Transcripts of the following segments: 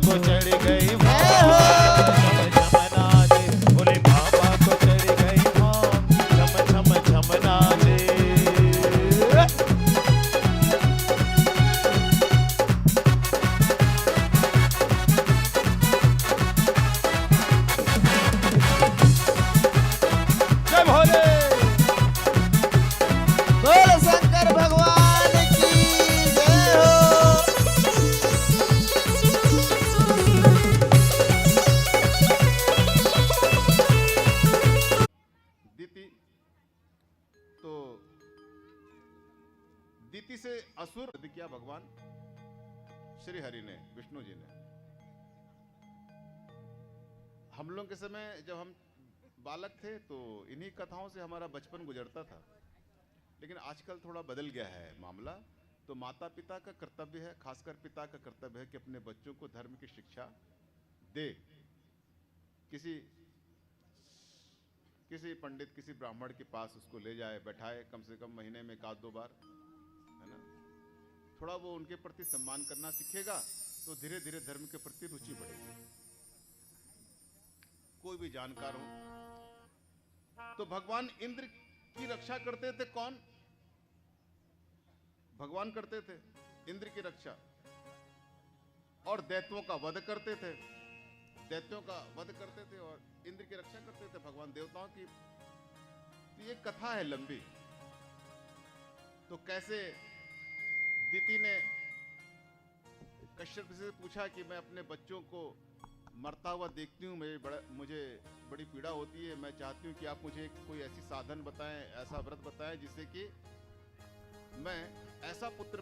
को चढ़ गई झमनादे, भोले बाबा को चढ़ गई झमनादे। जय भोले, बोल शंकर भगवान की जय हो। दीति तो दीति से असुर वध किया भगवान श्री हरि ने, विष्णु जी ने। हम लोग के समय जब हम बालक थे तो इन्हीं कथाओं से हमारा बचपन गुजरता था, लेकिन आजकल थोड़ा बदल गया है मामला। तो माता पिता का कर्तव्य है, खासकर पिता का कर्तव्य है कि अपने बच्चों को धर्म की शिक्षा दे। किसी पंडित, किसी ब्राह्मण के पास उसको ले जाए, बैठाए, कम से कम महीने में एक आध दो बार, है ना। थोड़ा वो उनके प्रति सम्मान करना सीखेगा तो धीरे धीरे धर्म के प्रति रुचि बढ़ेगी। कोई भी जानकार हो तो भगवान इंद्र की रक्षा करते थे कौन? भगवान करते थे इंद्र की रक्षा, और दैत्यों का वध करते थे। दैत्यों का वध करते थे और इंद्र की रक्षा करते थे भगवान देवताओं की। तो ये कथा है लंबी। तो कैसे दीति ने कश्यप से पूछा कि मैं अपने बच्चों को मरता हुआ देखती हूँ, मुझे बड़ी पीड़ा होती है। मैं चाहती हूँ कि आप मुझे कोई ऐसी साधन बताएं, ऐसा व्रत बताएं जिससे कि मैं ऐसा पुत्र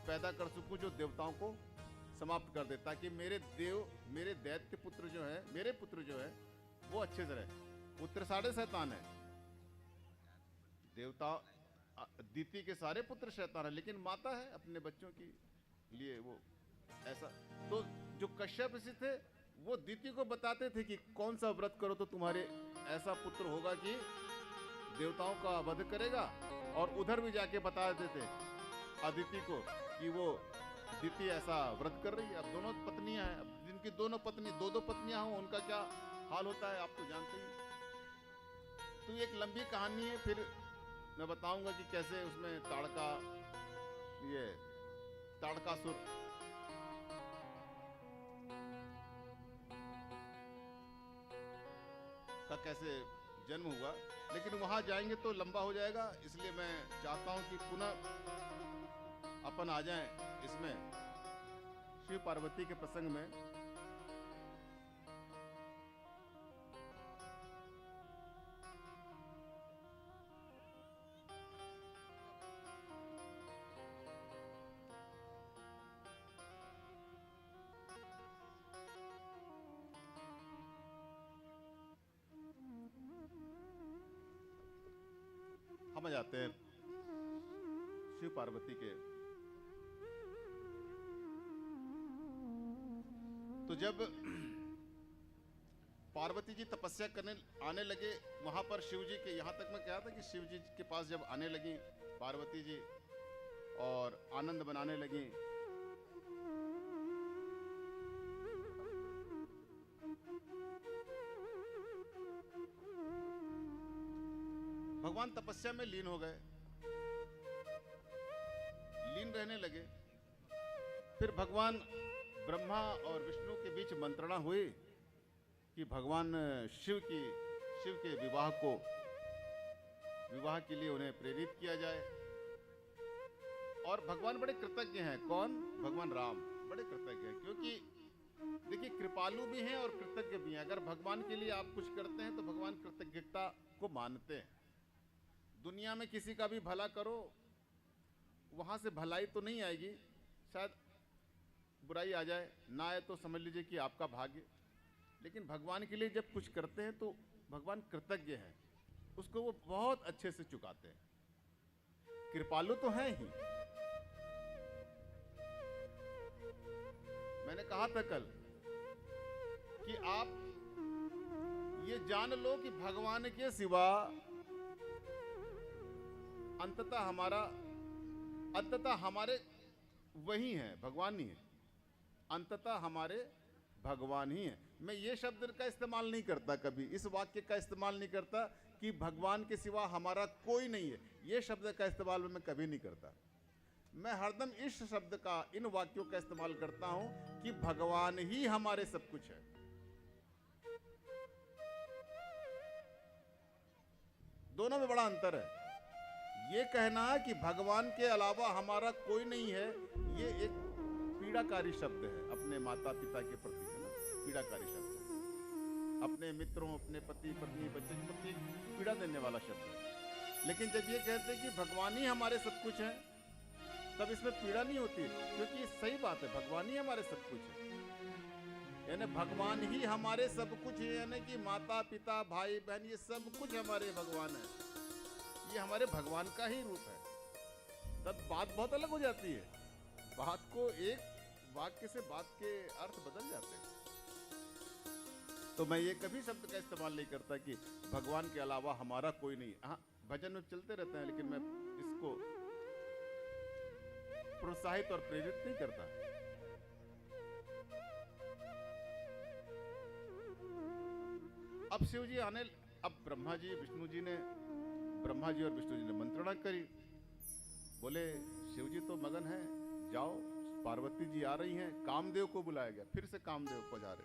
पैदा कर सकूं जो देवताओं को समाप्त कर दे, ताकि मेरे दैत्य पुत्र जो है, मेरे पुत्र जो है वो अच्छे से रहे। पुत्र सारे शैतान है, देवता दीति के सारे पुत्र शैतान है, लेकिन माता है अपने बच्चों के लिए वो ऐसा। तो जो कश्यप ऋषि थे वो दीति को बताते थे कि कौन सा व्रत करो तो तुम्हारे ऐसा पुत्र होगा कि देवताओं का वध करेगा। और उधर भी जाके बता देते थे अदिति को कि वो दीति ऐसा व्रत कर रही है। अब दोनों पत्नियां हैं, अब जिनकी दोनों पत्नी दो पत्नियां हों उनका क्या हाल होता है आप तो जानते ही। तो एक लंबी कहानी है, फिर मैं बताऊंगा कि कैसे उसमें ताड़कासुर का कैसे जन्म हुआ, लेकिन वहां जाएंगे तो लंबा हो जाएगा। इसलिए मैं चाहता हूं कि पुनः अपन आ जाएं इसमें शिव पार्वती के प्रसंग में। हम जाते हैं शिव पार्वती के। तो जब पार्वती जी तपस्या करने आने लगे वहां पर शिव जी के, यहां तक मैं कहा था कि शिव जी के पास जब आने लगी पार्वती जी और आनंद बनाने लगी, भगवान तपस्या में लीन हो गए, लीन रहने लगे। फिर भगवान ब्रह्मा और विष्णु के बीच मंत्रणा हुई कि भगवान शिव के विवाह के लिए उन्हें प्रेरित किया जाए। और भगवान बड़े कृतज्ञ हैं। कौन? भगवान राम बड़े कृतज्ञ हैं, क्योंकि देखिए कृपालु भी हैं और कृतज्ञ भी हैं। अगर भगवान के लिए आप कुछ करते हैं तो भगवान कृतज्ञता को मानते हैं। दुनिया में किसी का भी भला करो, वहां से भलाई तो नहीं आएगी, शायद बुराई आ जाए, ना आए तो समझ लीजिए कि आपका भाग्य। लेकिन भगवान के लिए जब कुछ करते हैं तो भगवान कृतज्ञ हैं, उसको वो बहुत अच्छे से चुकाते हैं। कृपालु तो हैं ही। मैंने कहा था कल कि आप ये जान लो कि भगवान के सिवा अंततः हमारे वही हैं, भगवान नहीं है। अंततः हमारे भगवान ही है। मैं ये शब्द का इस्तेमाल नहीं करता, कभी इस वाक्य का इस्तेमाल नहीं करता कि भगवान के सिवा हमारा कोई नहीं है। ये शब्द का इस्तेमाल मैं कभी नहीं करता। मैं हरदम इस शब्द का, इन वाक्यों का इस्तेमाल करता हूं कि भगवान ही हमारे सब कुछ है। दोनों में बड़ा अंतर है। ये कहना कि भगवान के अलावा हमारा कोई नहीं है, ये एक पीड़ाकारी शब्द है अपने माता पिता के प्रति, है ना, पीड़ाकारी शब्द है। अपने मित्रों, अपने पति पत्नी, बच्चे के प्रति पीड़ा देने वाला शब्द है। लेकिन जब ये कहते हैं कि भगवान ही हमारे सब कुछ है, तब इसमें पीड़ा नहीं होती, क्योंकि सही बात है, भगवान ही हमारे सब कुछ है। यानी भगवान ही हमारे सब कुछ है, यानी कि माता पिता भाई बहन ये सब कुछ हमारे भगवान है, ये हमारे भगवान का ही रूप है। तब बात बहुत अलग हो जाती है। बात को एक वाक्य से बात के अर्थ बदल जाते हैं। तो मैं ये कभी शब्द का इस्तेमाल नहीं करता कि भगवान के अलावा हमारा कोई नहीं। हाँ, भजन में चलते रहते हैं, लेकिन मैं इसको प्रोत्साहित और प्रेरित नहीं करता। अब शिव जी आने, अब ब्रह्मा जी विष्णु जी ने, ब्रह्मा जी और विष्णु जी ने मंत्रणा करी। बोले शिव जी तो मगन है, जाओ, पार्वती जी आ रही हैं। कामदेव को बुलाया गया, फिर से कामदेव पधारे,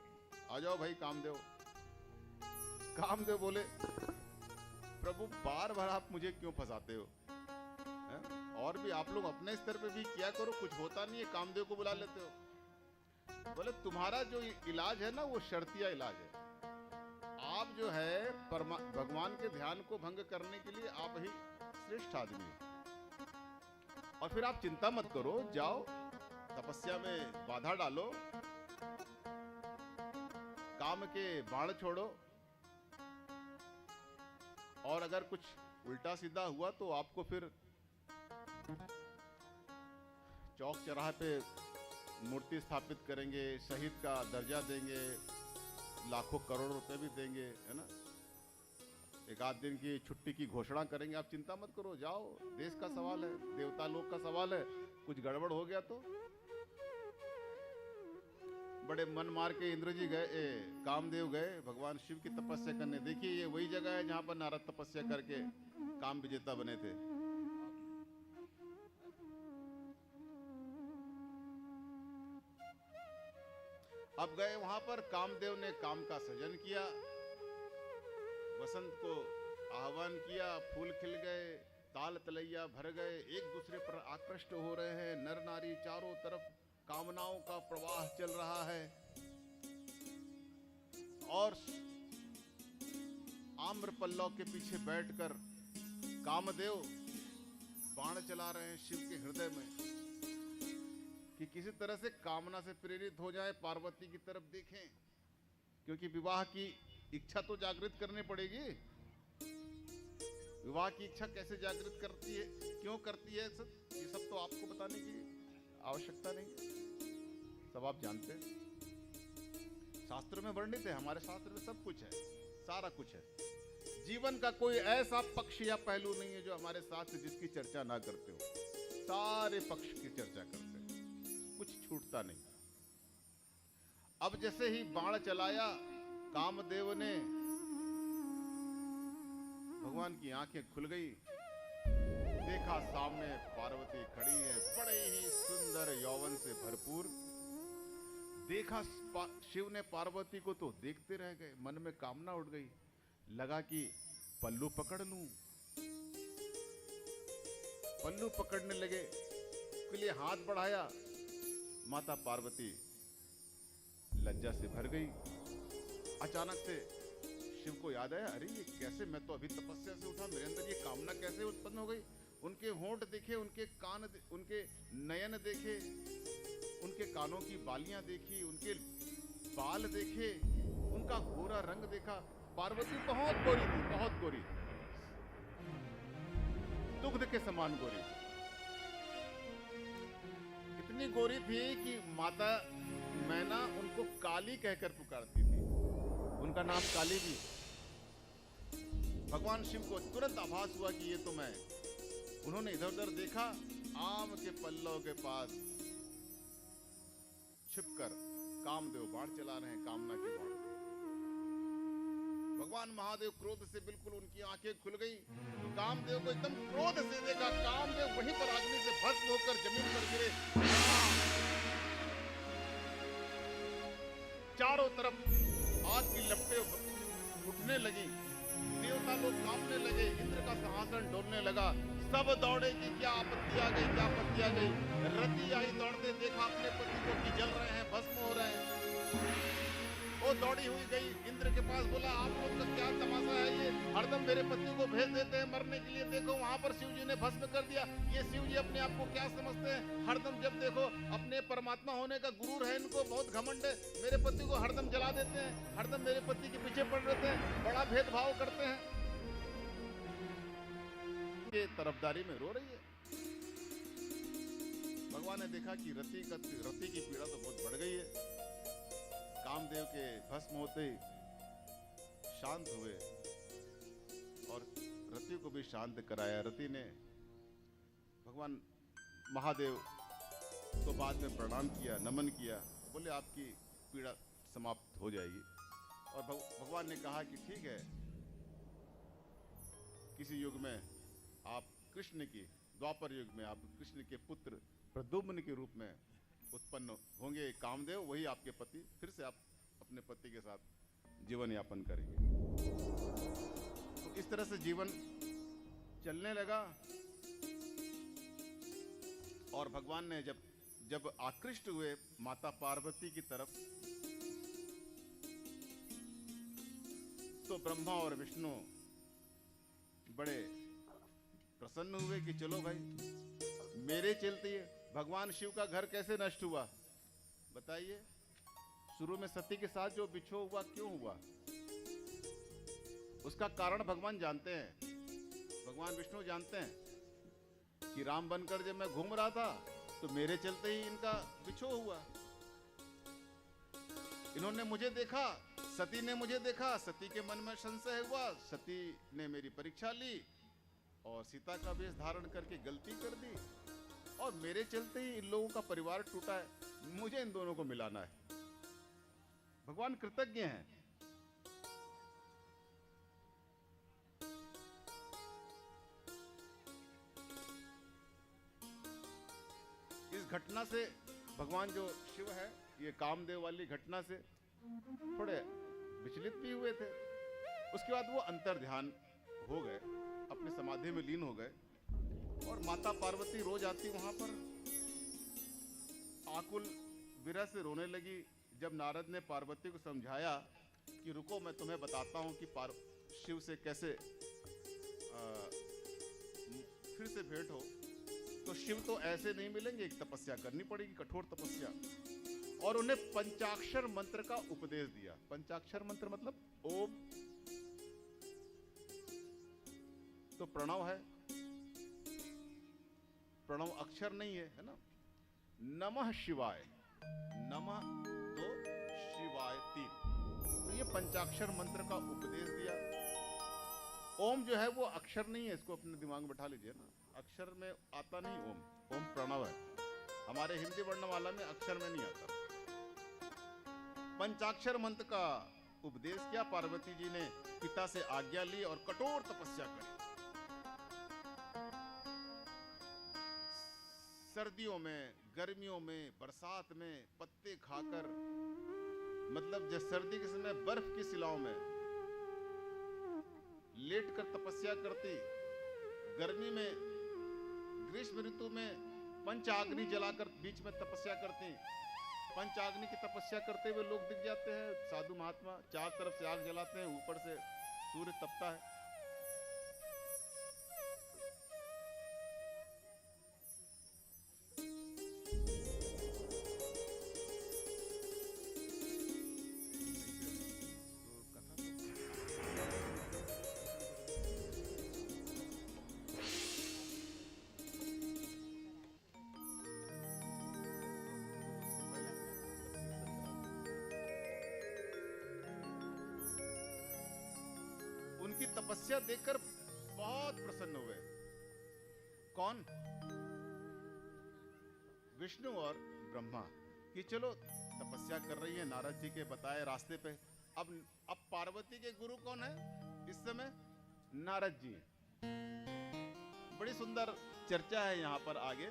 आ जाओ भाई कामदेव। कामदेव बोले प्रभु बार बार आप मुझे क्यों फंसाते हो, है? और भी आप लोग अपने स्तर पे भी किया करो, कुछ होता नहीं है, कामदेव को बुला लेते हो। बोले तुम्हारा जो इलाज है ना वो शर्तिया इलाज है। आप जो है भगवान के ध्यान को भंग करने के लिए आप ही श्रेष्ठ आदमी हैं। और फिर आप चिंता मत करो, जाओ तपस्या में बाधा डालो, काम के बाण छोड़ो, और अगर कुछ उल्टा सीधा हुआ तो आपको फिर चौक चौराहे पे मूर्ति स्थापित करेंगे, शहीद का दर्जा देंगे, लाखों करोड़ रुपए भी देंगे, है ना, एक आध दिन की छुट्टी की घोषणा करेंगे। आप चिंता मत करो, जाओ, देश का सवाल है, देवता लोक का सवाल है, कुछ गड़बड़ हो गया तो। बड़े मन मार के इंद्र जी गए, कामदेव गए भगवान शिव की तपस्या करने। देखिए ये वही जगह है जहां पर नारद तपस्या करके काम विजेता बने थे। अब गए वहां पर, कामदेव ने काम का सृजन किया, वसंत को आह्वान किया, फूल खिल गए, ताल तलैया भर गए, एक दूसरे पर आकृष्ट हो रहे हैं, नर नारी चारों तरफ कामनाओं का प्रवाह चल रहा है। और आम्र पल्लव के पीछे बैठकर कामदेव बाण चला रहे हैं शिव के हृदय में, कि किसी तरह से कामना से प्रेरित हो जाए, पार्वती की तरफ देखें, क्योंकि विवाह की इच्छा तो जागृत करनी पड़ेगी। विवाह की इच्छा कैसे जागृत करती है, क्यों करती है, ये सब तो आपको बताने की आवश्यकता नहीं, सब आप जानते हैं, शास्त्र में वर्णित है, हमारे शास्त्र में सब कुछ है, सारा कुछ है। जीवन का कोई ऐसा पक्ष या पहलू नहीं है जो हमारे साथ जिसकी चर्चा ना करते हो, सारे पक्ष की चर्चा करते हैं, कुछ छूटता नहीं। अब जैसे ही बाण चलाया, कामदेव ने, भगवान की आंखें खुल गई, देखा सामने पार्वती खड़ी है, बड़े ही सुंदर यौवन से भरपूर। देखा शिव ने पार्वती को तो देखते रह गए, मन में कामना उठ गई, लगा कि पल्लू पकड़ लूं। पल्लू पकड़ने लगे, के लिए हाथ बढ़ाया, माता पार्वती लज्जा से भर गई। अचानक से शिव को याद आया, अरे ये कैसे, मैं तो अभी तपस्या से उठा, मेरे अंदर ये कामना कैसे उत्पन्न हो गई। उनके होंठ देखे, उनके कान, उनके नयन देखे, उनके कानों की बालियां देखी, उनके बाल देखे, उनका गोरा रंग देखा। पार्वती बहुत गोरी थी, बहुत गोरी, दुग्ध के समान गोरी, इतनी गोरी थी कि माता मैना उनको काली कहकर पुकारती थी, उनका नाम काली भी। भगवान शिव को तुरंत आभास हुआ कि ये तो मैं। उन्होंने इधर उधर देखा, आम के पल्लव के पास छिपकर कामदेव बाण चला रहे हैं, कामना की बाण। भगवान महादेव क्रोध से बिल्कुल उनकी आंखें खुल गई। कामदेव को एकदम क्रोध से देखा, कामदेव वहीं पर अग्नि से भस्म होकर जमीन पर गिरे। चारों तरफ आग की लपटें उठने लगी, देवता लोग कांपने लगे, इंद्र का सिंहासन डोलने लगा। सब दौड़े कि क्या आपत्ति आ गई, क्या आपत्ति आ गई। रति आई दौड़ते, देखा अपने पति को कि जल रहे हैं, भस्म हो रहे हैं। वो दौड़ी हुई गई इंद्र के पास, बोला आप लोग का क्या तमाशा है ये, हरदम मेरे पति को भेज देते हैं मरने के लिए, देखो वहां पर शिव जी ने भस्म कर दिया। ये शिव जी अपने आप को क्या समझते हैं, हरदम जब देखो अपने परमात्मा होने का गुरूर है इनको, बहुत घमंड है, मेरे पति को हरदम जला देते हैं, हरदम मेरे पति के पीछे पड़ रहते हैं, बड़ा भेदभाव करते हैं। ये तरफदारी में रो रही है। भगवान ने देखा कि रति की पीड़ा तो बहुत बढ़ गई है। कामदेव के भस्म होते शांत हुए और रति को भी शांत कराया। रति ने भगवान महादेव को बाद में प्रणाम किया, नमन किया, बोले आपकी पीड़ा समाप्त हो जाएगी। और भगवान ने कहा कि ठीक है, किसी युग में आप कृष्ण की, द्वापर युग में आप कृष्ण के पुत्र प्रद्युम्न के रूप में उत्पन्न होंगे कामदेव, वही आपके पति, फिर से आप अपने पति के साथ जीवन यापन करेंगे। तो इस तरह से जीवन चलने लगा। और भगवान ने जब आकृष्ट हुए माता पार्वती की तरफ, तो ब्रह्मा और विष्णु बड़े प्रसन्न हुए कि चलो भाई, मेरे चलते भगवान शिव का घर कैसे नष्ट हुआ बताइए। शुरू में सती के साथ जो बिछो हुआ क्यों हुआ, उसका कारण भगवान जानते हैं, भगवान विष्णु जानते हैं कि राम बनकर जब मैं घूम रहा था तो मेरे चलते ही इनका बिछो हुआ। इन्होंने मुझे देखा, सती ने मुझे देखा, सती के मन में संशय हुआ, सती ने मेरी परीक्षा ली और सीता का वेश धारण करके गलती कर दी, और मेरे चलते ही इन लोगों का परिवार टूटा है। मुझे इन दोनों को मिलाना है। भगवान कृतज्ञ हैं। इस घटना से भगवान जो शिव है, ये कामदेव वाली घटना से थोड़े विचलित भी हुए थे। उसके बाद वो अंतर ध्यान हो गए, अपने समाधि में लीन हो गए। और माता पार्वती रोज आती वहां पर, आकुल विरह से रोने लगी। जब नारद ने पार्वती को समझाया कि रुको मैं तुम्हें बताता हूं कि शिव से कैसे फिर से भेंट हो, तो शिव तो ऐसे नहीं मिलेंगे, एक तपस्या करनी पड़ेगी, कठोर तपस्या। और उन्हें पंचाक्षर मंत्र का उपदेश दिया। पंचाक्षर मंत्र मतलब ओम, तो प्रणव है, प्रणव अक्षर नहीं है, है ना। नमः शिवाय, नमः तो शिवाय 3, तो ये पंचाक्षर मंत्र का उपदेश दिया। ओम जो है वो अक्षर नहीं है, इसको अपने दिमाग में बैठा लीजिए ना, अक्षर में आता नहीं ओम, ओम प्रणव है। हमारे हिंदी वर्णमाला में अक्षर में नहीं आता। पंचाक्षर मंत्र का उपदेश किया। पार्वती जी ने पिता से आज्ञा ली और कठोर तपस्या करी। सर्दियों में, गर्मियों में, बरसात में पत्ते खाकर, मतलब जब सर्दी के समय बर्फ की शिलाओं में लेटकर तपस्या करती, गर्मी में, ग्रीष्म ऋतु में पंचाग्नि जलाकर बीच में तपस्या करती। पंचाग्नि की तपस्या करते हुए लोग दिख जाते हैं, साधु महात्मा चार तरफ से आग जलाते हैं, ऊपर से सूर्य तपता है। उनकी तपस्या देखकर बहुत प्रसन्न हुए। कौन? विष्णु और ब्रह्मा, कि चलो तपस्या कर रही है नारद जी के बताए रास्ते पे। अब पार्वती के गुरु कौन है इस समय? नारद जी हैं। बड़ी सुंदर चर्चा है यहां पर आगे।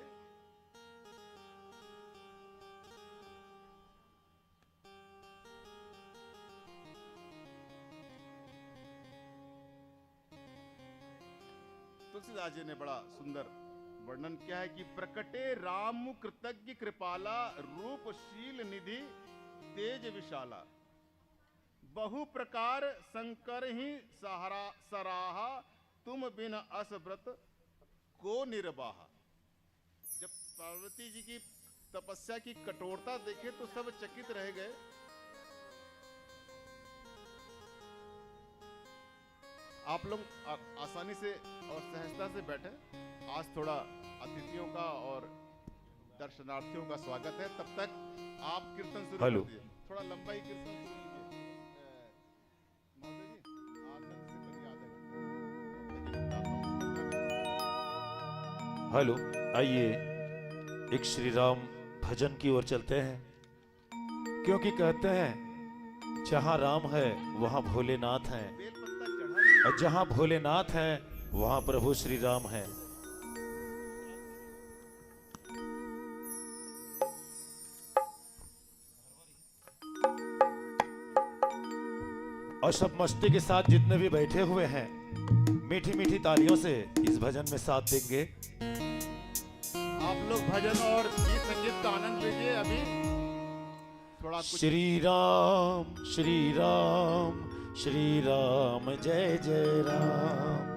तुलसीदास जी ने बड़ा सुंदर वर्णन किया है कि प्रकटे राम कृतज्ञ कृपाला रूपशील निधि तेज विशाला बहु प्रकार शंकर ही सहारा सराहा तुम बिन असव्रत को निर्वाहा। जब पार्वती जी की तपस्या की कठोरता देखे तो सब चकित रह गए। आप लोग आसानी से और सहजता से बैठे। आज थोड़ा अतिथियों का और दर्शनार्थियों का स्वागत है। तब तक आप कीर्तन शुरू कर दीजिए। थोड़ा लंबा ही कीर्तन शुरू कीजिए। हेलो, आइए एक श्री राम भजन की ओर चलते हैं, क्योंकि कहते हैं जहां राम है वहां भोलेनाथ हैं, और जहां भोलेनाथ हैं वहां प्रभु श्री राम हैं। और सब मस्ती के साथ जितने भी बैठे हुए हैं मीठी मीठी तालियों से इस भजन में साथ देंगे। आप लोग भजन और गीत संगीत का आनंद लीजिए। अभी थोड़ा श्री राम श्री राम श्री राम जय जय राम।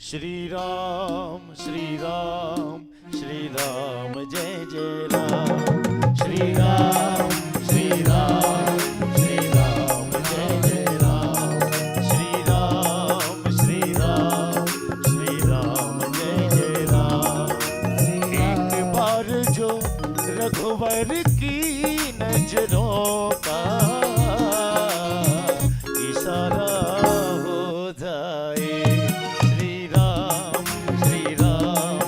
श्री राम श्री राम श्री राम जय जय राम। श्री राम श्री राम श्री राम जय जय राम। श्री राम श्री राम श्री राम जय जय राम। एक बार जो रघुवर की नजरों का इशारा हो जाए। श्री राम श्री राम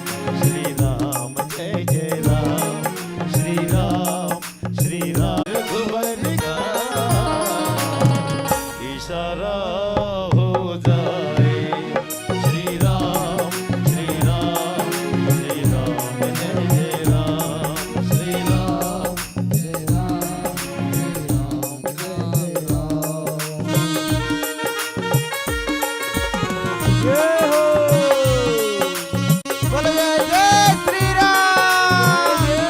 श्री राम जय जय राम। श्री राम श्री राम रघुवर का इशारा हो जाए। श्री राम श्री राम श्री राम जय जय राम। श्री राम जय राम श्री राम जय जय राम। जय हो बोलो जय जय श्री राम। जय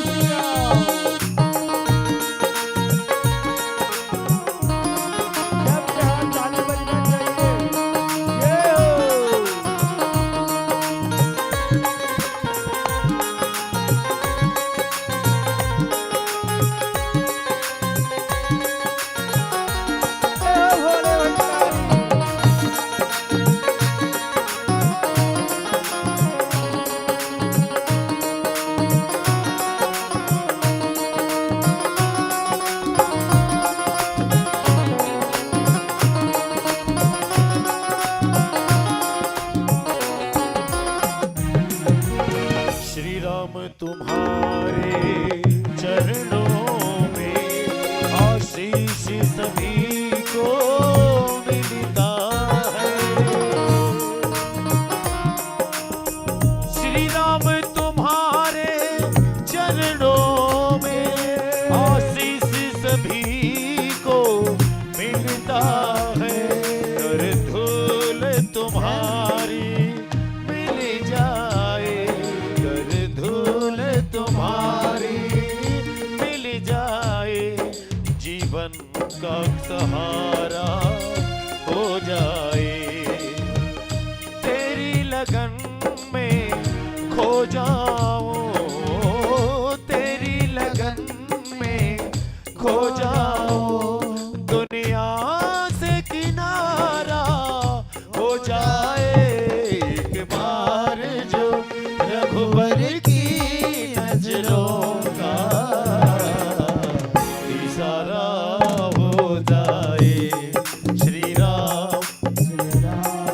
श्री राम। जब जहाँ ताली बजना चाहिए। जय हो। जय भोले भंडारी। श्री राम तुम्हारे चरणों में आशीष सभी को मिलता है। श्री राम तुम्हारे चरणों में आशीष सभी को मिलता है। कर धूल तुम्हारी मिल जाए। कर धूल तुम्हारी मिल जाए। जीवन का सहारा हो जाए। तेरी लगन में खो जाऊं। तेरी लगन में खो जाऊं। दुनिया से किनारा हो जाए। एक बार जो रघुवर की नजरों का इशारा हो जाए। श्री राम श्री राम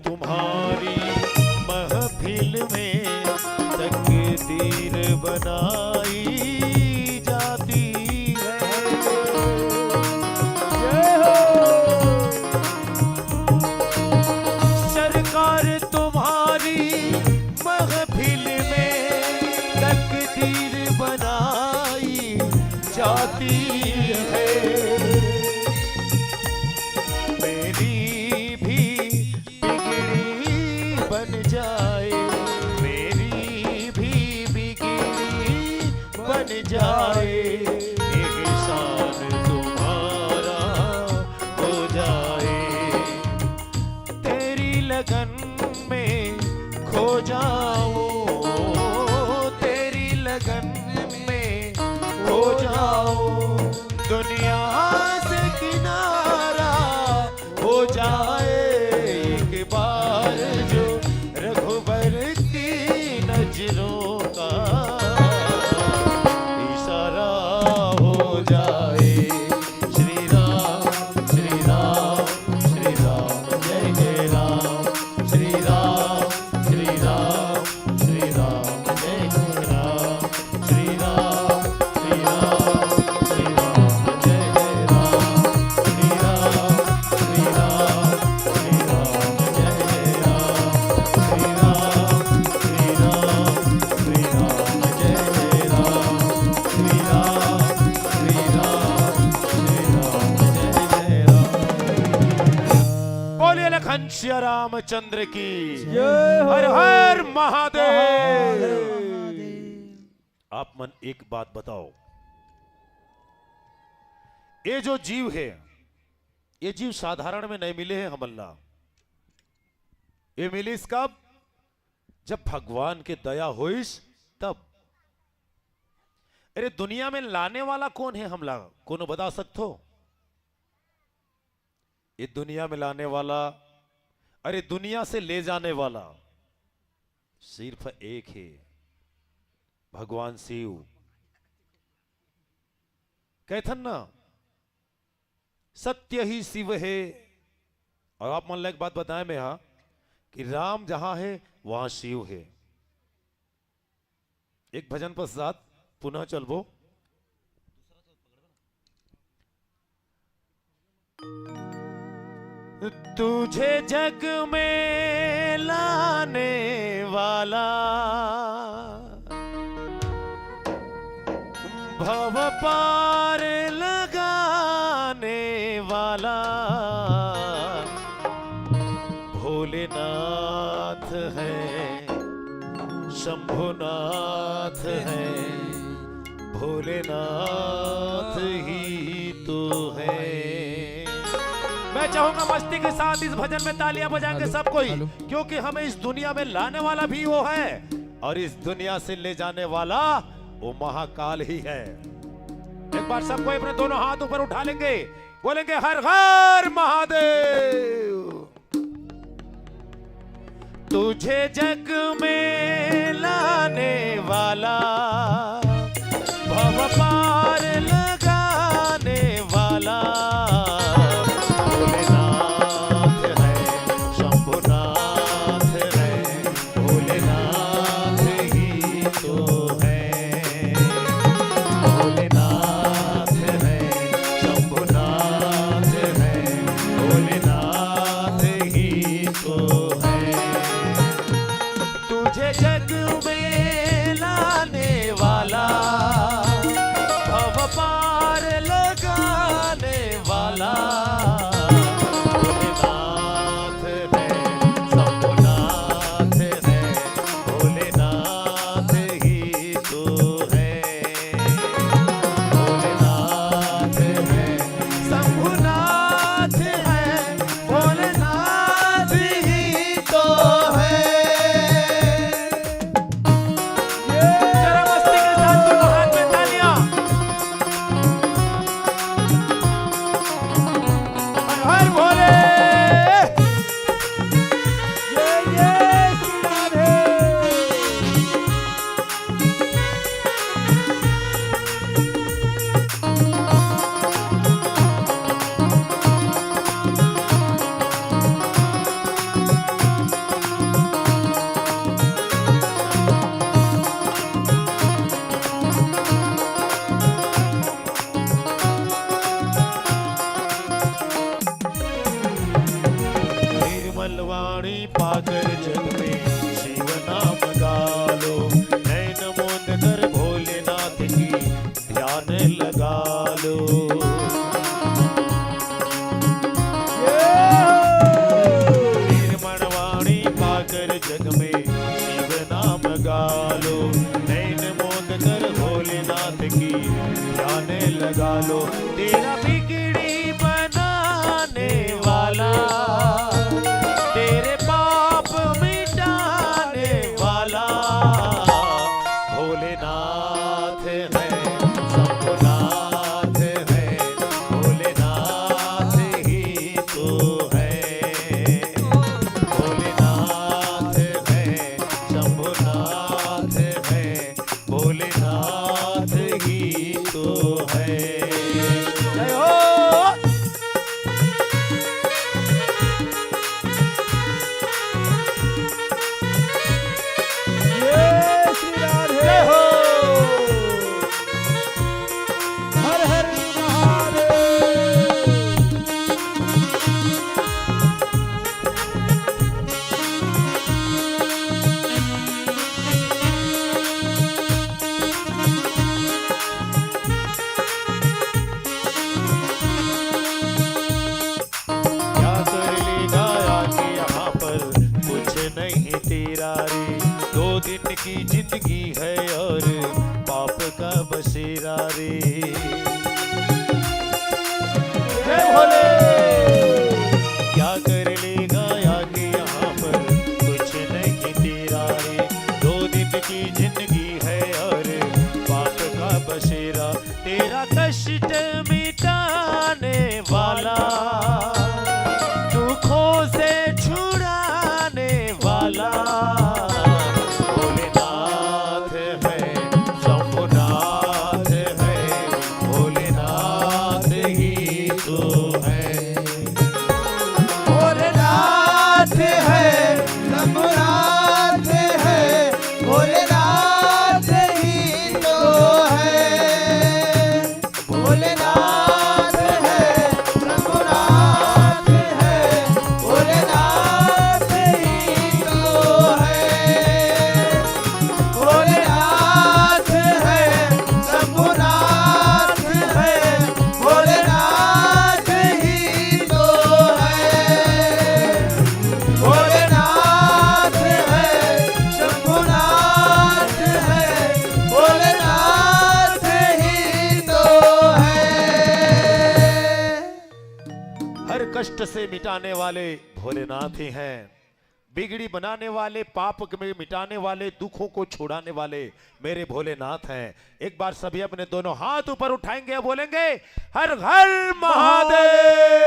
तुम्हारी महफिल में तकदीर बनाई जाती है। जय हो सरकार तुम्हारी महफिल में तकदीर बनाई जाती है। मेरी भी बिगड़ी बन जाए, मेरी भी बिगड़ी बन जाए, एहसान तुम्हारा हो जाए। तेरी लगन में खो जाऊं, तेरी लगन में खो जाऊं, दुनिया से किनारा हो जाए एक बार जो रघुबर की नजरों का इशारा हो जाए। श्री राम श्री राम श्री राम जय जय राम, श्री राम श्री राम श्री राम जय जय राम, श्री राम श्री राम श्री राम जय जय राम, श्री राम श्री राम श्री राम जय जय राम, श्री राम श्री राम श्री राम जय जय राम, श्री राम श्री राम श्री राम जय जय राम। बोलिए लखन श्री रामचंद्र की जय हो। हर हर महादेव। महादेव। आप मन एक बात बताओ, ये जो जीव है, ये जीव साधारण में नहीं मिले हैं हम अल्लाह। ये मिलिस कब? जब भगवान के दया होइस तब। अरे दुनिया में लाने वाला कौन है हमला? कौन बता सकते हो? ये दुनिया में लाने वाला, अरे दुनिया से ले जाने वाला सिर्फ एक है, भगवान शिव। कहथन ना, सत्य ही शिव है। और आप मन एक बात बताएं मैं, हाँ, कि राम जहां है वहां शिव है। एक भजन पश्चात पुनः चलबो। तुझे जग में लाने वाला, भव पार लगाने वाला, भोलेनाथ है, शंभुनाथ है, भोलेनाथ ही तो है। मैं चाहूंगा मस्ती के साथ इस भजन में तालियां बजाएंगे सब कोई, क्योंकि हमें इस दुनिया में लाने वाला भी वो है और इस दुनिया से ले जाने वाला वो महाकाल ही है। एक बार सब कोई अपने दोनों हाथ ऊपर उठा लेंगे, बोलेंगे हर हर महादेव। तुझे जग में लाने वाला, भव पार लगाने वाला, जग में लाने लगा लो, तेरा बिगड़ी बनाने वाला, तेरे पाप मिटाने वाला भोलेनाथ है, शंभुनाथ है, भोलेनाथ ही तो है, भोलेनाथ है, शंभुनाथ है, भोलेनाथ ही तो है। जय हो। जय श्री राधे। जय हो। हर हर महादेव। क्या कर लेगा आके यहाँ पर कुछ नहीं तेरा रे, 2 दिन की जिंदगी है और पाप का बसेरा रे। जय भोले। क्या कर लेगा आके यहाँ पर कुछ नहीं तेरा रे, 2 दिन की जिंदगी है और पाप का बसेरा, तेरा कष्ट मिटाने वाला, दुखों से छुड़ाने वाला भोलेनाथ है, शंभुनाथ है, भोलेनाथ ही तो है, भोलेनाथ है, शंभुनाथ है, भोलेनाथ ही तो है, भोलेनाथ है, शंभुनाथ है, भोलेनाथ ही तो है, भोलेनाथ है, शंभुनाथ है, भोलेनाथ ही तो है, भोलेनाथ है, शंभुनाथ है, भोलेनाथ ही तो है। हर कष्ट से मिटाने वाले भोलेनाथ ही हैं, बिगड़ी बनाने वाले, पाप में मिटाने वाले, दुखों को छुड़ाने वाले मेरे भोलेनाथ हैं। एक बार सभी अपने दोनों हाथ ऊपर उठाएंगे, बोलेंगे हर हर महादेव।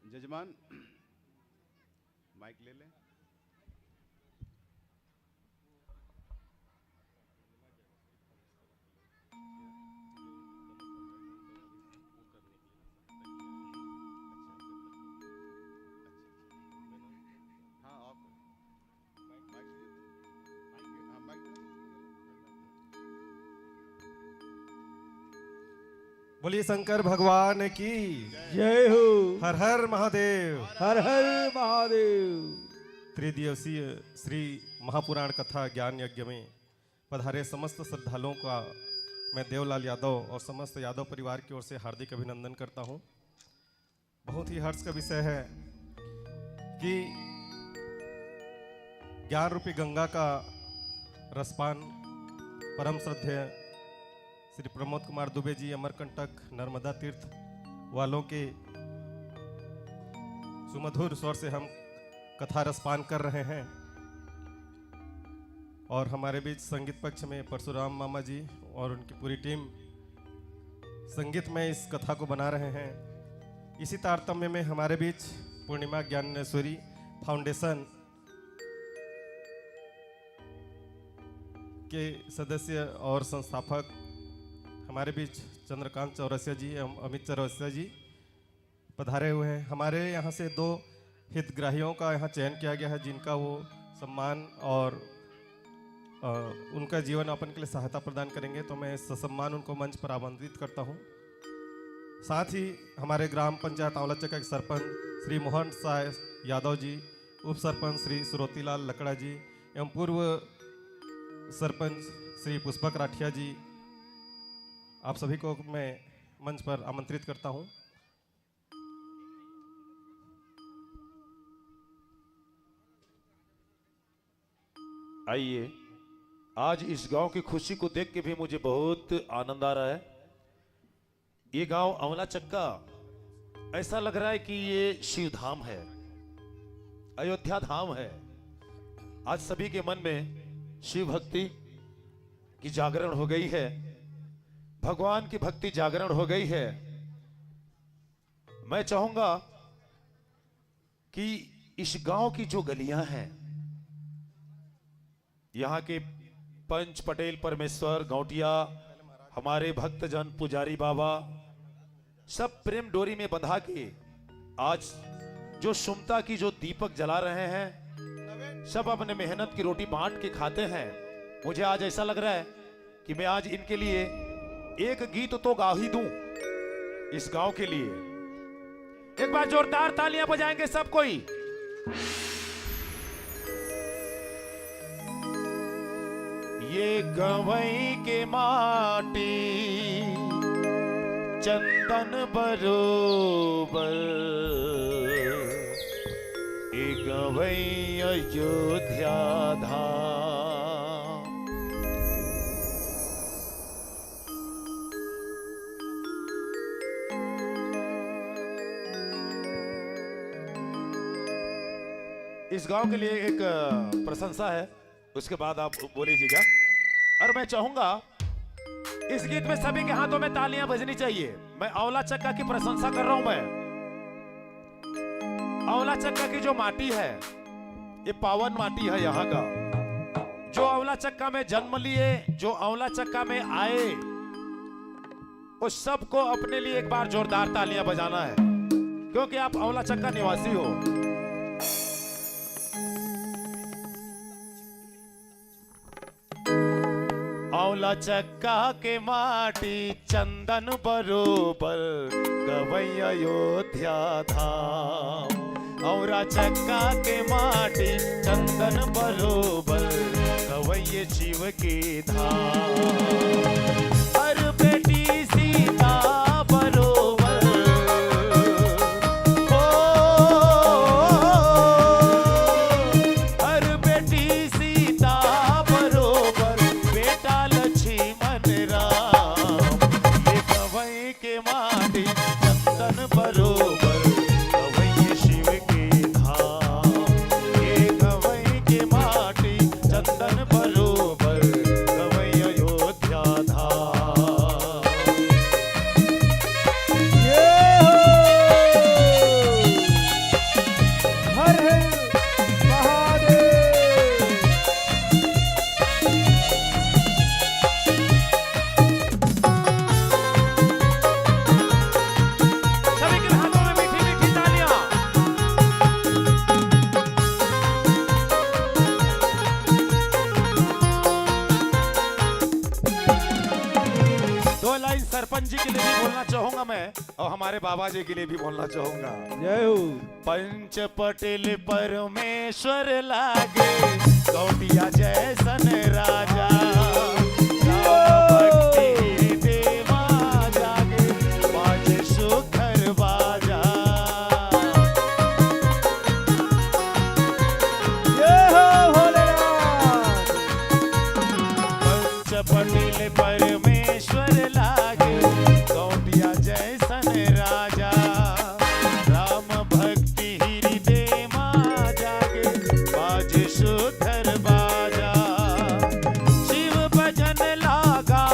जजमान माइक ले लें। हाँ ऑफ माइक। बोलिए शंकर भगवान की जय हो। हर हर महादेव। हर हर महादेव। त्रिदिवसीय श्री महापुराण कथा ज्ञान यज्ञ में पधारे समस्त श्रद्धालुओं का मैं देवलाल यादव और समस्त यादव परिवार की ओर से हार्दिक अभिनंदन करता हूं। बहुत ही हर्ष का विषय है कि ज्ञान रूपी गंगा का रसपान परम श्रद्धेय श्री प्रमोद कुमार दुबे जी अमरकंटक नर्मदा तीर्थ वालों के सुमधुर स्वर से हम कथा रसपान कर रहे हैं। और हमारे बीच संगीत पक्ष में परशुराम मामा जी और उनकी पूरी टीम संगीत में इस कथा को बना रहे हैं। इसी तारतम्य में हमारे बीच पूर्णिमा ज्ञानेश्वरी फाउंडेशन के सदस्य और संस्थापक हमारे बीच चंद्रकांत चौरसिया जी एवं अमित चौरसिया जी पधारे हुए हैं। हमारे यहाँ से 2 हितग्राहियों का यहाँ चयन किया गया है जिनका वो सम्मान और उनका जीवन यापन के लिए सहायता प्रदान करेंगे, तो मैं ससम्मान उनको मंच पर आमंत्रित करता हूँ। साथ ही हमारे ग्राम पंचायत आंवलाचक के सरपंच श्री मोहन साय यादव जी, उप सरपंच श्री सुरोतीलाल लकड़ा जी एवं पूर्व सरपंच श्री पुष्पक राठिया जी, आप सभी को मैं मंच पर आमंत्रित करता हूं। आइए, आज इस गांव की खुशी को देख के भी मुझे बहुत आनंद आ रहा है। ये गांव अमला चक्का, ऐसा लग रहा है कि ये शिव धाम है, अयोध्या धाम है। आज सभी के मन में शिव भक्ति की जागरण हो गई है, भगवान की भक्ति जागरण हो गई है। मैं चाहूंगा कि इस गांव की जो गलियां हैं, यहाँ के पंच पटेल परमेश्वर गौटिया, हमारे भक्तजन पुजारी बाबा, सब प्रेम डोरी में बंधा के आज जो सुमता की जो दीपक जला रहे हैं, सब अपने मेहनत की रोटी बांट के खाते हैं। मुझे आज ऐसा लग रहा है कि मैं आज इनके लिए एक गीत तो गा ही दूं इस गांव के लिए। एक बार जोरदार तालियां बजाएंगे सब कोई। ये गवई के माटी चंदन बरोबर, ये गवई अयोध्या धाम। इस गांव के लिए एक प्रशंसा है, उसके बाद आप बोलीजिएगा। और मैं चाहूंगा इस गीत में सभी के हाथों में तालियां बजनी चाहिए। मैं अमला चक्का की प्रशंसा कर रहा हूं। मैं अमला चक्का की जो माटी है, ये पावन माटी है यहाँ का। जो अमला चक्का में जन्म लिए, जो अमला चक्का में आए, उस सबको अपने लिए एक बार जोरदार तालियां बजाना है, क्योंकि आप अमला चक्का निवासी हो। अमला चक्का के माटी चंदन बरोबर, गवई अयोध्या धाम। औरा चक्का के माटी चंदन बरोबर, गवई शिव के धाम। हर बेटी सीता बरोबर, ओ हर बेटी सीता बरोबर, बेटा लक्ष्मण राम। ये गवई के माटी चंदन बरोबर, गवई शिव के धाम। ये गवई के माटी चंदन बरोबर, गवई अयोध्या धाम। ये हो हर हर महादेव। सभी के हाथों में मीठी मीठी तालियां। दो लाइन सरपंच जी के लिए भी बोलना चाहूंगा मैं, और हमारे बाबा जी के लिए भी बोलना चाहूंगा। जय हो। पंच पटेल परमेश्वर लागे, गौटिया जैसन राजा। राम भक्ति देवा जागे, बाजे सुखर बाजा। जय हो भोलेनाथ। पंच पटेल परमेश्वर लागे, गौटिया जैसन राजा। राम भक्ति हृदय मां जागे, बाजे सुधर बाजा। शिव भजन लागा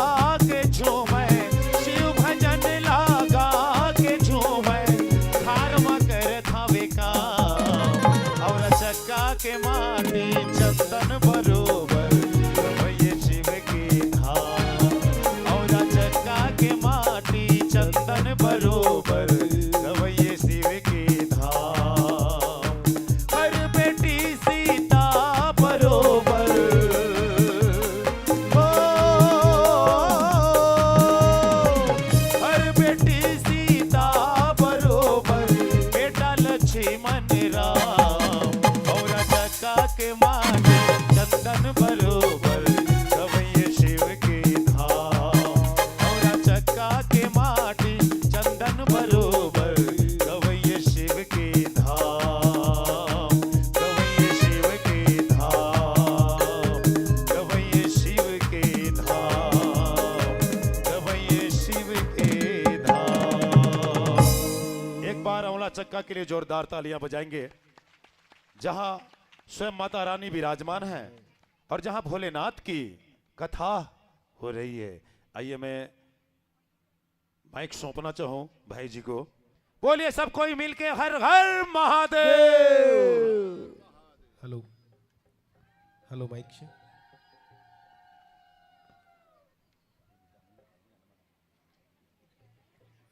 चक्का के लिए जोरदार तालियां बजाएंगे, जहां स्वयं माता रानी विराजमान है और जहां भोलेनाथ की कथा हो रही है। आइए मैं माइक सौंपना चाहूं भाई जी को। बोलिए सब कोई मिलके हर हर महादेव। हेलो हेलो माइक से।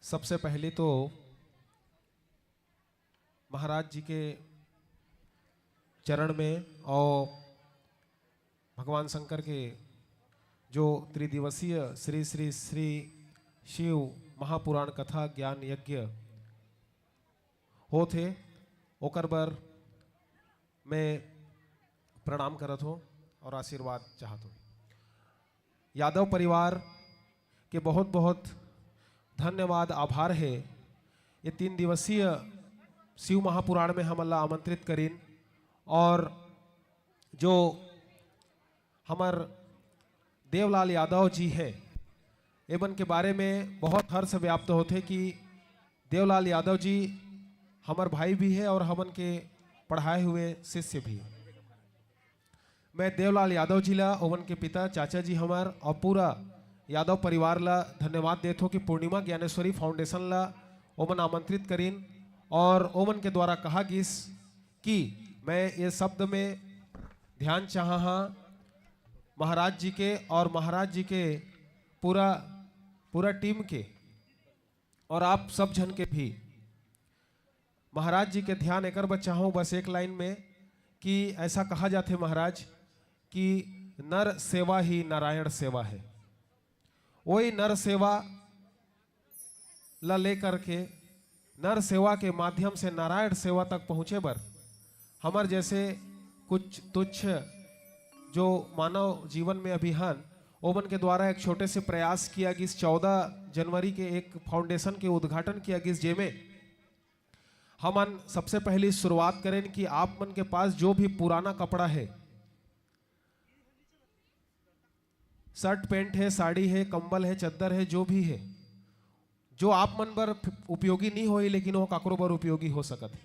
सबसे पहले तो महाराज जी के चरण में और भगवान शंकर के जो त्रिदिवसीय श्री श्री श्री शिव महापुराण कथा ज्ञान यज्ञ हो थे, ओकर बर मैं प्रणाम करत हूँ और आशीर्वाद चाहत हूँ। यादव परिवार के बहुत बहुत धन्यवाद, आभार है। ये 3 दिवसीय शिव महापुराण में हम अल्लाह आमंत्रित करीन और जो हमार देवलाल यादव जी है एवं के बारे में बहुत हर्ष व्याप्त होते कि देवलाल यादव जी हमार भाई भी है और हमन के पढ़ाए हुए शिष्य भी। मैं देवलाल यादव जी ला, ओवन के पिता चाचा जी हमार और पूरा यादव परिवार ला धन्यवाद देते हो कि पूर्णिमा ज्ञानेश्वरी फाउंडेशन ला ओमन आमंत्रित करीन और ओमन के द्वारा कहा गिस कि मैं ये शब्द में ध्यान चाहा महाराज जी के और महाराज जी के पूरा टीम के और आप सब जन के भी महाराज जी के ध्यान एकर बच्चा हूँ बस एक लाइन में कि ऐसा कहा जाते महाराज कि नर सेवा ही नारायण सेवा है। वही नर सेवा ला लेकर के नर सेवा के माध्यम से नारायण सेवा तक पहुँचे बर हमार जैसे कुछ तुच्छ जो मानव जीवन में अभियान ओमन के द्वारा एक छोटे से प्रयास किया कि इस 14 जनवरी के एक फाउंडेशन के उद्घाटन किया गया जेमें हमन सबसे पहले शुरुआत करें कि आप मन के पास जो भी पुराना कपड़ा है, शर्ट पैंट है, साड़ी है, कंबल है, चद्दर है, जो भी है जो आप मन पर उपयोगी नहीं होई लेकिन वो काकरो पर उपयोगी हो सकत है,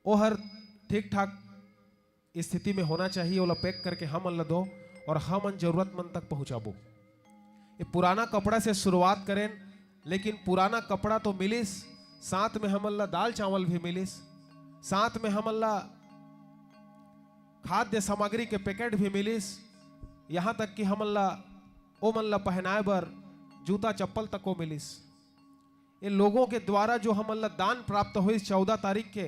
वो हर ठीक ठाक स्थिति में होना चाहिए। वो पैक करके हम ला दो और हम जरूरतमंद तक पहुंचाबो। ये पुराना कपड़ा से शुरुआत करें लेकिन पुराना कपड़ा तो मिलिस, साथ में हम ला दाल चावल भी मिलिस, साथ में हम ला खाद्य सामग्री के पैकेट भी मिलिस, यहाँ तक कि हम ला ओ मन ला पहनाए बर जूता चप्पल तक को मिलिस। ये लोगों के द्वारा जो हम ला दान प्राप्त हुई 14 तारीख के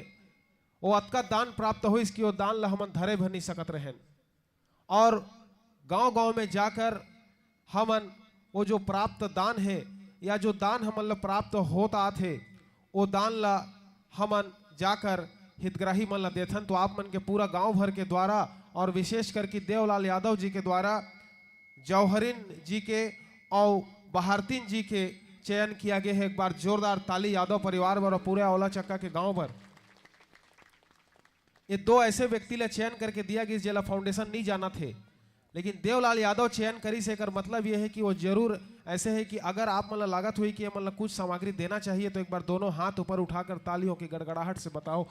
वो अतका दान प्राप्त हुई कि वो दान ला हमन धरे भर नहीं सकत रहें और गांव-गांव में जाकर हमन वो जो प्राप्त दान है या जो दान हमन ला प्राप्त होता थे वो दान ला हमन जाकर हितग्राही मन ला देथन। तो आप मन के पूरा गांव भर के द्वारा और विशेष करके देवलाल यादव जी के द्वारा जौहरीन जी के और बहारतीन जी के चयन किया गया है। एक बार जोरदार ताली यादव परिवार पर और पूरे औला चक्का के गांव पर। ये 2 ऐसे व्यक्ति ला चयन करके दिया गया जिला फाउंडेशन नहीं जाना थे लेकिन देवलाल यादव चयन करी से कर मतलब ये है कि वो जरूर ऐसे है कि अगर आप मतलब लागत हुई कि मतलब कुछ सामग्री देना चाहिए तो एक बार दोनों हाथ ऊपर उठाकर तालियों की गड़गड़ाहट से बताओ।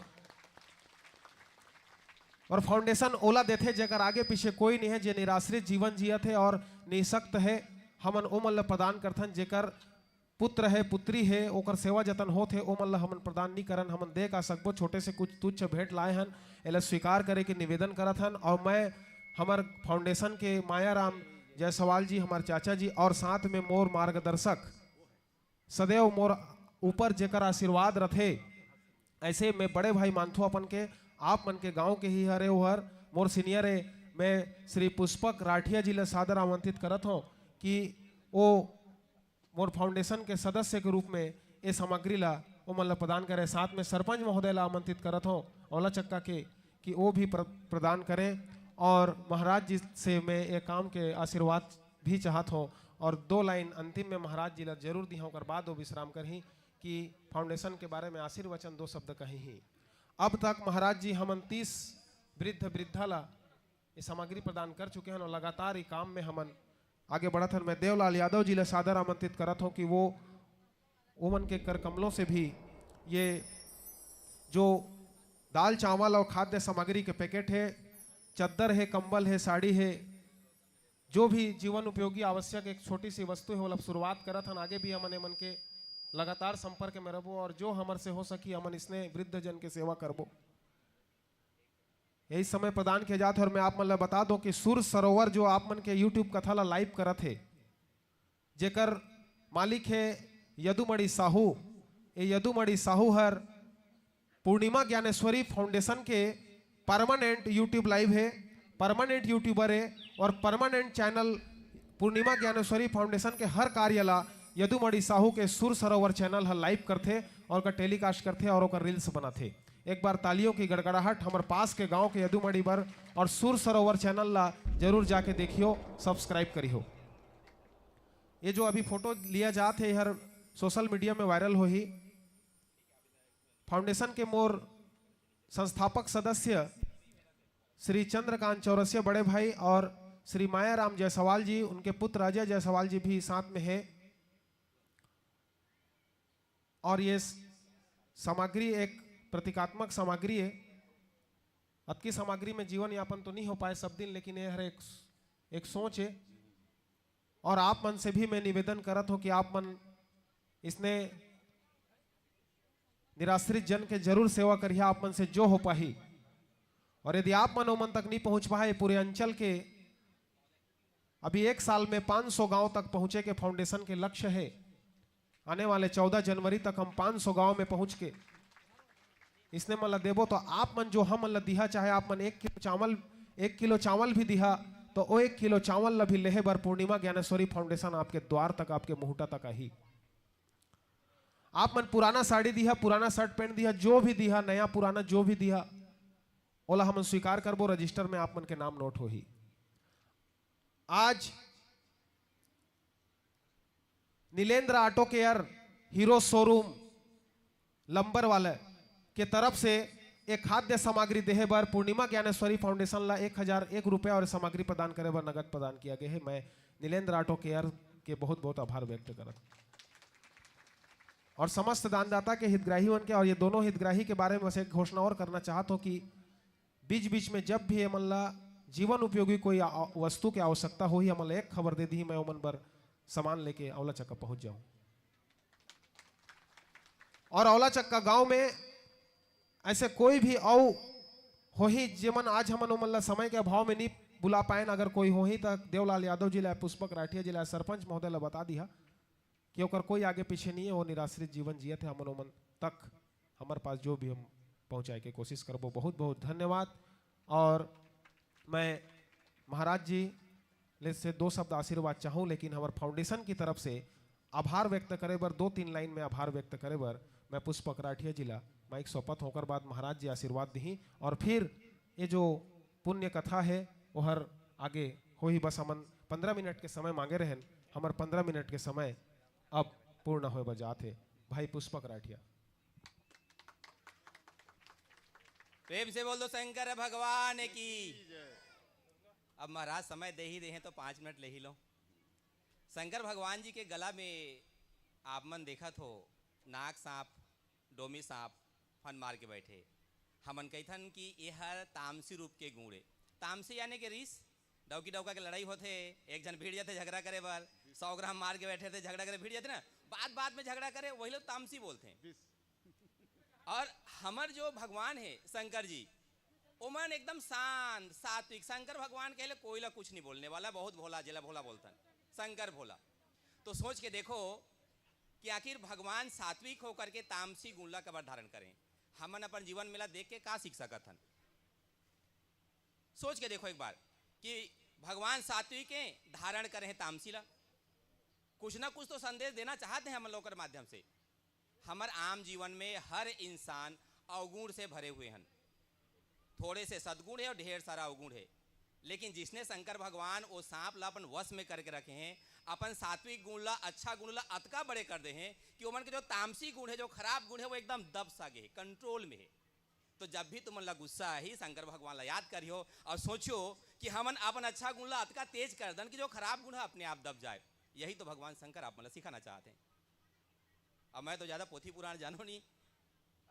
और फाउंडेशन ओला देते जगह आगे पीछे कोई नहीं है, जे निराश्रित जीवन जियत है और निशक्त है हमन ओ मन प्रदान करथन, जेकर पुत्र है पुत्री है ओकर सेवा जतन होत है ओ मन हमन प्रदान नहीं करन, हमन दे का सकबो छोटे से कुछ तुच्छ भेंट लाए हन एला स्वीकार करे के निवेदन करत हन। और मैं हमार फाउंडेशन के मायाराम जायसवाल जी हमार चाचा जी और साथ में मोर मार्गदर्शक सदैव मोर ऊपर जेकर आशीर्वाद रथे ऐसे मैं बड़े भाई मानथो अपन के आप मन के गांव के ही हरे ओहर मोर सीनियर है। मैं श्री पुष्पक राठिया जी ला सादर आमंत्रित करत हूँ कि वो मोर फाउंडेशन के सदस्य के रूप में ये सामग्री ला वो मन ला प्रदान करे। साथ में सरपंच महोदय ला आमंत्रित करत हूँ औला चक्का के कि वो भी प्रदान करें और महाराज जी से मैं ये काम के आशीर्वाद भी चाहत हूँ। और 2 लाइन अंतिम में महाराज जी ला जरूर दी हूँ, बाद वो विश्राम कर ही कि फाउंडेशन के बारे में आशीर्वचन 2 शब्द कही ही। अब तक महाराज जी हमन 30 वृद्ध वृद्धा ला ये सामग्री प्रदान कर चुके हैं और लगातार ये काम में हमन आगे बढ़त हन। मैं देवलाल यादव जी ला सादर आमंत्रित करत हूँ कि वो मन के कर कमलों से भी ये जो दाल चावल और खाद्य सामग्री के पैकेट है, चद्दर है, कंबल है, साड़ी है, जो भी जीवन उपयोगी आवश्यक एक छोटी सी वस्तु है, वो लोग शुरुआत करत हन। आगे भी हमन मन के लगातार संपर्क में रहबो और जो हमर से हो सकी हमन इसने वृद्ध जन के सेवा करबो। यही समय प्रदान किया जाता है। और मैं आप मन ला बता दो कि सुर सरोवर जो आप मन के यूट्यूब कथा ला लाइव करत है, जेकर मालिक है यदुमणि साहू। ये यदुमणि साहू हर पूर्णिमा ज्ञानेश्वरी फाउंडेशन के परमानेंट यूट्यूब लाइव है, परमानेंट यूट्यूबर है और परमानेंट चैनल पूर्णिमा ज्ञानेश्वरी फाउंडेशन के हर कार्य ला यदुमणि साहू के सुर सरोवर चैनल हर लाइव करते और का टेलीकास्ट करते और का रील्स बनाते। एक बार तालियों की गड़गड़ाहट हमारे पास के गांव के यदुमणि बर और सुर सरोवर चैनल ला जरूर जाके देखियो, सब्सक्राइब करियो। ये जो अभी फोटो लिया जाते है हर सोशल मीडिया में वायरल हो ही। फाउंडेशन के मोर संस्थापक सदस्य श्री चंद्रकांत चौरसिया बड़े भाई और श्री मायाराम जायसवाल जी, उनके पुत्र अजय जायसवाल जी भी साथ में है। और ये सामग्री एक प्रतीकात्मक सामग्री है। अतकी सामग्री में जीवन यापन तो नहीं हो पाए सब दिन, लेकिन ये हर एक सोच है। और आप मन से भी मैं निवेदन करत हो कि आप मन इसने निराश्रित जन के जरूर सेवा करिए आप मन से जो हो पाही। और यदि आप मन मन तक नहीं पहुंच पाए, पूरे अंचल के अभी 1 साल में 500 गांव तक पहुंचे के फाउंडेशन के लक्ष्य है। आने वाले 14 जनवरी तक हम 500 गांव में पहुंच के इसने मतलब देवो तो आप मन जो हम मतलब दिहा, चाहे आप मन 1 किलो चावल भी दिहा तो वो 1 किलो चावल ला भी लेहे बर पूर्णिमा ज्ञानेश्वरी फाउंडेशन आपके द्वार तक, आपके मुहूर्ता तक आई। आप मन पुराना साड़ी दिहा, पुराना शर्ट पैंट दिहा, जो भी दिहा, नया पुराना जो भी दिहा, ओला हम स्वीकार करबो, रजिस्टर में आप मन के नाम नोट हो ही। आज Neelendra auto care hero showroom लंबर वाले के तरफ से एक खाद्य सामग्री देहे बर पूर्णिमा ज्ञानेश्वरी फाउंडेशन ला 1001 रुपया और सामग्री प्रदान करे बर नगद प्रदान किया गया है। मैं नीलेंद्र ऑटो केयर के बहुत बहुत आभार व्यक्त करता और समस्त दानदाता के हितग्राही के। और ये दोनों हितग्राही के बारे में बस एक घोषणा और करना चाहता हूँ कि बीच बीच में जब भी हमन ला जीवन उपयोगी कोई वस्तु की आवश्यकता हो ही हमन एक खबर दे दी, मैं ओमन बर सामान लेके औला चक्का पहुंच जाऊं। और औला चक्का गांव में ऐसे कोई भी औ हो ही जेमन आज हमन ओमन ला समय के अभाव में नहीं बुला पाए, अगर कोई हो ही तक देवलाल यादव जी ला, पुष्पक राठिया जी ला, सरपंच महोदय ला बता दिया कि ओकर कोई आगे पीछे नहीं है, वो निराश्रित जीवन जिये थे। हमन ओमन तक हमारे पास जो भी हम पहुंचाए के कोशिश करबो। बहुत बहुत धन्यवाद। और मैं महाराज जी ले से 2 शब्द आशीर्वाद चाहूँ, लेकिन हमारे फाउंडेशन की तरफ से आभार व्यक्त करे बर 2-3 लाइन में आभार व्यक्त करे बर मैं पुष्पक राठिया जिला माइक सौपत होकर बाद महाराज जी आशीर्वाद दी और फिर ये जो पुण्य कथा है वो हर आगे हो ही। बस हमन 15 मिनट के समय मांगे रहें, हमारे 15 मिनट के समय अब पूर्ण हो बजात है। भाई पुष्पक राठिया। प्रेम से बोल दो शंकर भगवान की। अब महाराज समय दे ही रहे हैं तो 5 मिनट ले ही लो। शंकर भगवान जी के गला में आप मन देखा तो नाग सांप, डोमी सांप फन मार के बैठे। हमन कहथन कि ये हर तामसी रूप के गुणे, तामसी यानी कि रीस, डौकी डौका के लड़ाई होते, एक जन भीड़ जाते झगड़ा करे बार, 100 ग्राम मार के बैठे थे, झगड़ा करे भीड़ जाते ना, बात में झगड़ा करे, वही लोग तामसी बोलते हैं। और हमर जो भगवान है शंकर जी, ओमन एकदम शांत सात्विक। शंकर भगवान कहले कोई ला कुछ नहीं बोलने वाला, बहुत भोला, जिला भोला बोलता शंकर भोला। तो सोच के देखो कि आखिर भगवान सात्विक होकर के तामसी गुणला कबर धारण करें। हमन अपन जीवन मेला देख के का सीख सकत हन? सोच के देखो एक बार कि भगवान सात्विक हैं, धारण करें तामसी ला, कुछ ना कुछ तो संदेश देना चाहते हैं हम लोग के माध्यम से। हमारे आम जीवन में हर इंसान अवगुण से भरे हुए हैं, थोड़े से सद्गुण है और ढेर सारा अवगुण है। लेकिन जिसने शंकर भगवान वो सांप ला अपन वश में करके रखे हैं, अपन सात्विक गुण ला, अच्छा गुण ला अतका बड़े कर दे हैं कि उमन के जो तामसी गुण है, जो खराब गुण है, वो एकदम दब सागे है, कंट्रोल में है। तो जब भी तुमन ला गुस्सा ही शंकर भगवान ला याद करियो और सोचो कि हमन अपन अच्छा गुण ला अतका तेज कर दन कि जो खराब गुण है अपने आप दब जाए। यही तो भगवान शंकर आप मतलब सिखाना चाहते हैं। अब मैं तो ज़्यादा पोथी पुराण जानो नहीं,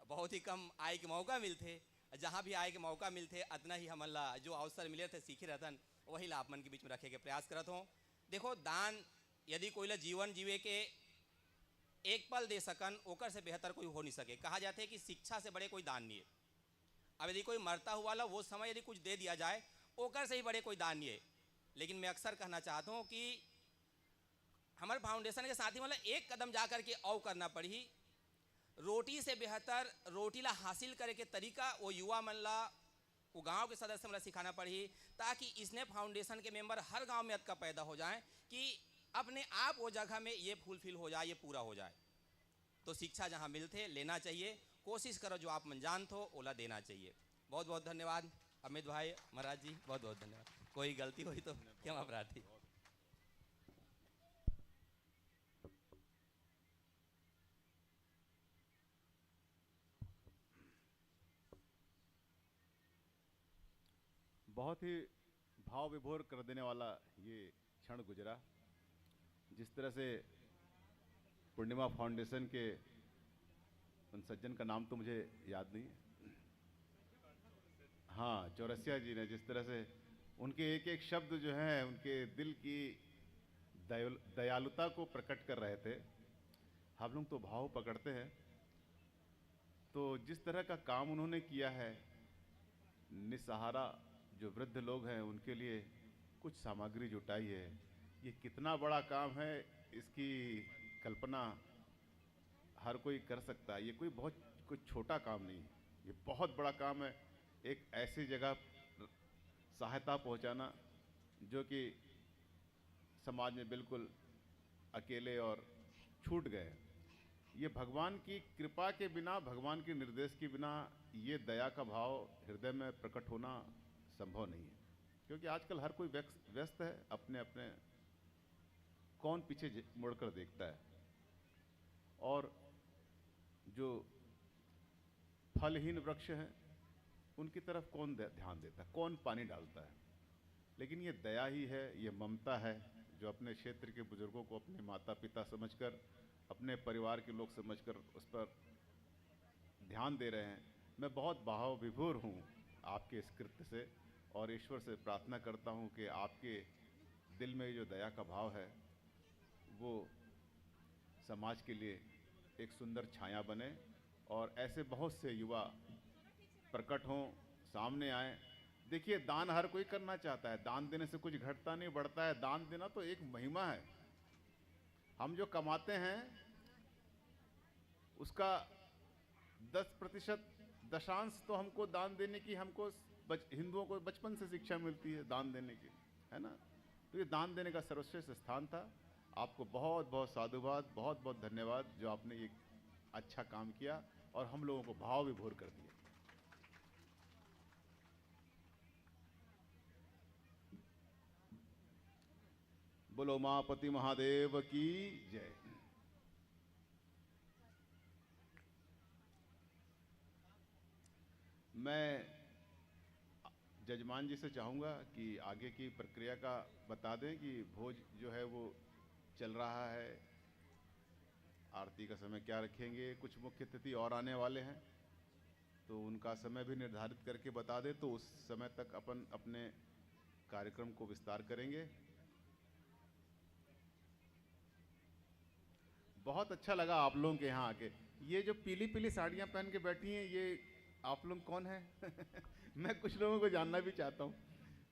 बहुत ही कम आय के मौका मिलते, जहाँ भी आय के मौका मिलते अतना ही हमन ला जो अवसर मिले थे सीखे रहतन वही ला आप मन के बीच में रखे के प्रयास करत हो। देखो दान यदि कोई ला जीवन जीवे के एक पल दे सकन ओकर से बेहतर कोई हो नहीं सके। कहा जाता है कि शिक्षा से बड़े कोई दान नहीं है। अब यदि कोई मरता हुआ ला वो समय यदि कुछ दे दिया जाए ओकर से ही बड़े कोई दान नहीं है। लेकिन मैं अक्सर कहना चाहता हूँ कि हमारे फाउंडेशन के साथ ही मतलब एक कदम जा कर के और करना पड़ी। रोटी से बेहतर रोटी ला हासिल करे के तरीका वो युवा मन ला वो गांव के सदस्य मन ला सिखाना पड़ी, ताकि इसने फाउंडेशन के मेंबर हर गांव में अतका पैदा हो जाए कि अपने आप वो जगह में ये फुलफिल हो जाए, ये पूरा हो जाए। तो शिक्षा जहाँ मिलते लेना चाहिए, कोशिश करो जो आप मन जानते हो ओला देना चाहिए। बहुत बहुत धन्यवाद अमित भाई, महाराज जी बहुत बहुत धन्यवाद। कोई गलती हुई तो क्षमा प्रार्थी। बहुत ही भाव विभोर कर देने वाला ये क्षण गुजरा। जिस तरह से पूर्णिमा फाउंडेशन के उन सज्जन का नाम तो मुझे याद नहीं है, हाँ चौरसिया जी ने जिस तरह से उनके एक एक शब्द जो हैं उनके दिल की दयालुता को प्रकट कर रहे थे। हम लोग तो भाव पकड़ते हैं। तो जिस तरह का काम उन्होंने किया है, निसहारा जो वृद्ध लोग हैं उनके लिए कुछ सामग्री जुटाई है, ये कितना बड़ा काम है इसकी कल्पना हर कोई कर सकता है। ये कोई छोटा काम नहीं है, ये बहुत बड़ा काम है। एक ऐसी जगह सहायता पहुंचाना जो कि समाज में बिल्कुल अकेले और छूट गए। ये भगवान की कृपा के बिना, भगवान के निर्देश के बिना ये दया का भाव हृदय में प्रकट होना संभव नहीं है। क्योंकि आजकल हर कोई व्यस्त है, अपने अपने कौन पीछे मुड़कर देखता है, और जो फलहीन वृक्ष हैं उनकी तरफ कौन ध्यान देता है, कौन पानी डालता है। लेकिन ये दया ही है, ये ममता है जो अपने क्षेत्र के बुजुर्गों को अपने माता पिता समझकर, अपने परिवार के लोग समझकर उस पर ध्यान दे रहे हैं। मैं बहुत भाव विभोर हूँ आपके इस कृत्य से, और ईश्वर से प्रार्थना करता हूँ कि आपके दिल में जो दया का भाव है वो समाज के लिए एक सुंदर छाया बने, और ऐसे बहुत से युवा प्रकट हों, सामने आए। देखिए दान हर कोई करना चाहता है, दान देने से कुछ घटता नहीं बढ़ता है। दान देना तो एक महिमा है। हम जो कमाते हैं उसका 10% दशांश तो हमको दान देने की, हमको हिंदुओं को बचपन से शिक्षा मिलती है दान देने की, है ना। तो ये दान देने का सर्वश्रेष्ठ स्थान था। आपको बहुत बहुत साधुवाद, बहुत बहुत धन्यवाद जो आपने ये अच्छा काम किया और हम लोगों को भाव विभोर कर दिया। बोलो उमापति महादेव की जय। मैं जजमान जी से चाहूँगा कि आगे की प्रक्रिया का बता दें कि भोज जो है वो चल रहा है, आरती का समय क्या रखेंगे। कुछ मुख्य अतिथि और आने वाले हैं तो उनका समय भी निर्धारित करके बता दें, तो उस समय तक अपन अपने कार्यक्रम को विस्तार करेंगे। बहुत अच्छा लगा आप लोगों के यहाँ आके। ये जो पीली पीली साड़ियाँ पहन के बैठी हैं, ये आप लोग कौन हैं? मैं कुछ लोगों को जानना भी चाहता हूँ,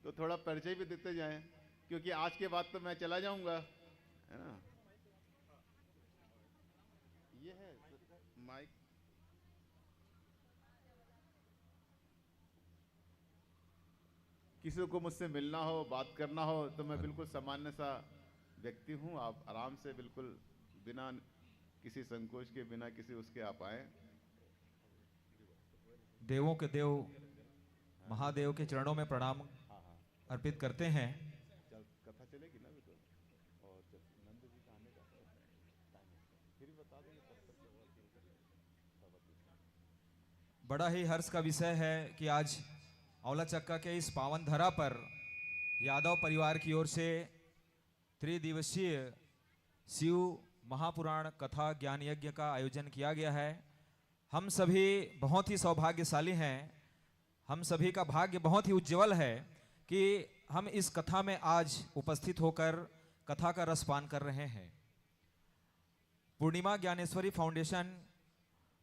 तो थोड़ा परिचय भी देते जाएं, क्योंकि आज के बाद तो मैं चला जाऊंगा, है ना। ये है माइक। किसी को मुझसे मिलना हो, बात करना हो, तो मैं बिल्कुल सामान्य सा व्यक्ति हूँ। आप आराम से बिल्कुल बिना किसी संकोच के, बिना किसी उसके आप आए। देवों के देव महादेव के चरणों में प्रणाम अर्पित करते हैं। कथा चलेगी ना तो, और नंद जी का आने का फिर बता देंगे। बड़ा ही हर्ष का विषय है कि आज औला चक्का के इस पावन धरा पर यादव परिवार की ओर से त्रिदिवसीय शिव महापुराण कथा ज्ञान यज्ञ का आयोजन किया गया है। हम सभी बहुत ही सौभाग्यशाली हैं, हम सभी का भाग्य बहुत ही उज्जवल है कि हम इस कथा में आज उपस्थित होकर कथा का रसपान कर रहे हैं। पूर्णिमा ज्ञानेश्वरी फाउंडेशन,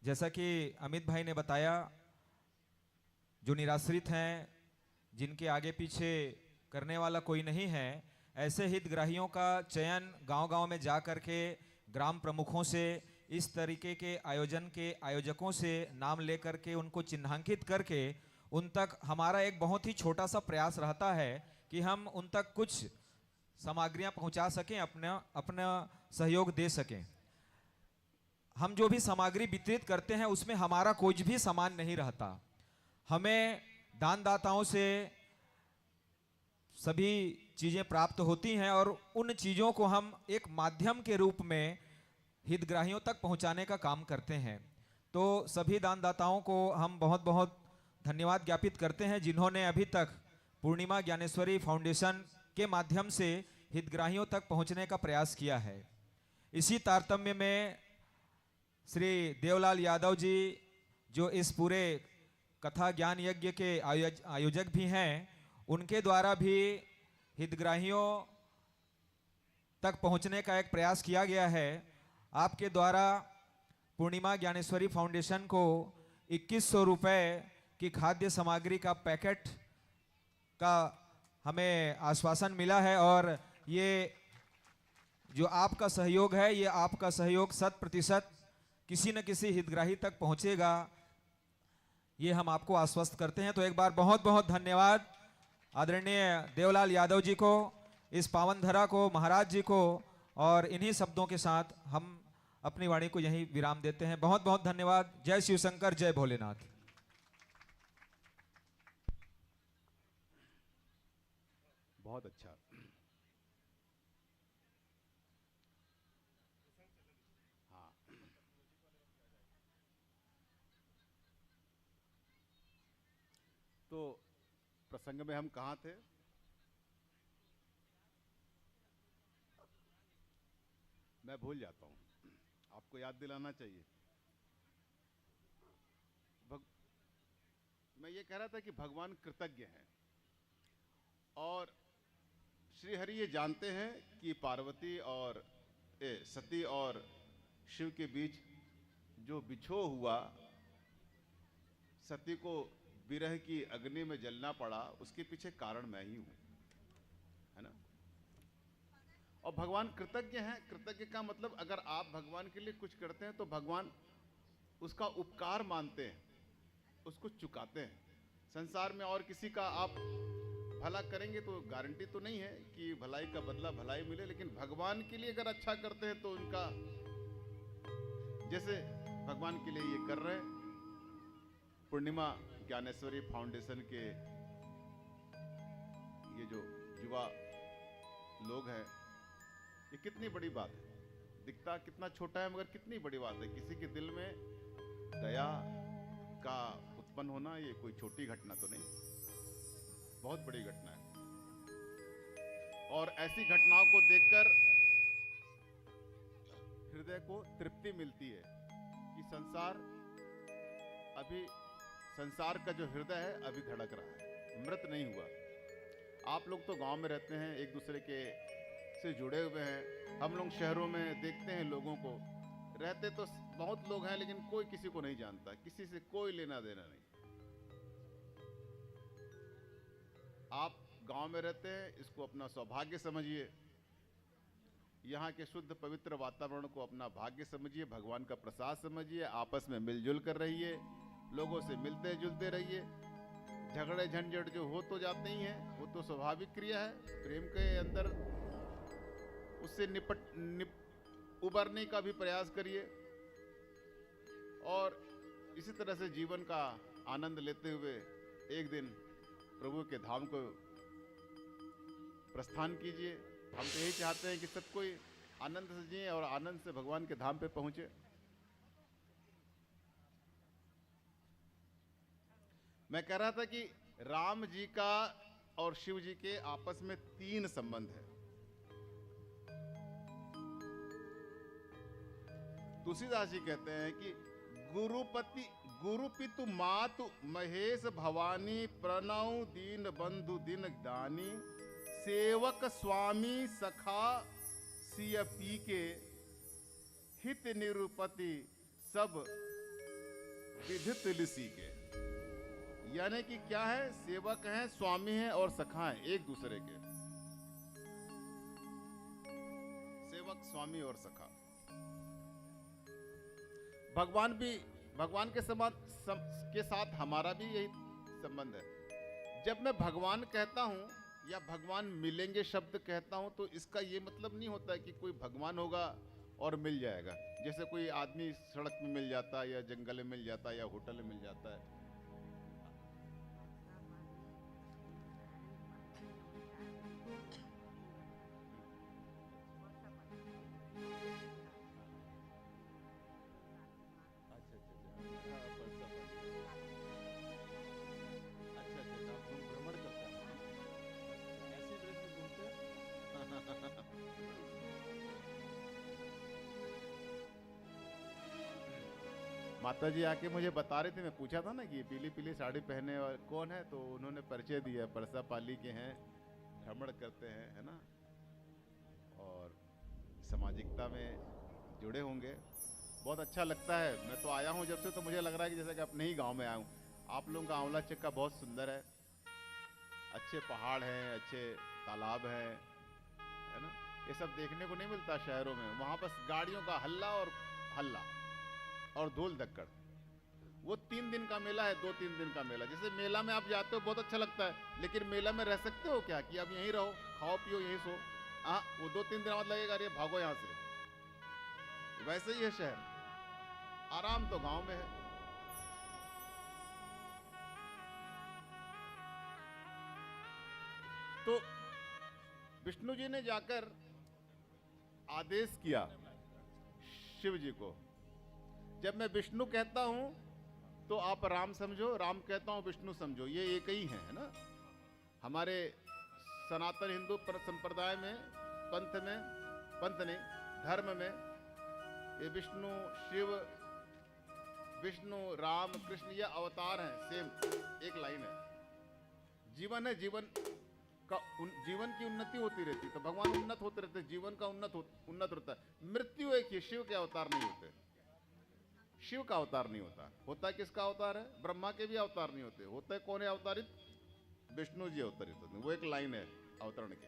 जैसा कि अमित भाई ने बताया, जो निराश्रित हैं, जिनके आगे पीछे करने वाला कोई नहीं है, ऐसे हितग्राहियों का चयन गांव-गांव में जा कर के ग्राम प्रमुखों से, इस तरीके के आयोजन के आयोजकों से नाम लेकर के उनको चिन्हांकित करके उन तक हमारा एक बहुत ही छोटा सा प्रयास रहता है कि हम उन तक कुछ सामग्रियां पहुंचा सकें, अपना सहयोग दे सकें। हम जो भी सामग्री वितरित करते हैं उसमें हमारा कोई भी सामान नहीं रहता। हमें दानदाताओं से सभी चीज़ें प्राप्त होती हैं और उन चीज़ों को हम एक माध्यम के रूप में हितग्राहियों तक पहुंचाने का काम करते हैं। तो सभी दानदाताओं को हम बहुत बहुत धन्यवाद ज्ञापित करते हैं, जिन्होंने अभी तक पूर्णिमा ज्ञानेश्वरी फाउंडेशन के माध्यम से हितग्राहियों तक पहुंचने का प्रयास किया है। इसी तारतम्य में श्री देवलाल यादव जी, जो इस पूरे कथा ज्ञान यज्ञ के आयोजक भी हैं, उनके द्वारा भी हितग्राहियों तक पहुंचने का एक प्रयास किया गया है। आपके द्वारा पूर्णिमा ज्ञानेश्वरी फाउंडेशन को 2100 रुपये की खाद्य सामग्री का पैकेट का हमें आश्वासन मिला है और ये जो आपका सहयोग है, ये आपका सहयोग 100% किसी न किसी हितग्राही तक पहुंचेगा, ये हम आपको आश्वस्त करते हैं। तो एक बार बहुत बहुत धन्यवाद आदरणीय देवलाल यादव जी को, इस पावन धरा को, महाराज जी को, और इन्हीं शब्दों के साथ हम अपनी वाणी को यहीं विराम देते हैं। बहुत बहुत धन्यवाद। जय शिव शंकर, जय भोलेनाथ। बहुत अच्छा। हाँ, तो प्रसंग में हम कहाँ थे? मैं भूल जाता हूँ, आपको याद दिलाना चाहिए। मैं ये कह रहा था कि भगवान कृतज्ञ हैं और श्री हरि ये जानते हैं कि पार्वती और सती और शिव के बीच जो बिछोह हुआ, सती को विरह की अग्नि में जलना पड़ा, उसके पीछे कारण मैं ही हूं, है ना। और भगवान कृतज्ञ हैं। कृतज्ञ का मतलब, अगर आप भगवान के लिए कुछ करते हैं तो भगवान उसका उपकार मानते हैं, उसको चुकाते हैं। संसार में और किसी का आप भला करेंगे तो गारंटी तो नहीं है कि भलाई का बदला भलाई मिले, लेकिन भगवान के लिए अगर अच्छा करते हैं तो उनका, जैसे भगवान के लिए ये कर रहे हैं, पूर्णिमा ज्ञानेश्वरी फाउंडेशन के ये जो युवा लोग हैं, ये कितनी बड़ी बात है। दिखता कितना छोटा है मगर कितनी बड़ी बात है। किसी के दिल में दया का उत्पन्न होना, ये कोई छोटी घटना तो नहीं, बहुत बड़ी घटना है। और ऐसी घटनाओं को देखकर हृदय को तृप्ति मिलती है कि संसार का जो हृदय है अभी धड़क रहा है, मृत नहीं हुआ। आप लोग तो गांव में रहते हैं, एक दूसरे के से जुड़े हुए हैं। हम लोग शहरों में देखते हैं लोगों को, रहते तो बहुत लोग हैं लेकिन कोई किसी को नहीं जानता, किसी से कोई लेना देना नहीं। आप गांव में रहते हैं, इसको अपना सौभाग्य समझिए, यहाँ के शुद्ध पवित्र वातावरण को अपना भाग्य समझिए, भगवान का प्रसाद समझिए, आपस में मिलजुल कर रहिए, लोगों से मिलते जुलते रहिए। झगड़े झंझट जो हो तो जाते ही हैं, वो तो स्वाभाविक क्रिया है प्रेम के अंदर, उससे उबरने का भी प्रयास करिए और इसी तरह से जीवन का आनंद लेते हुए एक दिन प्रभु के धाम को प्रस्थान कीजिए। हम तो यही चाहते हैं कि सब कोई आनंद से जिए और आनंद से भगवान के धाम पे पहुंचे। मैं कह रहा था कि राम जी का और शिव जी के आपस में 3 संबंध है। तुलसीदास जी कहते हैं कि गुरुपति गुरु पितु मातु महेश भवानी प्रणव दीन बंधु दिन दानी सेवक स्वामी सखा सिय पी के हित निरुपति सब विधि तुलसी के। यानी कि क्या है, सेवक हैं, स्वामी हैं और सखा हैं एक दूसरे के। सेवक, स्वामी और सखा। भगवान के साथ हमारा भी यही संबंध है। जब मैं भगवान कहता हूं या भगवान मिलेंगे शब्द कहता हूं तो इसका ये मतलब नहीं होता है कि कोई भगवान होगा और मिल जाएगा। जैसे कोई आदमी सड़क में मिल जाता है या जंगल में मिल जाता है या होटल में मिल जाता है। माता जी आके मुझे बता रहे थे, मैं पूछा था ना कि पीली पीली साड़ी पहने वाले कौन है, तो उन्होंने परिचय दिया, परसा पाली के हैं, भ्रमण करते हैं, है ना, और सामाजिकता में जुड़े होंगे। बहुत अच्छा लगता है। मैं तो आया हूँ जब से, तो मुझे लग रहा है कि जैसे कि अपने ही गांव में आया हूँ। आप लोगों का आंवला चक्का बहुत सुंदर है, अच्छे पहाड़ हैं, अच्छे तालाब हैं, है ना। ये सब देखने को नहीं मिलता शहरों में। वहाँ बस गाड़ियों का हल्ला और धूल धक्कड़। वो 3 दिन का मेला है, 2-3 दिन का मेला। जैसे मेला में आप जाते हो बहुत अच्छा लगता है, लेकिन मेला में रह सकते हो क्या कि आप यहीं रहो, खाओ पियो, यहीं सो? हाँ, वो 2-3 दिन बाद लगेगा अरे भागो यहाँ से। वैसे ही है शहर, आराम तो गांव में है। तो विष्णु जी ने जाकर आदेश किया शिव जी को, जब मैं विष्णु कहता हूं तो आप राम समझो, राम कहता हूं विष्णु समझो, ये एक ही है ना। हमारे सनातन हिंदू संप्रदाय में, पंथ नहीं, धर्म में ये विष्णु, शिव, विष्णु, राम, कृष्ण ये अवतार हैं, सेम एक लाइन है। जीवन है, जीवन की उन्नति होती रहती, तो भगवान उन्नत होते रहते, जीवन का उन्नत होता है। मृत्यु एक ही, शिव के अवतार नहीं होते, शिव का अवतार नहीं होता। होता है किसका अवतार है? ब्रह्मा के भी अवतार नहीं होते। होता है कौन है अवतारित? विष्णु जी अवतरित होते हैं। वो एक लाइन है अवतरण की।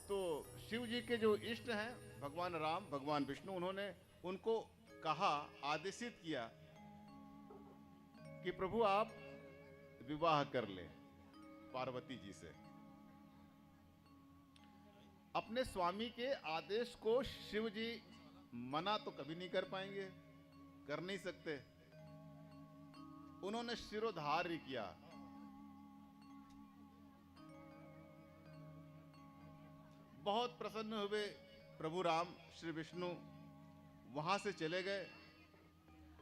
तो शिव जी के जो इष्ट हैं भगवान राम, भगवान विष्णु, उन्होंने उनको कहा, आदेशित किया कि प्रभु आप विवाह कर ले पार्वती जी से। अपने स्वामी के आदेश को शिव जी मना तो कभी नहीं कर पाएंगे, कर नहीं सकते। उन्होंने शिरोधार्य किया। बहुत प्रसन्न हुए प्रभु राम, श्री विष्णु वहां से चले गए।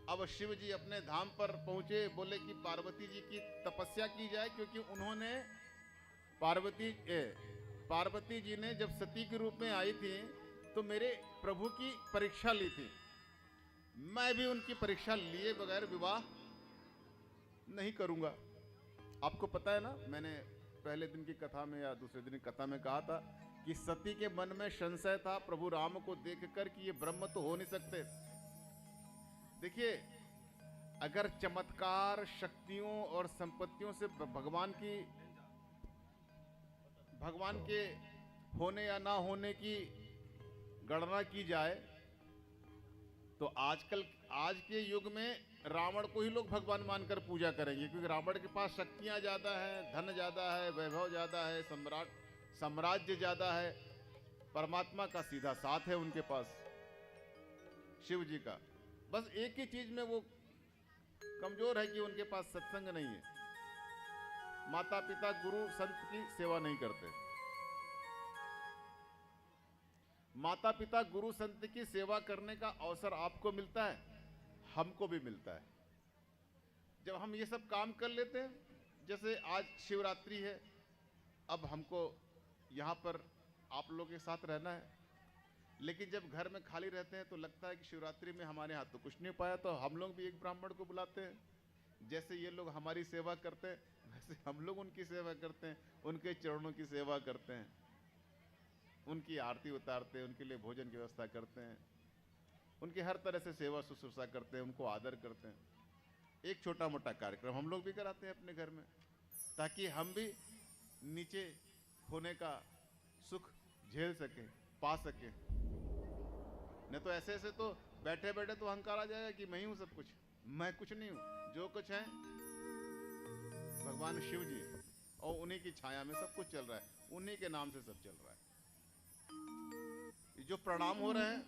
अब शिव जी अपने धाम पर पहुंचे, बोले कि पार्वती जी की तपस्या की जाए, क्योंकि उन्होंने पार्वती जी ने जब सती के रूप में आई थी तो मेरे प्रभु की परीक्षा ली थी। मैं भी उनकी परीक्षा लिए बगैर विवाह नहीं करूंगा। आपको पता है ना, मैंने पहले दिन की कथा में या दूसरे दिन की कथा में कहा था कि सती के मन में संशय था प्रभु राम को देखकर कि ये ब्रह्म तो हो नहीं सकते। देखिए, अगर चमत्कार, शक्तियों और संपत्तियों से भगवान के होने या ना होने की गणना की जाए तो आज के युग में रावण को ही लोग भगवान मानकर पूजा करेंगे, क्योंकि रावण के पास शक्तियां ज्यादा हैं, धन ज्यादा है, वैभव ज्यादा है, साम्राज्य ज्यादा है। परमात्मा का सीधा साथ है उनके पास, शिव जी का। बस एक ही चीज में वो कमजोर है कि उनके पास सत्संग नहीं है। माता पिता गुरु संत की सेवा नहीं करते। माता पिता गुरु संत की सेवा करने का अवसर आपको मिलता है, हमको भी मिलता है। जब हम ये सब काम कर लेते हैं, जैसे आज शिवरात्रि है, अब हमको यहाँ पर आप लोगों के साथ रहना है। लेकिन जब घर में खाली रहते हैं तो लगता है कि शिवरात्रि में हमारे यहाँ तो कुछ नहीं पाया, तो हम लोग भी एक ब्राह्मण को बुलाते हैं। जैसे ये लोग हमारी सेवा करते हैं वैसे हम लोग उनकी सेवा करते हैं, उनके चरणों की सेवा करते हैं, उनकी आरती उतारते हैं, उनके लिए भोजन की व्यवस्था करते हैं, उनकी हर तरह से सेवा शुश्रूषा करते हैं, उनको आदर करते हैं। एक छोटा मोटा कार्यक्रम हम लोग भी कराते हैं अपने घर में, ताकि हम भी नीचे होने का सुख झेल सकें, पा सकें। नहीं तो ऐसे ऐसे तो बैठे बैठे तो अहंकार आ जाएगा कि मैं ही हूं सब कुछ। मैं कुछ नहीं हूं, जो कुछ है भगवान शिव जी, और उन्हीं की छाया में सब कुछ चल रहा है, उन्हीं के नाम से सब चल रहा है। जो प्रणाम हो रहे हैं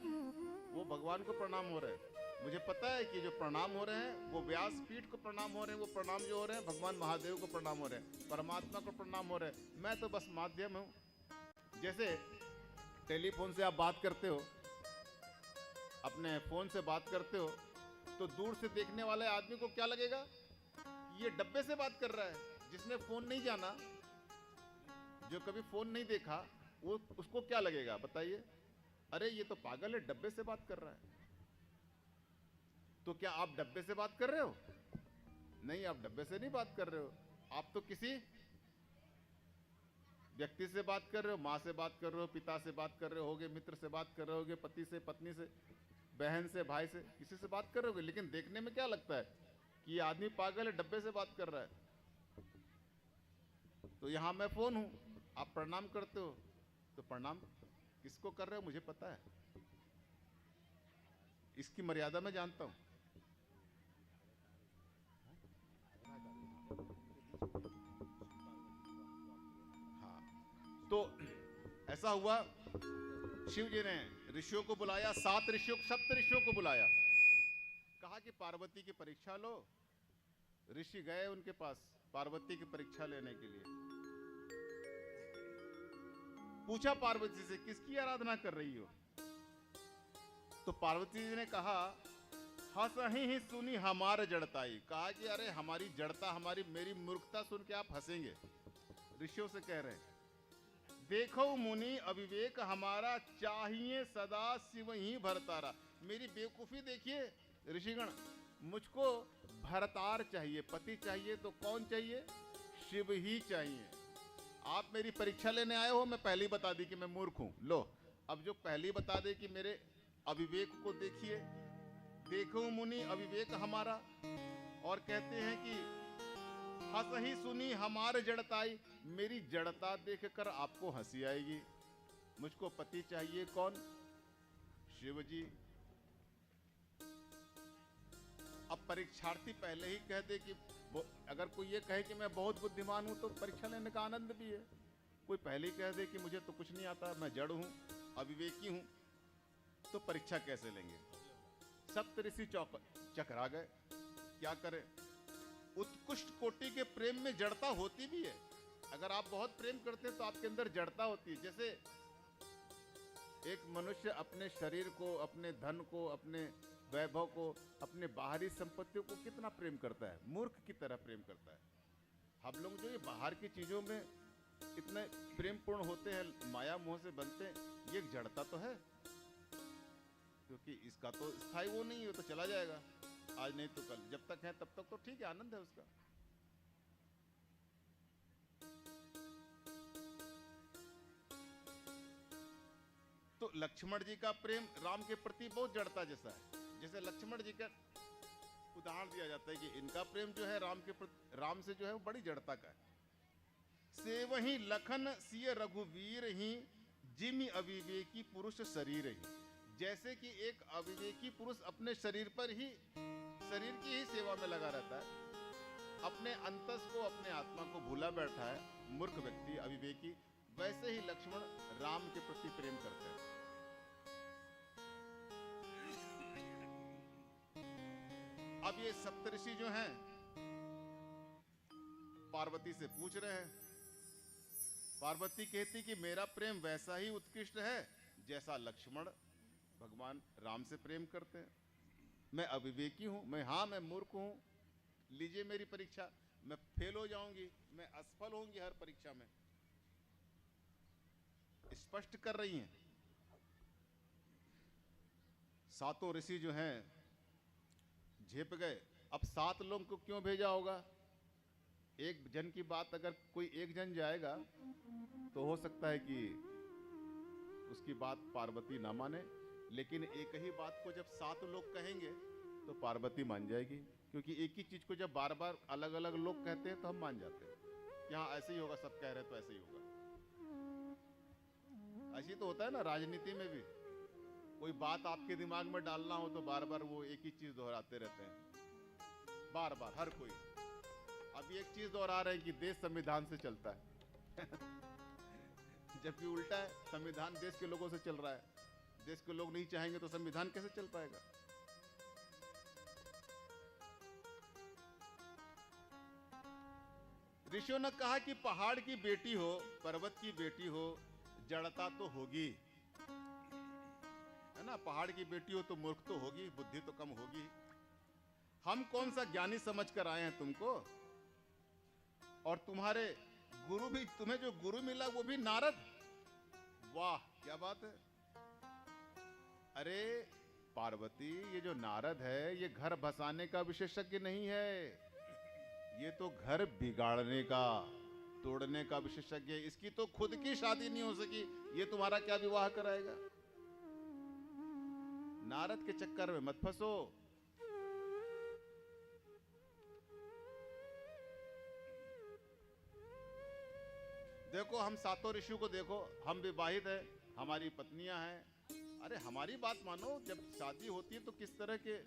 वो भगवान को प्रणाम हो रहे हैं। मुझे पता है कि जो प्रणाम हो रहे हैं वो व्यास पीठ को प्रणाम हो रहे हैं, वो प्रणाम जो हो रहे हैं भगवान महादेव को प्रणाम हो रहे हैं, परमात्मा को प्रणाम हो रहे हैं। मैं तो बस माध्यम हूं। जैसे टेलीफोन से आप बात करते हो, अपने फोन से बात करते हो, तो दूर से देखने वाले आदमी को क्या लगेगा, ये डब्बे से बात कर रहा है। जिसने फोन नहीं जाना, जो कभी फोन नहीं देखा, वो उसको क्या लगेगा बताइए, अरे ये तो पागल है, डब्बे से बात कर रहा है। तो क्या आप डब्बे से बात कर रहे हो? नहीं, आप डब्बे से नहीं बात कर रहे हो, आप तो किसी व्यक्ति से बात कर रहे हो, माँ से बात कर रहे हो, पिता से बात कर रहे होगे, मित्र से बात कर रहे होगे, पति से, पत्नी से, बहन से, भाई से, किसी से बात कर रहे होगे। लेकिन देखने में क्या लगता है कि ये आदमी पागल है, डब्बे से बात कर रहा है। तो यहां मैं फोन हूं, आप प्रणाम करते हो, तो प्रणाम किसको कर रहे हो मुझे पता है, इसकी मर्यादा मैं जानता हूं। हाँ, तो ऐसा हुआ, शिव जी ने ऋषियों को बुलाया, 7 ऋषियों, 7 ऋषियों को बुलाया, कहा कि पार्वती की परीक्षा लो। ऋषि गए उनके पास पार्वती की परीक्षा लेने के लिए। पूछा पार्वती से, किसकी आराधना कर रही हो? तो पार्वती जी ने कहा, हंसही ही सुनी हमार जड़ताई। कहा कि अरे हमारी जड़ता, हमारी मेरी मूर्खता सुन के आप हंसेंगे। ऋषियों से कह रहे हैं, देखो मुनि अविवेक हमारा, चाहिए सदा शिव ही भरतारा। मेरी बेवकूफी देखिए ऋषिगण, मुझको भरतार चाहिए, पति चाहिए, तो कौन चाहिए? शिव ही चाहिए। आप मेरी परीक्षा लेने आए हो, मैं पहले ही बता दी कि मैं मूर्ख हूं। लो, अब जो पहले ही बता दे कि मेरे अविवेक को देखिए, देखो मुनि अविवेक हमारा, और कहते हैं कि हंस ही सुनी हमारे जड़ताई। मेरी जड़ता देखकर आपको हंसी आएगी। मुझको पति चाहिए, कौन? शिव जी। अब परीक्षार्थी पहले ही कह दे कि अगर कोई ये कहे कि मैं बहुत बुद्धिमान हूं, तो परीक्षा लेने का आनंद भी है। कोई पहले ही कह दे कि मुझे तो कुछ नहीं आता, मैं जड़ हूं, अविवेकी हूं, तो परीक्षा कैसे लेंगे? सप्तऋषि चकरा गए। क्या करें? उत्कृष्ट कोटि के प्रेम में जड़ता होती भी है। अगर आप बहुत प्रेम करते हैं तो आपके अंदर जड़ता होती है। जैसे एक मनुष्य अपने शरीर को, अपने धन को, अपने वैभव को, अपने बाहरी संपत्तियों को कितना प्रेम करता है, मूर्ख की तरह प्रेम करता है। हम लोग जो ये बाहर की चीजों में इतने प्रेम पूर्ण होते हैं, माया मोह से बनते हैं, ये एक जड़ता तो है, क्योंकि इसका तो स्थायी वो नहीं है, तो चला जाएगा, आज नहीं तो कल। जब तक है तब तक तो ठीक है, आनंद है उसका। तो लक्ष्मण जी का प्रेम राम के प्रति बहुत जड़ता जैसा है। जैसे लक्ष्मण जी का उदाहरण दिया जाता है कि इनका प्रेम जो है राम के प्रति, राम से जो है वो बड़ी जड़ता का है। से वही लखन सिय रघुवीर ही, जिमि अविवेकी पुरुष शरीर ही। जैसे कि एक अविवेकी पुरुष अपने शरीर पर ही, शरीर की ही सेवा में लगा रहता है, अपने अंतस को, अपने आत्मा को भूला बैठा है, मूर्ख व्यक्ति, अविवेकी, वैसे ही लक्ष्मण राम के प्रति प्रेम करते हैं। अब ये सप्तऋषि जो हैं पार्वती से पूछ रहे हैं। पार्वती कहती कि मेरा प्रेम वैसा ही उत्कृष्ट है जैसा लक्ष्मण भगवान राम से प्रेम करते हैं। मैं अविवेकी हूं, मैं मूर्ख हूं, लीजिए मेरी परीक्षा, मैं फेल हो जाऊंगी, मैं असफल होंगी हर परीक्षा में। स्पष्ट कर रही हैं। सातों ऋषि जो हैं झेप गए। अब 7 लोगों को क्यों भेजा होगा? एक जन की बात अगर कोई एक जन जाएगा तो हो सकता है कि उसकी बात पार्वती ना माने, लेकिन एक ही बात को जब 7 लोग कहेंगे तो पार्वती मान जाएगी, क्योंकि एक ही चीज को जब बार बार अलग अलग लोग कहते हैं तो हम मान जाते हैं। यहाँ ऐसे ही होगा, सब कह रहे तो ऐसे ही होगा। ऐसे तो होता है ना राजनीति में भी, कोई बात आपके दिमाग में डालना हो तो बार बार वो एक ही चीज दोहराते रहते हैं, बार बार हर कोई। अब एक चीज दोहरा रहे हैं कि देश संविधान से चलता है जबकि उल्टा है, संविधान देश के लोगों से चल रहा है। देश के लोग नहीं चाहेंगे तो संविधान कैसे चल पाएगा? ऋषियों ने कहा कि पहाड़ की बेटी हो, पर्वत की बेटी हो, जड़ता तो होगी, है ना। पहाड़ की बेटी हो तो मूर्ख तो होगी, बुद्धि तो कम होगी। हम कौन सा ज्ञानी समझ कर आए हैं तुमको? और तुम्हारे गुरु भी, तुम्हें जो गुरु मिला वो भी नारद। वाह क्या बात है। अरे पार्वती, ये जो नारद है ये घर बसाने का विशेषज्ञ नहीं है, ये तो घर बिगाड़ने का, तोड़ने का विशेषज्ञ है। इसकी तो खुद की शादी नहीं हो सकी, ये तुम्हारा क्या विवाह कराएगा? नारद के चक्कर में मत फंसो। देखो हम सातों ऋषियों को देखो, हम विवाहित हैं, हमारी पत्नियां हैं। अरे हमारी बात मानो, जब शादी होती है तो किस तरह के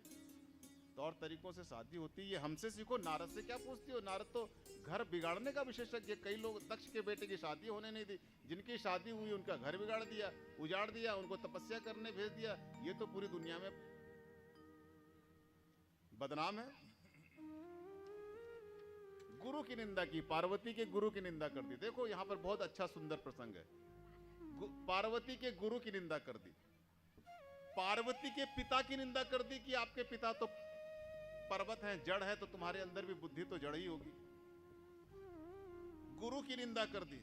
तौर तरीकों से शादी होती है ये हमसे सीखो। नारद से क्या पूछती हो? नारद तो घर बिगाड़ने का विशेषज्ञ। कई लोग, दक्ष के बेटे की शादी होने नहीं दी, जिनकी शादी हुई उनका घर बिगाड़ दिया, उजाड़ दिया, उनको तपस्या करने भेज दिया। ये तो पूरी दुनिया में बदनाम है। गुरु की निंदा की, पार्वती के गुरु की निंदा कर दी। देखो यहां पर बहुत अच्छा सुंदर प्रसंग है। पार्वती के गुरु की निंदा कर दी, पार्वती के पिता की निंदा कर दी कि आपके पिता तो पर्वत हैं, जड़ है, तो तुम्हारे अंदर भी बुद्धि तो जड़ ही होगी। गुरु की निंदा कर दी।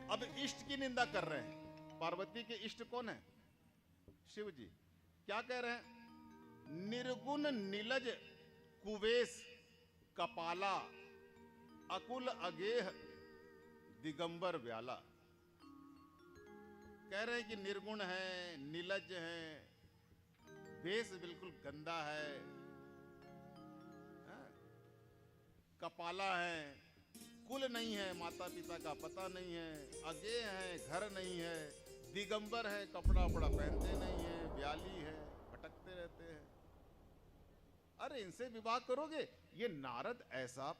अब इष्ट की निंदा कर रहे हैं। पार्वती के इष्ट कौन है? शिव जी। क्या कह रहे हैं? निर्गुण नीलज कुवेश कपाला अकुल अगेह दिगंबर व्याला। कह रहे हैं कि निर्गुण है, नीलज है, वेश बिल्कुल गंदा है, कपाला है, कुल नहीं है, माता पिता का पता नहीं है, अगेह है, घर नहीं है, दिगंबर है, कपड़ा उपड़ा पहनते नहीं है, व्याली है, भटकते रहते हैं। अरे इनसे विवाह करोगे? ये नारद ऐसा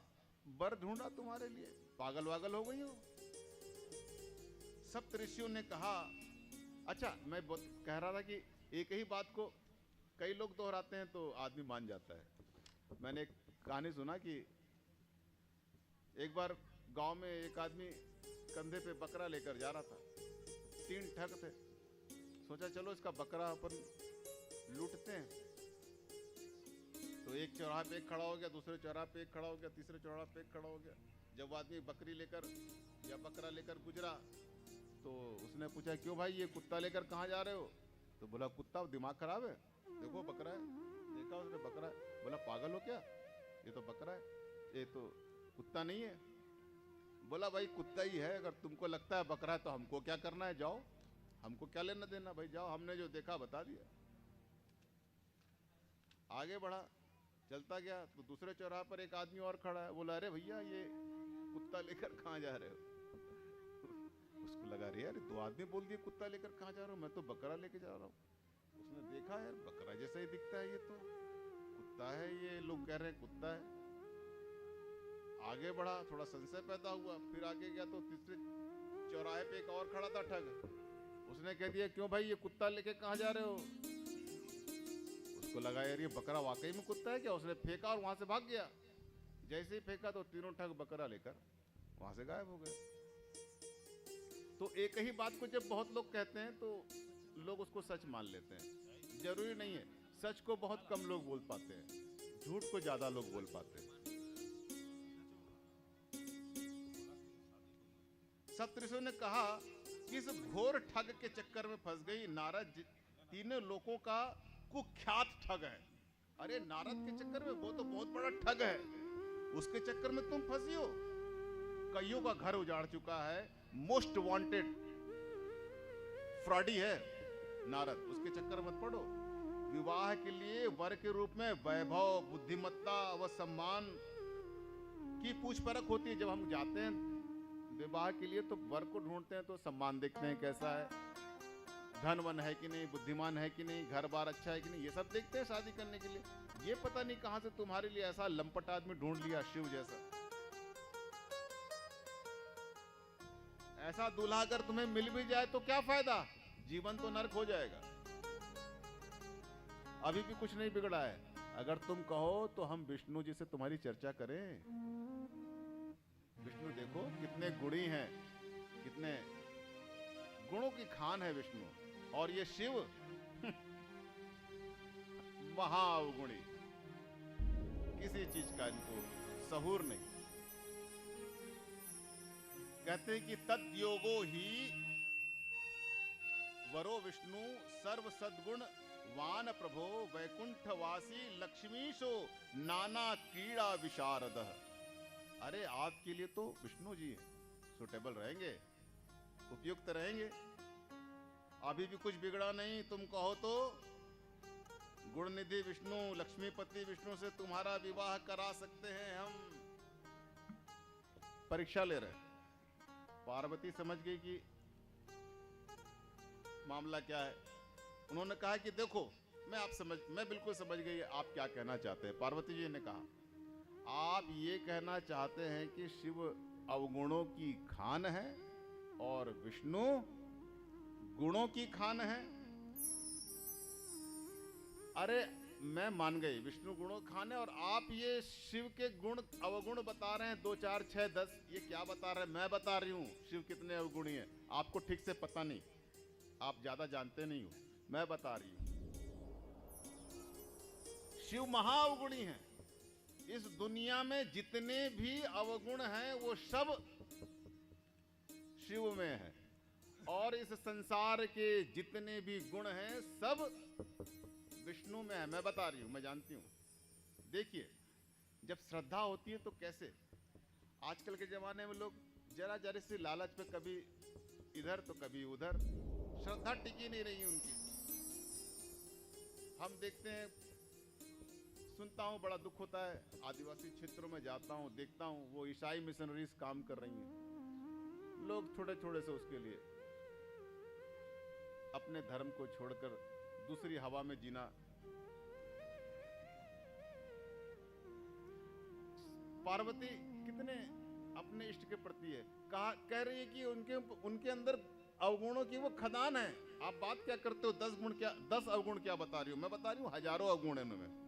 वर ढूंढा तुम्हारे लिए, पागल वागल हो गई हो। सप्त ऋषियों ने कहा। अच्छा मैं कह रहा था कि एक ही बात को कई लोग दोहराते हैं तो आदमी मान जाता है। मैंने एक कहानी सुना कि एक बार गांव में एक आदमी कंधे पे बकरा लेकर जा रहा था। 3 ठग थे। सोचा चलो इसका बकरा अपन लूटते हैं। तो एक चौराहे पे एक खड़ा हो गया, दूसरे चौराहे पे एक खड़ा हो गया, तीसरे चौराहे पे एक खड़ा हो गया। जब वो आदमी बकरी लेकर या बकरा लेकर गुजरा तो उसने पूछा क्यों भाई ये कुत्ता लेकर कहाँ जा रहे हो? तो बोला कुत्ता दिमाग खराब है, देखो बकरा है। देखा उसने बकरा है। बोला पागल हो क्या, ये तो बकरा है, ये तो कुत्ता नहीं है। बोला भाई कुत्ता ही है, अगर तुमको लगता है बकरा है तो हमको क्या करना है, जाओ, हमको क्या लेना देना भाई, जाओ, हमने जो देखा बता दिया। आगे बढ़ा, चलता गया तो दूसरे चौराहे पर एक आदमी और खड़ा है। बोला अरे भैया ये कुत्ता लेकर कहाँ जा रहे हो? उसको लगा अरे यार 2 आदमी बोल दिए कुत्ता लेकर कहाँ जा रहा हूँ, मैं तो बकरा लेके जा रहा हूँ। उसने देखा यार बकरा जैसा ही दिखता है, ये तो कुत्ता है, ये लोग कह रहे हैं कुत्ता है। आगे बढ़ा, थोड़ा संशय पैदा हुआ, फिर आगे गया तो तीसरे चौराहे पे एक और खड़ा था ठग। उसने कह दिया क्यों भाई ये कुत्ता लेके कहाँ जा रहे हो? उसको लगा यार ये बकरा वाकई में कुत्ता है क्या? उसने फेंका और वहां से भाग गया। जैसे ही फेंका तो तीनों ठग बकरा लेकर वहां से गायब हो गए। तो एक ही बात को जब बहुत लोग कहते हैं तो लोग उसको सच मान लेते हैं। जरूरी नहीं है, सच को बहुत कम लोग बोल पाते हैं, झूठ को ज्यादा लोग बोल पाते हैं। सप्तऋषियों ने कहा कि इस घोर ठग के चक्कर में फंस गई। नारद तीनों लोगों का कुख्यात ठग है। अरे नारद के चक्कर में, वो तो बहुत बड़ा ठग है, उसके चक्कर में तुम फंसी हो। कईयों का घर उजाड़ चुका है, मोस्ट वांटेड फ्रॉडी है नारद, उसके चक्कर मत पड़ो। विवाह के लिए वर के रूप में वैभव, बुद्धिमत्ता व सम्मान की पूछ परख होती है। जब हम जाते हैं विवाह के लिए तो वर को ढूंढते हैं, तो सम्मान देखते हैं कैसा है, धन वन है कि नहीं, बुद्धिमान है कि नहीं, घर बार अच्छा है कि नहीं, ये सब देखते हैं शादी करने के लिए। ये पता नहीं कहां से तुम्हारे लिए ऐसा लंपट आदमी ढूंढ लिया, शिव जैसा। ऐसा दूल्हा अगर तुम्हें मिल भी जाए तो क्या फायदा, जीवन तो नरक हो जाएगा। अभी भी कुछ नहीं बिगड़ा है। अगर तुम कहो तो हम विष्णु जी से तुम्हारी चर्चा करें। विष्णु देखो कितने गुणी हैं, कितने गुणों की खान है विष्णु। और ये शिव महाअवगुणी, किसी चीज का इनको सहूर नहीं। कहते हैं कि तद योगो ही वरो विष्णु सर्व सद्गुण वान प्रभो वैकुंठवासी लक्ष्मीशो नाना क्रीड़ा विशारद। अरे आपके लिए तो विष्णु जी सुटेबल रहेंगे, उपयुक्त रहेंगे। अभी भी कुछ बिगड़ा नहीं, तुम कहो तो गुणनिधि विष्णु, लक्ष्मीपति विष्णु से तुम्हारा विवाह करा सकते हैं हम। परीक्षा ले रहे। पार्वती समझ गई कि मामला क्या है। उन्होंने कहा कि देखो मैं बिल्कुल समझ गई आप क्या कहना चाहते हैं। पार्वती जी ने कहा आप ये कहना चाहते हैं कि शिव अवगुणों की खान है और विष्णु गुणों की खान है। अरे मैं मान गई विष्णु गुणों खान है, और आप ये शिव के गुण अवगुण बता रहे हैं, 2 4 6 10, ये क्या बता रहे हैं? मैं बता रही हूँ शिव कितने अवगुणी है। आपको ठीक से पता नहीं, आप ज्यादा जानते नहीं हो, मैं बता रही हूं। शिव महाअवगुणी हैं। इस दुनिया में जितने भी अवगुण हैं वो सब शिव में है, और इस संसार के जितने भी गुण हैं सब विष्णु में है। मैं बता रही हूं, मैं जानती हूं। देखिए जब श्रद्धा होती है तो कैसे, आजकल के जमाने में लोग जरा जरा सी लालच पे कभी इधर तो कभी उधर, श्रद्धा टिकी नहीं रही उनकी। हम देखते हैं, सुनता हूं, बड़ा दुख होता है। आदिवासी क्षेत्रों में जाता हूं, देखता हूं वो ईसाई मिशनरीज काम कर रही हैं। लोग थोड़े थोड़े से उसके लिए अपने धर्म को छोड़कर दूसरी हवा में जीना। पार्वती कितने अपने इष्ट के प्रति है, कह रही है कि उनके अंदर अवगुणों की वो खदान है। आप बात क्या करते हो, 10 अवगुण क्या बता रही हो? मैं बता रही हूँ हजारों अवगुण है उनमें।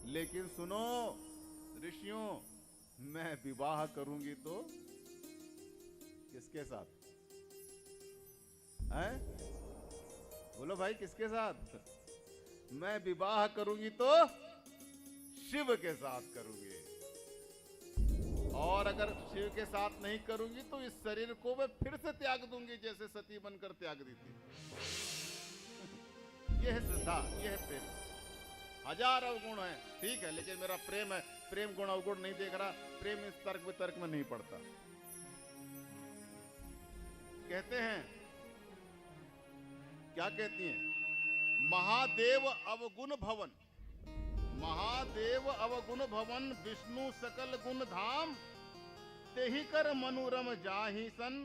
लेकिन सुनो ऋषियों, मैं विवाह करूंगी तो किसके साथ हैं? बोलो भाई किसके साथ? मैं विवाह करूंगी तो शिव के साथ करूंगी, और अगर शिव के साथ नहीं करूंगी तो इस शरीर को मैं फिर से त्याग दूंगी, जैसे सती बनकर त्याग दी थी। यह है श्रद्धा, यह है प्रेम। हजार अवगुण है, ठीक है, लेकिन मेरा प्रेम है। प्रेम गुण अवगुण नहीं देख रहा, प्रेम इस तर्क वितर्क में नहीं पड़ता। कहते हैं, क्या कहती हैं? महादेव अवगुण भवन, महादेव अवगुण भवन, विष्णु सकल गुण धाम, तेहि कर मनोरम जाहि सन,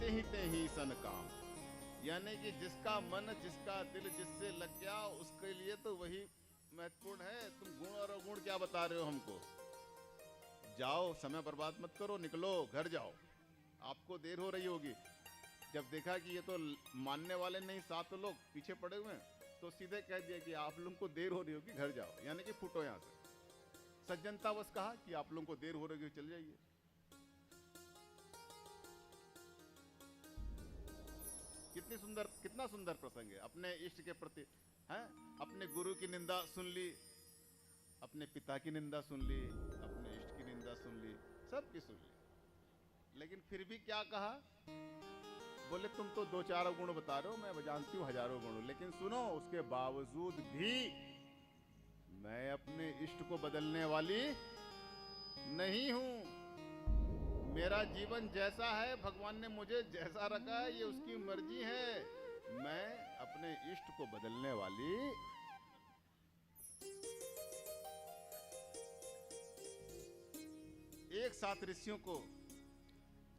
तेहि तेहि सन काम। यानी कि जिसका मन, जिसका दिल जिससे लग गया उसके लिए तो वही महत्वपूर्ण है। तुम गुण और अवगुण क्या बता रहे हो हमको? जाओ, समय बर्बाद मत करो, निकलो, घर जाओ। आपको देर हो रही होगी। जब देखा कि ये तो मानने वाले नहीं, 7 लोग पीछे पड़े हुए हैं, तो सीधे कह दिया कि आप लोगों को देर हो रही होगी, घर जाओ, यानी कि फुटो यहां से। सज्जनता बस कहा कि आप लोगों को देर हो रही होगी, चल जाइए। कितना सुंदर प्रसंग है। अपने इष्ट के प्रति हैं, अपने गुरु की निंदा सुन ली, अपने पिता की निंदा सुन ली, अपने इष्ट की निंदा सुन ली, सबकी सुन ली। लेकिन फिर भी क्या कहा, बोले तुम तो 2-4 गुण बता रहे हो, मैं जानती हूँ हजारों गुण, लेकिन सुनो उसके बावजूद भी मैं अपने इष्ट को बदलने वाली नहीं हूं। मेरा जीवन जैसा है, भगवान ने मुझे जैसा रखा है, ये उसकी मर्जी है। मैं अपने इष्ट को बदलने वाली एक साथ ऋषियों को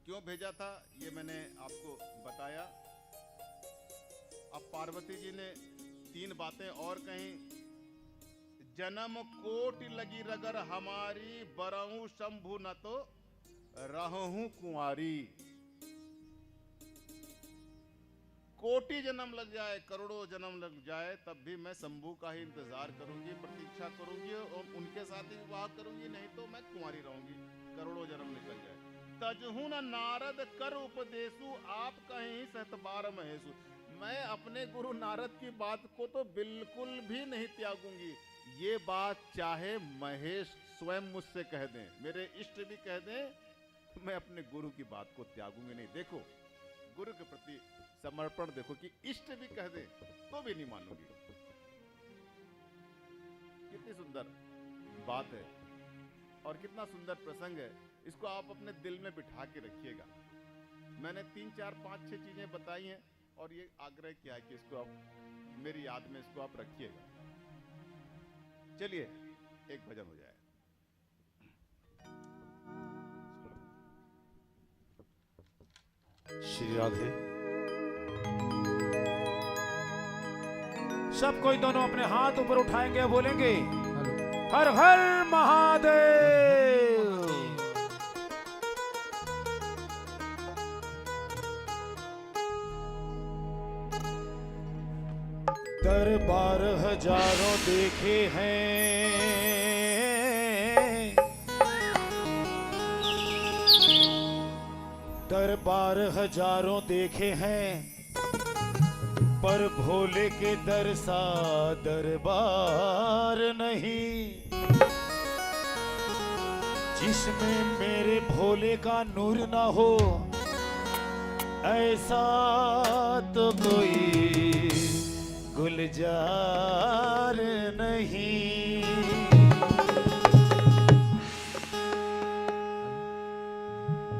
क्यों भेजा था ये मैंने आपको बताया। अब पार्वती जी ने 3 बातें और कहीं, जन्म कोटि लगी रगर हमारी, बरहूं शंभु न तो रहूं कुंवारी। कोटि जन्म लग जाए, करोड़ों जन्म लग जाए, तब भी मैं शंभू का ही इंतजार करूंगी, प्रतीक्षा करूंगी और उनके साथ ही विवाह करूंगी, नहीं तो मैं कुंवारी रहूंगी, करोड़ों जन्म निकल जाए। तजहु न नारद कर उपदेशु, आप कहीं 7 महेशु। मैं अपने गुरु नारद की बात को तो बिल्कुल भी नहीं त्यागूंगी। ये बात चाहे महेश स्वयं मुझसे कह दें, मेरे इष्ट भी कह दें, मैं अपने गुरु की बात को त्यागूंगी नहीं। देखो गुरु के प्रति समर्पण देखो, कि इष्ट भी कह दे तो भी नहीं मानूंगी। कितनी सुंदर बात है और कितना सुंदर प्रसंग है। इसको आप अपने दिल में बिठा के रखिएगा। मैंने 3, 4, 5, 6 चीजें बताई हैं और ये आग्रह किया है कि इसको आप मेरी याद में इसको आप रखिएगा। चलिए एक भजन हो जाए। श्री राधे। सब कोई दोनों अपने हाथ ऊपर उठाएंगे, बोलेंगे हर हर महादेव। दरबार हजारों देखे हैं, दरबार हजारों देखे हैं, पर भोले के दर सा दरबार नहीं, जिसमें मेरे भोले का नूर ना हो, ऐसा तो कोई गुलजार नहीं।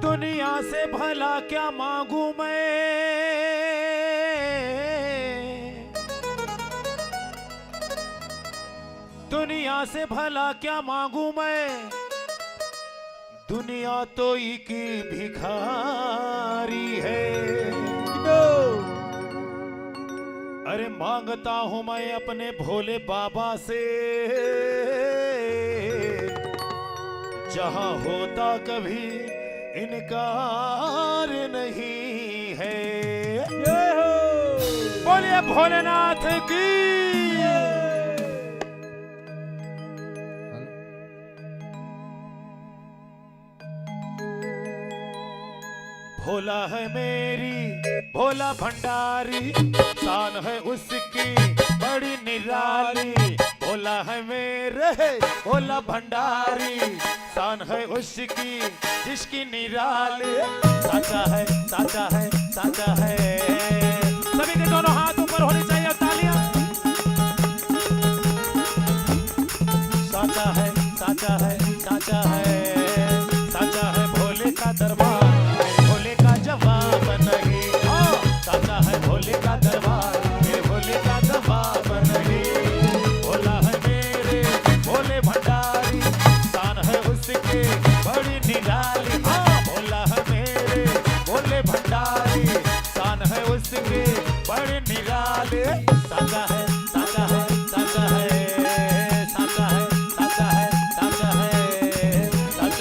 दुनिया से भला क्या मांगू मैं, दुनिया से भला क्या मांगू मैं, दुनिया तो एक भिखारी है। अरे मांगता हूं मैं अपने भोले बाबा से, जहां होता कभी इनकार नहीं है। बोलिए भोलेनाथ की। भोला है मेरी भोला भंडारी, शान है उसकी बड़ी निराली। भोला है मेरे भोला भंडारी, शान है उसकी जिसकी निराली। साचा है साचा है साचा है। सभी के दोनों हाथ ऊपर होने चाहिए, तालियां। साचा है साचा है साचा है साचा है भोले का दरबार, जवाब नहीं। साचा है भोले का दरबार, मेरे भोले का जवाब नहीं। भोला है मेरे भोले भंडारी, शान है उसके बड़ी निराली। भोला है मेरे भोले भंडारी, शान है उसके बड़ी निराली। साचा है साचा है साचा है साचा है साचा है साचा है साचा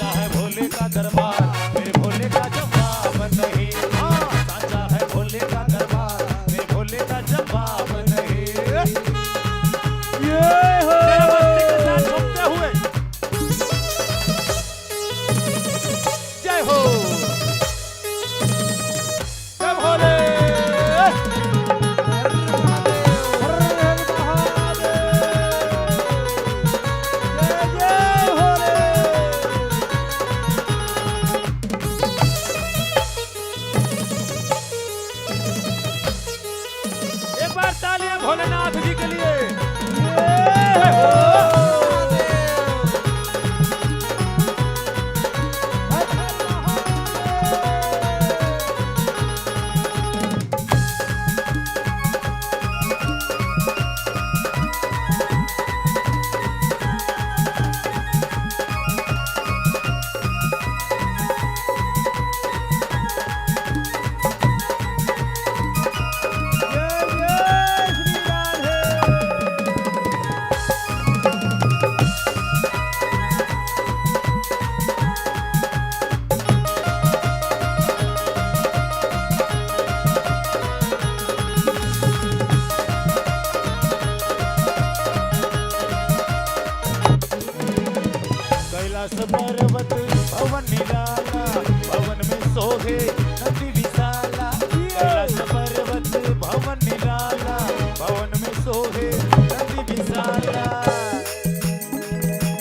भवन निराला, भवन में सोहे नंदी विशाला। कैलाश पर्वत भवन निराला, भवन में सोहे नंदी विशाला।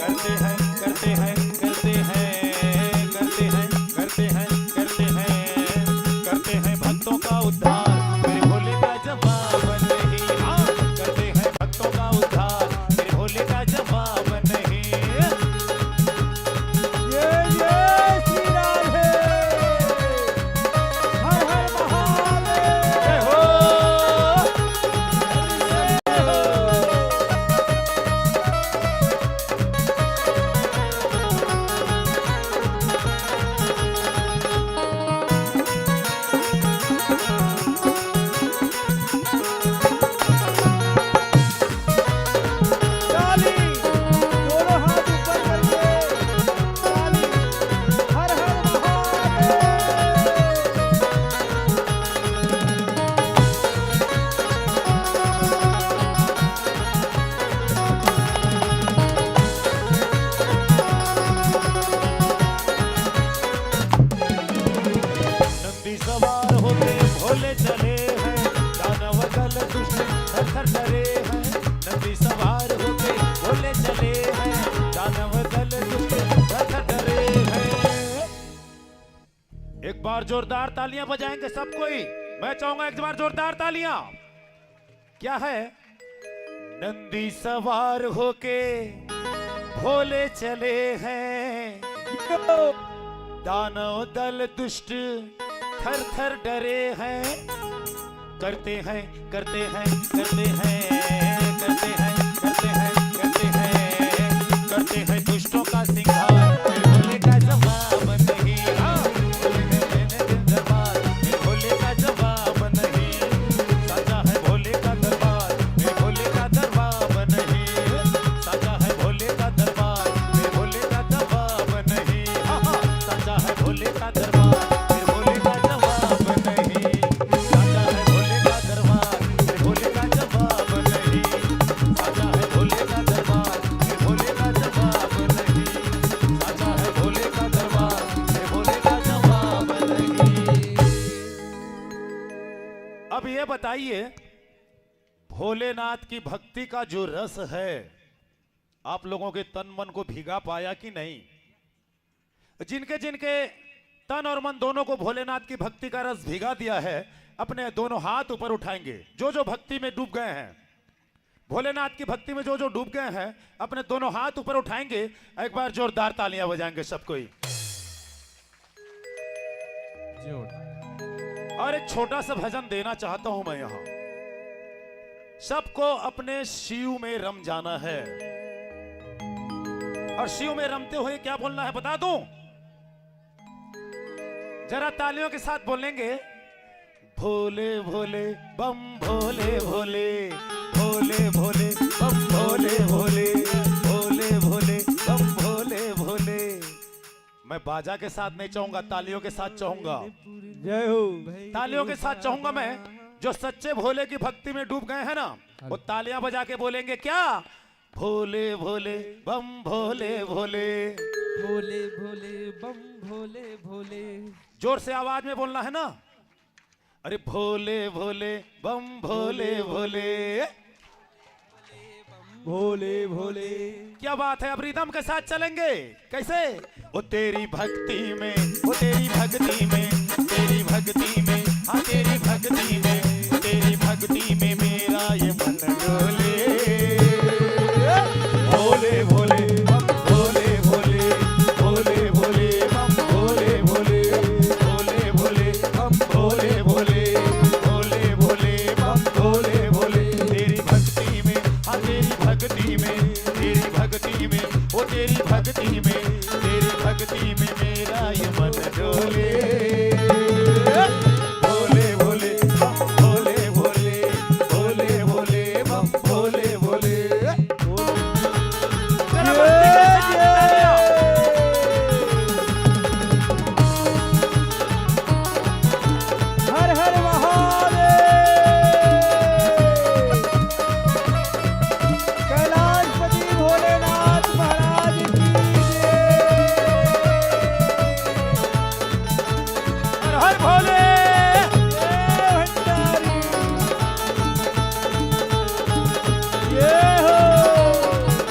करते हैं करते हैं करते हैं करते हैं करते हैं करते हैं करते हैं भक्तों का उद्धार, मेरे भोले का जवाब नहीं। हाँ, करते हैं भक्तों का उद्धार, मेरे भोले का जवाब नहीं। ये श्री राम है। हर हर महादेव। जय हो। ताली, दोनों हाथ ऊपर करके ताली। हर हर महादेव। नंदी सवार होके भोले चले हैं, दानव दल दुष्ट थर थर डरे हैं। नंदी सवार होके भोले चले हैं, दानव दल दुष्ट थर थर डरे हैं। एक बार जोरदार तालियां बजाएंगे सब कोई। मैं चाहूंगा एक बार जोरदार तालियां। क्या है? नंदी सवार होके भोले चले हैं, दानव दल दुष्ट थर थर डरे हैं। करते हैं करते हैं करते हैं करते हैं करते हैं करते हैं करते हैं दुष्टों का सिंगार, मेरे भोले का जवाब नहीं। हाँ, भोले ने देने दिन दरबार, मेरे भोले का जवाब नहीं। साजा है भोले का दरबार, मेरे भोले का जवाब नहीं। साजा है भोले का दरबार, मेरे भोले का जवाब नहीं। हाँ, हाँ, साजा है भोले का दरबार, मेरे भोले का जवाब नहीं। साजा है भोले का दरबार, मेरे भोले का जवाब नहीं। साजा है भोले का दरबार, मेरे भोले का जवाब नहीं। साजा है भोले का दरबार, मेरे भोले का जवाब नहीं। अब ये बताइए, भोलेनाथ की भक्ति का जो रस है, आप लोगों के तन मन को भिगा पाया कि नहीं? जिनके जिनके तन और मन दोनों को भोलेनाथ की भक्ति का रस भिगा दिया है, अपने दोनों हाथ ऊपर उठाएंगे। जो जो भक्ति में डूब गए हैं, भोलेनाथ की भक्ति में जो जो डूब गए हैं, अपने दोनों हाथ ऊपर उठाएंगे। एक बार जोरदार तालियां बजाएंगे सब कोई। और एक छोटा सा भजन देना चाहता हूं मैं यहां। सबको अपने शिव में रम जाना है, और शिव में रमते हुए क्या बोलना है बता दूं? जरा तालियों के साथ बोलेंगे, भोले भोले बम भोले भोले, भोले भोले बम भोले भोले, भोले भोले बम भोले भोले। मैं बाजा के साथ नहीं चाहूंगा, तालियों के साथ चाहूंगा। जय हो। तालियों के साथ चाहूंगा मैं। जो सच्चे भोले की भक्ति में डूब गए हैं ना, वो तालियां बजा के बोलेंगे क्या? भोले भोले बम भोले भोले, भोले भोले बम भोले भोले। जोर से आवाज में बोलना है ना। अरे भोले भोले बम भोले भोले, भोले भोले। क्या बात है। अब रिदम के साथ चलेंगे। कैसे? ओ तेरी भक्ति में, ओ तेरी भक्ति में, तेरी भक्ति में, हाँ तेरी भक्ति में, तेरी भक्ति में मेरा ये मन डोले। भोले भोले बम भोले भोले, भोले भोले बम भोले भोले, भोले भोले बम भोले भोले, भोले भोले बम भोले भोले। तेरी भक्ति में, हाँ तेरी भक्ति में, तेरी भक्ति में, ओ तेरी भक्ति में, तेरी भक्ति में मेरा ये मन डोले। भोले भोले बम भोले भोले, भोले भोले बम भोले भोले। हर हर महादेव। कैलाशपति भोलेनाथ महाराज की जय। हर भोले जय भंडारी जय हो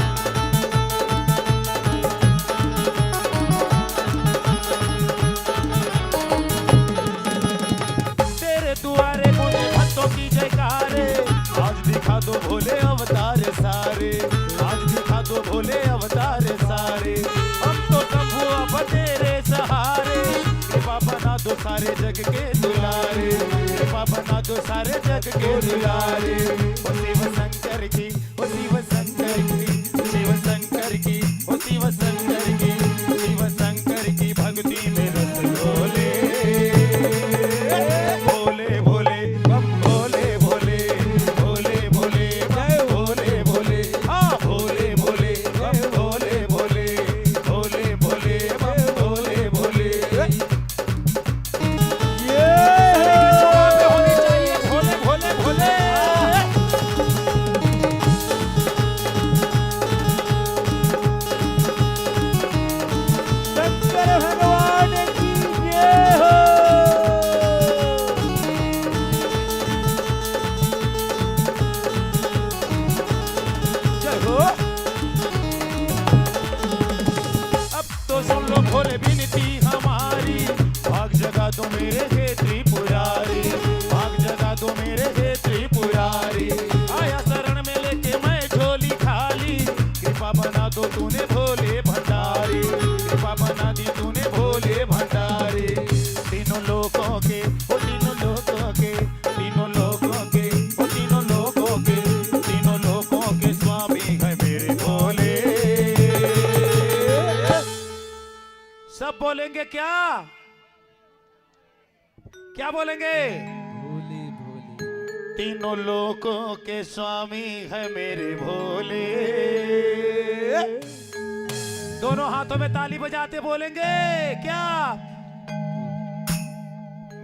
तेरे दुआरे मुझे भक्तों की जयकारे आज दिखा दो भोले अवतार सारे आज दिखा दो भोले अवतार सारे हम तो सब हुआ अब तेरे सहारे कृपा बना दो सारे जग के दुलारे कृपा बना दो सारे जग के दुलारे ओ शिव शंकर की ओ शिव शंकर की शिव शंकर की ओ शिव शंकर की शिव शंकर की भक्ति में रस भोले भोले भोले बम भोले भोले भोले भोले बम भोले भोले हाँ भोले भोले बम भोले भोले भोले भोले बम भोले भोले होनी चाहिए भोले भोले भोले शंकर भगवान की जय हो जय हो अब तो सुन लो भोले विनती हमारी भाग जगा दो मेरे हे त्रिपुरारी भाग जगा दो मेरे हे त्रिपुरारी आया शरण में लेके मैं झोली खाली कृपा बना दो तूने भोले भंडारी कृपा बना दी तूने भोले भंडारी तीनों लोगों के ओ तीनों लोगों के तीनों लोगों के ओ तीनों लोगों के तीनों लोगों के स्वामी है मेरे भोले सब बोलेंगे क्या क्या बोलेंगे तीनों लोगों के स्वामी है मेरे भोले दोनों हाथों में ताली बजाते बोलेंगे क्या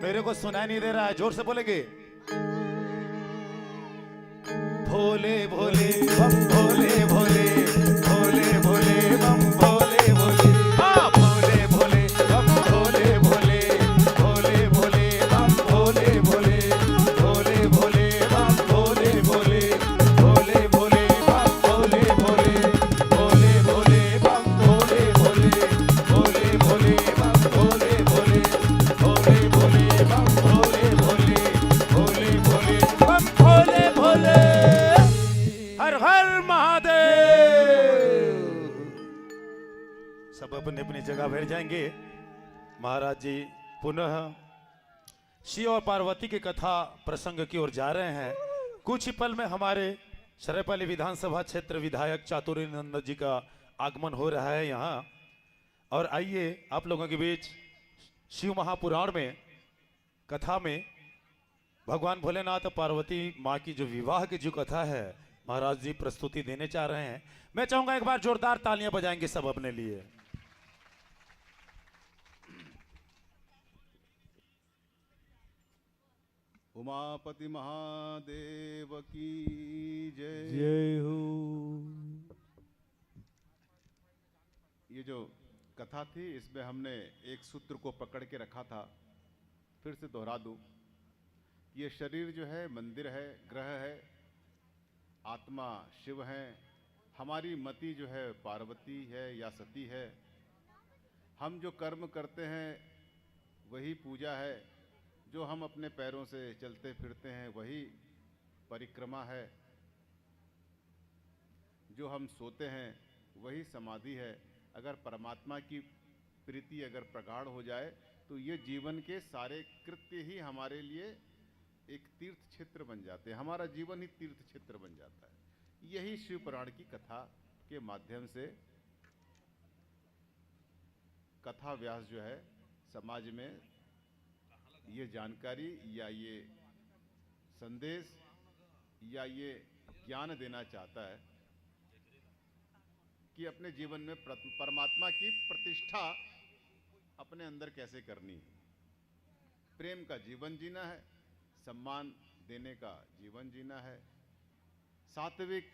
मेरे को सुनाई नहीं दे रहा है जोर से बोलेंगे भोले भोले बम भोले भोले भोले भोले बम भोले भोले हाँ भोले भोले बम भोले भोले भोले भोले बम भोले भोले भोले भोले बम भोले भोले भोले भोले बम भोले भोले भोले भोले बम भोले भोले भोले भोले बम भोले भोले भोले भोले बम भोले भोले भोले भोले बम भोले भोले हर हर महादेव सब अपने अपनी जगह बैठ जाएंगे महाराज जी पुनः शिव और पार्वती की कथा प्रसंग की ओर जा रहे हैं कुछ ही पल में हमारे सरायपाली विधानसभा क्षेत्र विधायक चातुर्य नंदन जी का आगमन हो रहा है यहाँ और आइए आप लोगों के बीच शिव महापुराण में कथा में भगवान भोलेनाथ और पार्वती माँ की जो विवाह की जो कथा है महाराज जी प्रस्तुति देने चाह रहे हैं मैं चाहूंगा एक बार जोरदार तालियां बजाएंगे सब अपने लिए उमापति महादेव की जय। जय हो ये जो कथा थी इसमें हमने एक सूत्र को पकड़ के रखा था फिर से दोहरा दूं ये शरीर जो है मंदिर है ग्रह है आत्मा शिव है हमारी मति जो है पार्वती है या सती है हम जो कर्म करते हैं वही पूजा है जो हम अपने पैरों से चलते फिरते हैं वही परिक्रमा है जो हम सोते हैं वही समाधि है अगर परमात्मा की प्रीति अगर प्रगाढ़ हो जाए तो ये जीवन के सारे कृत्य ही हमारे लिए एक तीर्थ क्षेत्र बन जाते हैं हमारा जीवन ही तीर्थ क्षेत्र बन जाता है यही शिव पुराण की कथा के माध्यम से कथा व्यास जो है समाज में ये जानकारी या ये संदेश या ये ज्ञान देना चाहता है कि अपने जीवन में परमात्मा की प्रतिष्ठा अपने अंदर कैसे करनी है प्रेम का जीवन जीना है सम्मान देने का जीवन जीना है सात्विक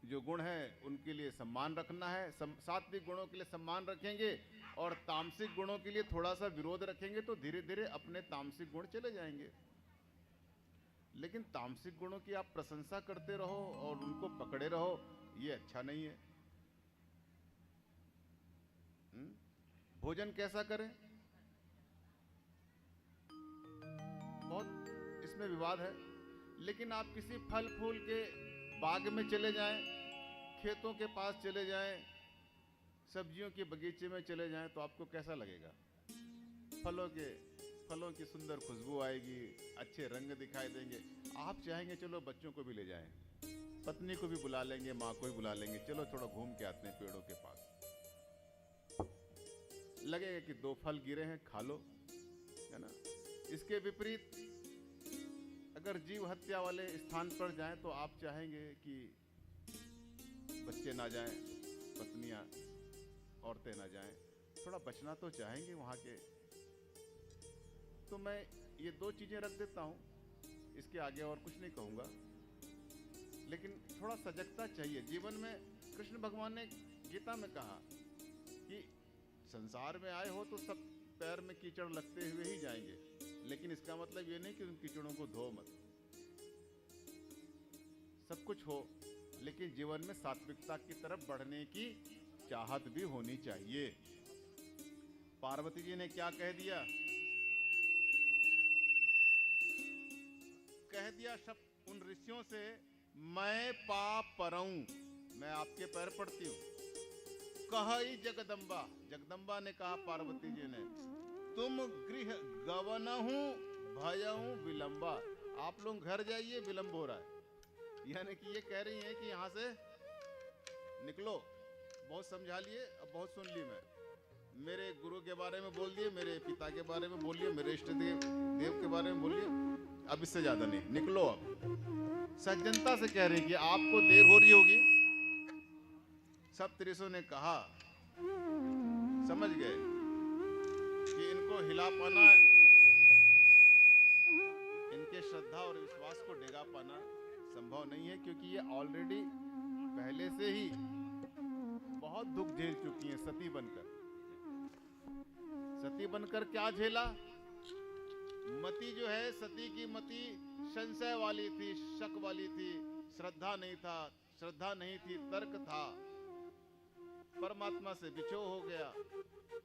जो गुण है उनके लिए सम्मान रखना है, सात्विक गुणों के लिए सम्मान रखेंगे और तामसिक गुणों के लिए थोड़ा सा विरोध रखेंगे तो धीरे धीरे अपने तामसिक गुण चले जाएंगे। लेकिन तामसिक गुणों की आप प्रशंसा करते रहो और उनको पकड़े रहो, ये अच्छा नहीं है। भोजन कैसा करें, बहुत इसमें विवाद है। लेकिन आप किसी फल फूल के बाग में चले जाएं, खेतों के पास चले जाएं, सब्जियों के बगीचे में चले जाएं तो आपको कैसा लगेगा? फलों की सुंदर खुशबू आएगी, अच्छे रंग दिखाई देंगे। आप चाहेंगे चलो बच्चों को भी ले जाएं, पत्नी को भी बुला लेंगे, माँ को भी बुला लेंगे, चलो थोड़ा घूम के आते हैं पेड़ों के पास। लगेगा कि 2 फल गिरे हैं, खा लो, है ना। इसके विपरीत अगर जीव हत्या वाले स्थान पर जाएं तो आप चाहेंगे कि बच्चे ना जाएं, पत्नियां, औरतें ना जाएं, थोड़ा बचना तो चाहेंगे वहां के। तो मैं ये 2 चीजें रख देता हूं, इसके आगे और कुछ नहीं कहूंगा। लेकिन थोड़ा सजगता चाहिए जीवन में। कृष्ण भगवान ने गीता में कहा कि संसार में आए हो तो सब पैर में कीचड़ लगते हुए ही जाएंगे, लेकिन इसका मतलब ये नहीं कि उन कीचड़ों को धो मत। सब कुछ हो, लेकिन जीवन में सात्विकता की तरफ बढ़ने की चाहत भी होनी चाहिए। पार्वती जी ने क्या कह दिया? कह दिया सब उन ऋषियों से, मैं पाप परऊं, मैं आपके पैर पड़ती हूं। कही जगदम्बा, जगदम्बा ने कहा पार्वती जी ने, तुम गृह गवनहु भयहु विलंबा, आप लोग घर जाइए, विलंब हो रहा है। यानी कि ये कह रही हैं कि यहाँ से निकलो। बहुत समझा लिए, अब बहुत सुन ली। मैं मेरे गुरु के बारे में बोल दिए, मेरे पिता के बारे में बोल लिए, मेरे इष्ट देव के बारे में बोल लिए, अब इससे ज्यादा नहीं, निकलो। अब सज्जनता से कह रही कि आपको देर हो रही होगी। सब ऋषियों ने कहा, समझ गए कि इनको हिला पाना, इनके श्रद्धा और विश्वास को डिगा पाना संभव नहीं है, क्योंकि ये ऑलरेडी पहले से ही बहुत दुख झेल चुकी हैं सती बनकर। सती बनकर क्या झेला? मति जो है, सती की मति संशय वाली थी, शक वाली थी, श्रद्धा नहीं थी, तर्क था। परमात्मा से बिछो हो गया,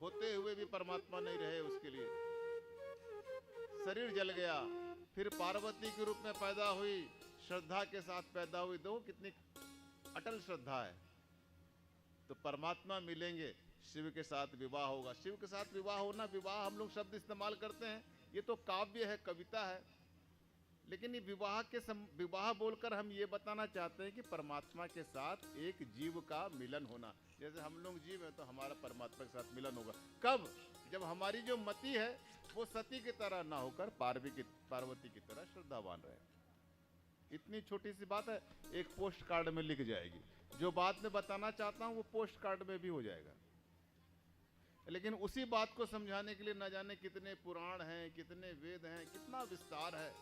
होते हुए भी परमात्मा नहीं रहे उसके लिए। शरीर जल गया, फिर पार्वती के रूप में पैदा हुई, श्रद्धा के साथ पैदा हुई। दो कितनी अटल श्रद्धा है। तो परमात्मा मिलेंगे, शिव के साथ विवाह होगा। शिव के साथ विवाह होना, विवाह हम लोग शब्द इस्तेमाल करते हैं, ये तो काव्य है, कविता है। लेकिन ये विवाह बोलकर हम ये बताना चाहते हैं कि परमात्मा के साथ एक जीव का मिलन होना। जैसे हम लोग जीव हैं तो हमारा परमात्मा के साथ मिलन होगा। कब? जब हमारी जो मति है वो सती की तरह ना होकर पार्वती की तरह श्रद्धावान रहे। इतनी छोटी सी बात है, एक पोस्ट कार्ड में लिख जाएगी। जो बात मैं बताना चाहता हूं वो पोस्ट कार्ड में भी हो जाएगा। लेकिन उसी बात को समझाने के लिए न जाने कितने पुराण हैं, कितने वेद हैं, कितना विस्तार है।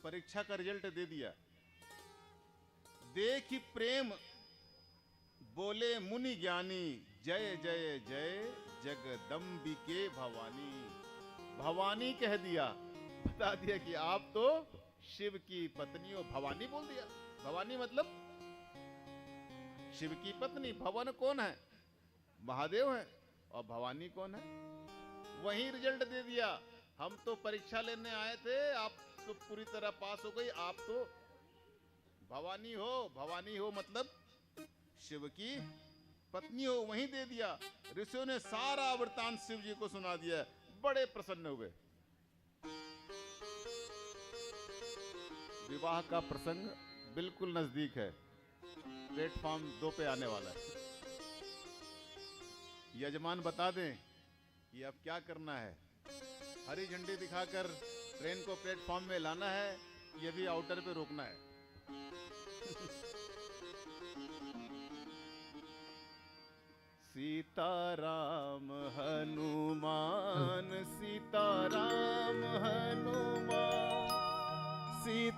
परीक्षा का रिजल्ट दे दिया। देखी प्रेम बोले मुनि ज्ञानी, जय जय जय जगदम्बिके भवानी। भवानी कह दिया, बता दिया कि आप तो शिव की पत्नी हो। भवानी बोल दिया। भवानी मतलब शिव की पत्नी। भवन कौन है? महादेव है। और भवानी कौन है? वही रिजल्ट दे दिया। हम तो परीक्षा लेने आए थे, आप तो पूरी तरह पास हो गई, आप तो भवानी हो। भवानी हो मतलब शिव की पत्नी हो, वहीं दे दिया। ऋषियों ने सारा वृतांत शिव जी को सुना दिया, बड़े प्रसन्न हुए। विवाह का प्रसंग बिल्कुल नजदीक है, प्लेटफॉर्म 2 पे आने वाला है। यजमान बता दें कि अब क्या करना है। हरी झंडी दिखाकर ट्रेन को प्लेटफॉर्म में लाना है, ये भी आउटर पे रोकना है। सीताराम हनुमान, सीताराम हनुमान,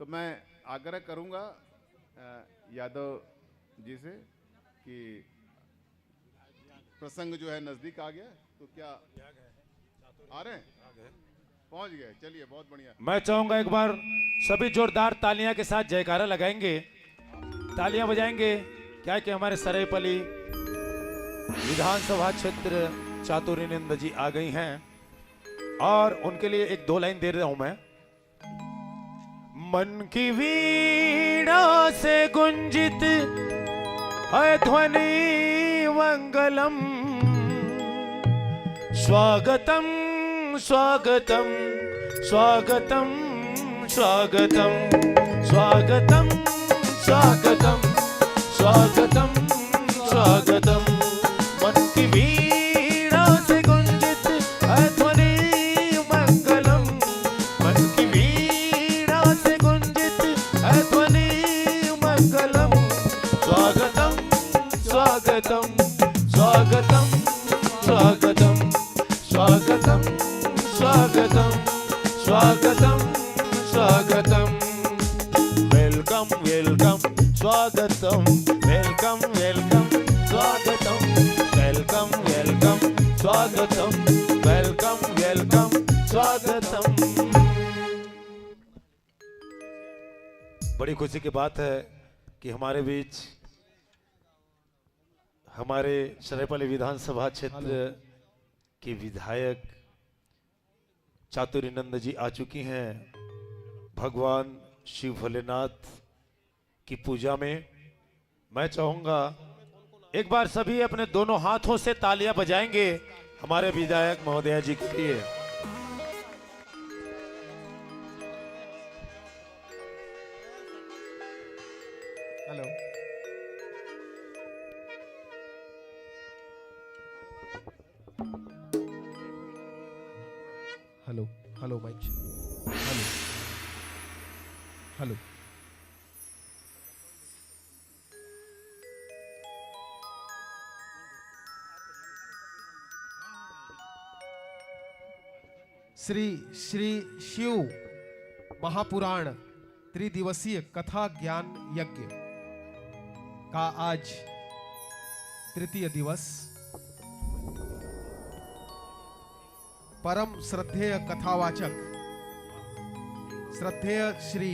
तो मैं आग्रह करूंगा यादव जी से कि प्रसंग जो है नजदीक आ गया, तो क्या आ रहे हैं? पहुंच गए, चलिए बहुत बढ़िया। मैं चाहूंगा एक बार सभी जोरदार तालियां के साथ जयकारा लगाएंगे, तालियां बजाएंगे। क्या कि हमारे सरायपाली विधानसभा क्षेत्र चातुर्यनंद जी आ गई हैं और उनके लिए एक 2 लाइन दे रहा हूं मैं। मन की वीणा से गुंजित है ध्वनि मंगलम, स्वागतम स्वागतम स्वागतम स्वागतम स्वागतम स्वागतम स्वागतम स्वागतम। मन की वीणा से गुंजित है ध्वनि मंगलम, मन की वीणा से गुंजित है ध्वनि मंगलम। स्वागतम स्वागतम स्वागतम स्वागतम स्वागतम स्वागतम स्वागतम स्वागतम। वेलकम वेलकम स्वागतम, वेलकम वेलकम स्वागतम, वेलकम वेलकम स्वागतम, वेलकम वेलकम स्वागतम। बड़ी खुशी की बात है कि हमारे बीच हमारे सरायपाली विधानसभा क्षेत्र की विधायक चातुर्यनंद जी आ चुकी हैं भगवान शिव भोलेनाथ की पूजा में। मैं चाहूंगा एक बार सभी अपने दोनों हाथों से तालियां बजाएंगे हमारे विधायक महोदया जी के लिए। Hello hello hello mic, hello hello. Shri Shri Shiv Mahapuran त्रिदिवसीय कथा ज्ञान यज्ञ का आज तृतीय दिवस। परम श्रद्धेय कथावाचक श्रद्धेय श्री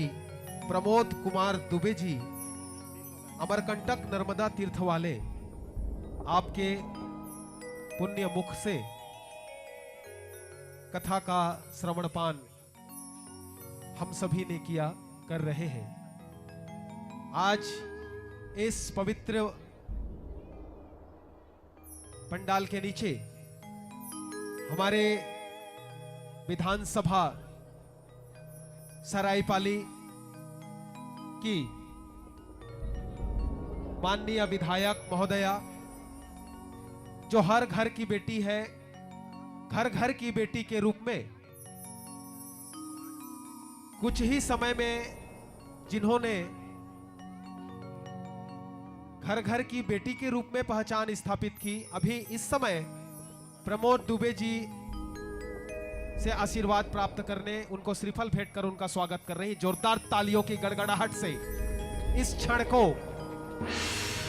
प्रमोद कुमार दुबे जी अमरकंटक नर्मदा तीर्थ वाले, आपके पुण्य मुख से कथा का श्रवणपान हम सभी ने किया कर रहे हैं। आज इस पवित्र पंडाल के नीचे हमारे विधानसभा सरायपाली की माननीय विधायक महोदया, जो हर घर की बेटी है, घर घर की बेटी के रूप में कुछ ही समय में जिन्होंने घर घर की बेटी के रूप में पहचान स्थापित की, अभी इस समय प्रमोद दुबे जी से आशीर्वाद प्राप्त करने, उनको श्रीफल भेंट कर उनका स्वागत कर रही। जोरदार तालियों की गड़गड़ाहट से इस क्षण को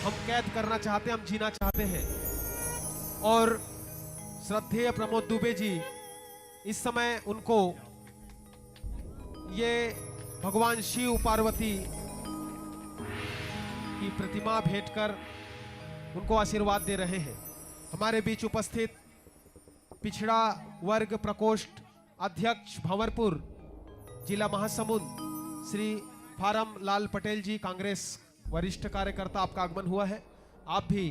हम कैद करना चाहते हैं, हम जीना चाहते हैं। और श्रद्धेय प्रमोद दुबे जी इस समय उनको ये भगवान शिव पार्वती की प्रतिमा भेंट कर उनको आशीर्वाद दे रहे हैं। हमारे बीच उपस्थित पिछड़ा वर्ग प्रकोष्ठ अध्यक्ष भंवरपुर जिला महासमुंद श्री फारम लाल पटेल जी, कांग्रेस वरिष्ठ कार्यकर्ता, आपका आगमन हुआ है। आप भी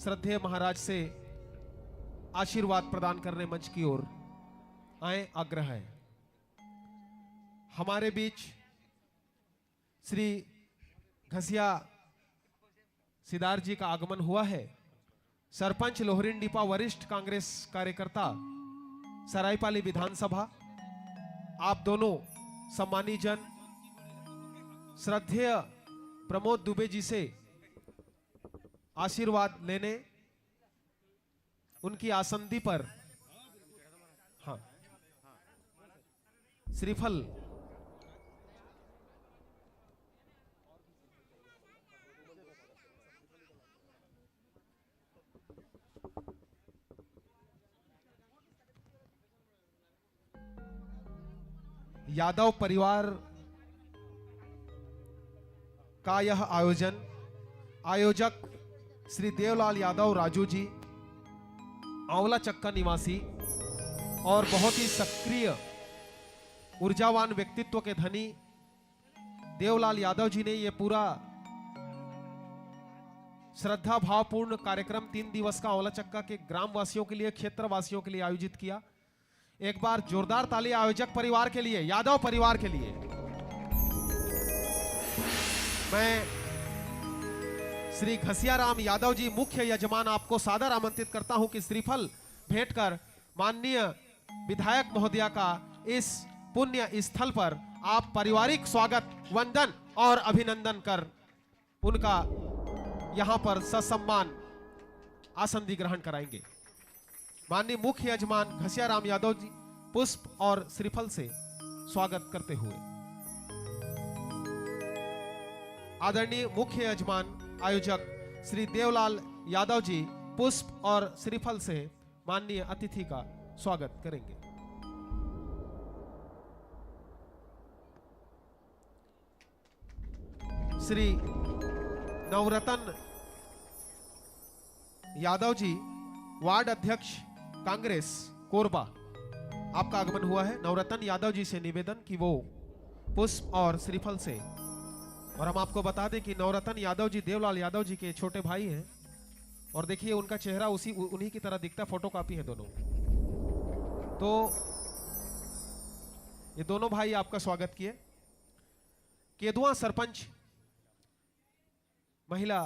श्रद्धेय महाराज से आशीर्वाद प्रदान करने मंच की ओर आए, आग्रह है। हमारे बीच श्री घसिया सिदार जी का आगमन हुआ है। सरपंच लोहरिंडीपा वरिष्ठ कांग्रेस कार्यकर्ता सरायपाली विधानसभा, आप दोनों सम्मानी जन श्रद्धेय प्रमोद दुबे जी से आशीर्वाद लेने उनकी आसंदी पर श्रीफल यादव परिवार का यह आयोजक श्री देवलाल यादव राजू जी, आंवला चक्का निवासी और बहुत ही सक्रिय ऊर्जावान व्यक्तित्व के धनी देवलाल यादव जी ने यह पूरा श्रद्धा भावपूर्ण कार्यक्रम 3 दिवस का आंवला चक्का के ग्रामवासियों के लिए, क्षेत्रवासियों के लिए आयोजित किया। एक बार जोरदार ताली आयोजक परिवार के लिए, यादव परिवार के लिए। मैं श्री घसियाराम यादव जी मुख्य यजमान आपको सादर आमंत्रित करता हूं कि श्रीफल भेंट कर माननीय विधायक महोदया का इस पुण्य स्थल पर आप पारिवारिक स्वागत, वंदन और अभिनंदन कर उनका यहां पर ससम्मान आसन ग्रहण कराएंगे। माननीय मुख्य यजमान घसियाराम यादव जी पुष्प और श्रीफल से स्वागत करते हुए, आदरणीय मुख्य यजमान आयोजक श्री देवलाल यादव जी पुष्प और श्रीफल से माननीय अतिथि का स्वागत करेंगे। श्री नवरत्न यादव जी, वार्ड अध्यक्ष कांग्रेस कोरबा, आपका आगमन हुआ है। नवरत्न यादव जी से निवेदन कि वो पुष्प और श्रीफल से, और हम आपको बता दें कि नवरत्न यादव जी देवलाल यादव जी के छोटे भाई हैं और देखिए उनका चेहरा उन्हीं की तरह दिखता, फोटोकॉपी है दोनों। तो ये दोनों भाई आपका स्वागत किए। केदुआ सरपंच महिला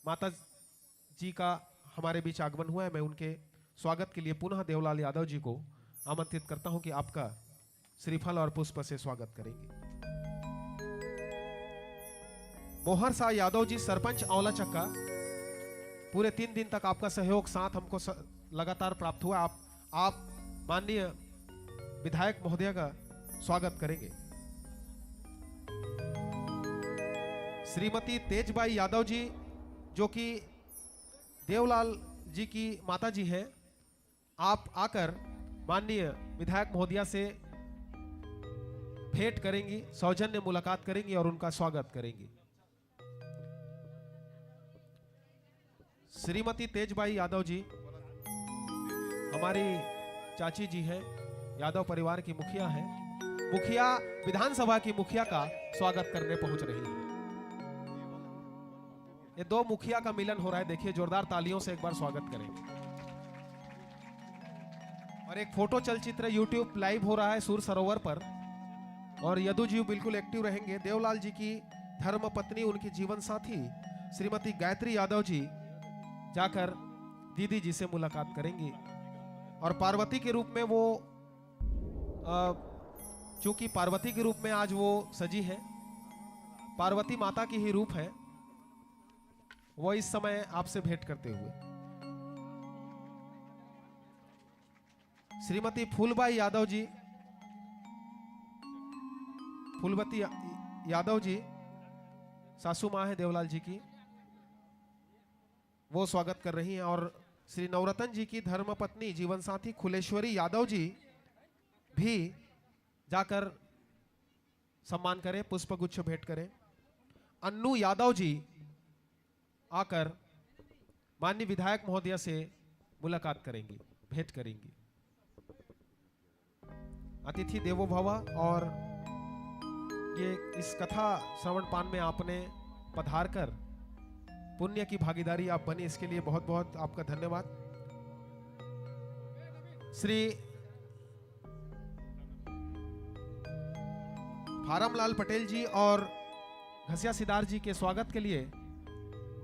माता जी का हमारे बीच आगमन हुआ है। मैं उनके स्वागत के लिए पुनः देवलाल यादव जी को आमंत्रित करता हूं कि आपका श्रीफल और पुष्प से स्वागत करेंगे। मोहर शाह यादव जी, सरपंच आंवला चक्का, पूरे 3 दिन तक आपका सहयोग साथ हमको लगातार प्राप्त हुआ। आप माननीय विधायक महोदय का स्वागत करेंगे। श्रीमती तेजबाई यादव जी, जो कि देवलाल जी की माता जी हैं, आप आकर माननीय विधायक महोदया से भेंट करेंगी, सौजन्य मुलाकात करेंगी और उनका स्वागत करेंगी। श्रीमती तेजबाई यादव जी हमारी चाची जी हैं, यादव परिवार की मुखिया हैं, मुखिया विधानसभा की मुखिया का स्वागत करने पहुंच रही है। ये 2 मुखिया का मिलन हो रहा है, देखिए जोरदार तालियों से एक बार स्वागत करें। और एक फोटो चलचित्र यूट्यूब लाइव हो रहा है सूर सरोवर पर, और यदु जी बिल्कुल एक्टिव रहेंगे। देवलाल जी की धर्म पत्नी, उनकी जीवन साथी श्रीमती गायत्री यादव जी जाकर दीदी जी से मुलाकात करेंगी और पार्वती के रूप में वो, चूंकि पार्वती के रूप में आज वो सजी है, पार्वती माता की ही रूप है, वो इस समय आपसे भेंट करते हुए। श्रीमती फूलबाई यादव जी, फूलवती यादव जी सासू मां है देवलाल जी की, वो स्वागत कर रही हैं। और श्री नवरत्न जी की धर्मपत्नी जीवन साथी खुलेश्वरी यादव जी भी जाकर सम्मान करें, पुष्पगुच्छ भेंट करें। अन्नू यादव जी आकर माननीय विधायक महोदया से मुलाकात करेंगी, भेंट करेंगी। अतिथि देवो भव। और ये इस कथा श्रवण पान में आपने पधार कर पुण्य की भागीदारी आप बनी, इसके लिए बहुत बहुत आपका धन्यवाद। श्री फारमलाल पटेल जी और घसिया सिदार जी के स्वागत के लिए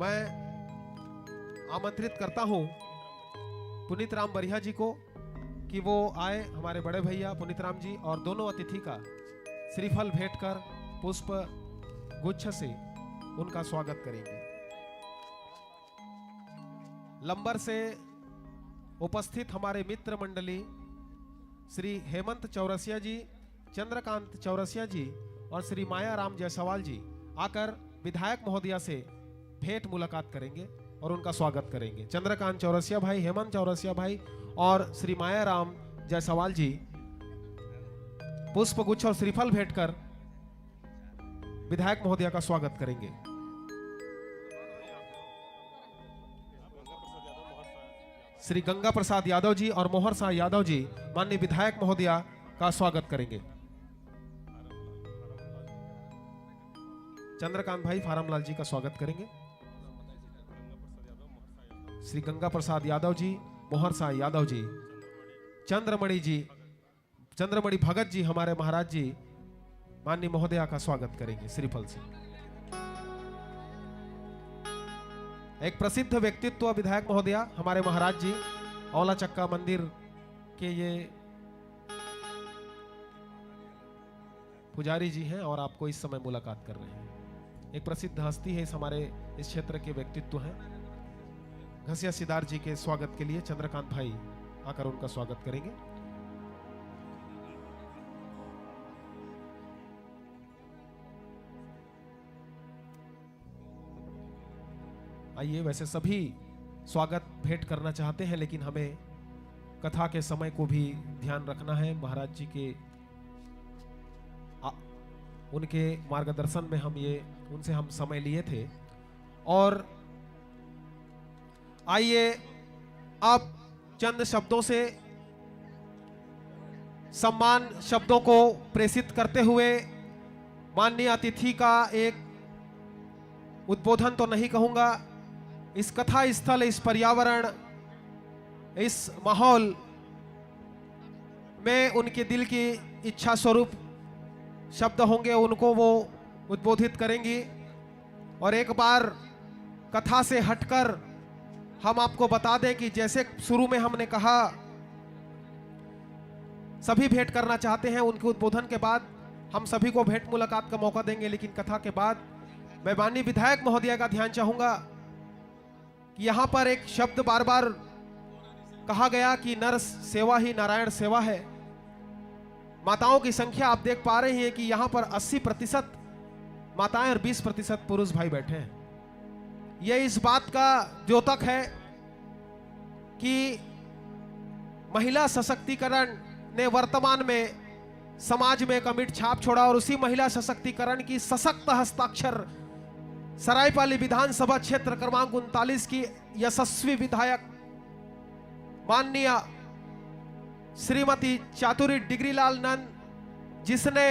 मैं आमंत्रित करता हूं पुनीत राम बरिया जी को कि वो आए, हमारे बड़े भैया पुनीत राम जी, और दोनों अतिथि का श्रीफल भेंट कर पुष्प गुच्छ से उनका स्वागत करेंगे। लंबर से उपस्थित हमारे मित्र मंडली श्री हेमंत चौरसिया जी, चंद्रकांत चौरसिया जी और श्री माया राम जायसवाल जी आकर विधायक महोदया से भेंट मुलाकात करेंगे और उनका स्वागत करेंगे। चंद्रकांत चौरसिया भाई, हेमंत चौरसिया भाई और श्री माया राम जायसवाल जी पुष्प गुच्छ और श्रीफल भेंट कर विधायक महोदया का स्वागत करेंगे। श्री गंगा प्रसाद यादव जी और मोहर शाह यादव जी माननीय विधायक महोदया का स्वागत करेंगे। चंद्रकांत भाई फारमलाल जी का स्वागत करेंगे। श्री गंगा प्रसाद यादव जी, मोहर शाह यादव जी, चंद्रमणि भगत जी हमारे महाराज जी माननीय महोदया का स्वागत करेंगे श्रीफल से। एक प्रसिद्ध व्यक्तित्व विधायक महोदया हमारे महाराज जी औला चक्का मंदिर के ये पुजारी जी हैं और आपको इस समय मुलाकात कर रहे हैं। एक प्रसिद्ध हस्ती है, हमारे इस क्षेत्र के व्यक्तित्व हैं। घसिया सिदार जी के स्वागत के लिए चंद्रकांत भाई आकर उनका स्वागत करेंगे। आइए, वैसे सभी स्वागत भेंट करना चाहते हैं, लेकिन हमें कथा के समय को भी ध्यान रखना है। महाराज जी के उनके मार्गदर्शन में उनसे हम समय लिए थे। और आइए अब चंद शब्दों से सम्मान शब्दों को प्रेषित करते हुए माननीय अतिथि का एक उद्बोधन तो नहीं कहूंगा, इस कथा स्थल, इस पर्यावरण, इस माहौल में उनके दिल की इच्छा स्वरूप शब्द होंगे, उनको वो उद्बोधित करेंगी। और एक बार कथा से हटकर हम आपको बता दें कि जैसे शुरू में हमने कहा सभी भेंट करना चाहते हैं, उनके उद्बोधन के बाद हम सभी को भेंट मुलाकात का मौका देंगे, लेकिन कथा के बाद मैं माननीय विधायक महोदया का ध्यान चाहूंगा कि यहां पर एक शब्द बार बार कहा गया कि नर सेवा ही नारायण सेवा है। माताओं की संख्या आप देख पा रहे हैं कि यहां पर 80% माताएं और 20% पुरुष भाई बैठे हैं। यह इस बात का द्योतक है कि महिला सशक्तिकरण ने वर्तमान में समाज में एक अमिट छाप छोड़ा, और उसी महिला सशक्तिकरण की सशक्त हस्ताक्षर सरायपाली विधानसभा क्षेत्र क्रमांक 39 की यशस्वी विधायक माननीय श्रीमती चातुरी डिग्रीलाल नंद, जिसने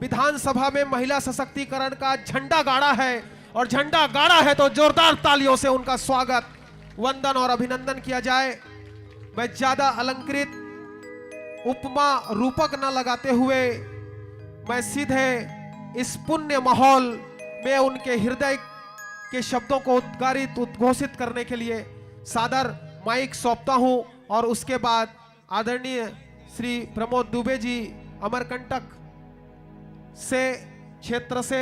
विधानसभा में महिला सशक्तिकरण का झंडा गाड़ा है, और झंडा गाड़ा है तो जोरदार तालियों से उनका स्वागत, वंदन और अभिनंदन किया जाए। मैं ज्यादा अलंकृत उपमा रूपक न लगाते हुए मैं सीधे इस पुण्य माहौल में उनके हृदय के शब्दों को उद्घोषित करने के लिए सादर माइक सौंपता हूं। और उसके बाद आदरणीय श्री प्रमोद दुबे जी अमरकंटक से क्षेत्र से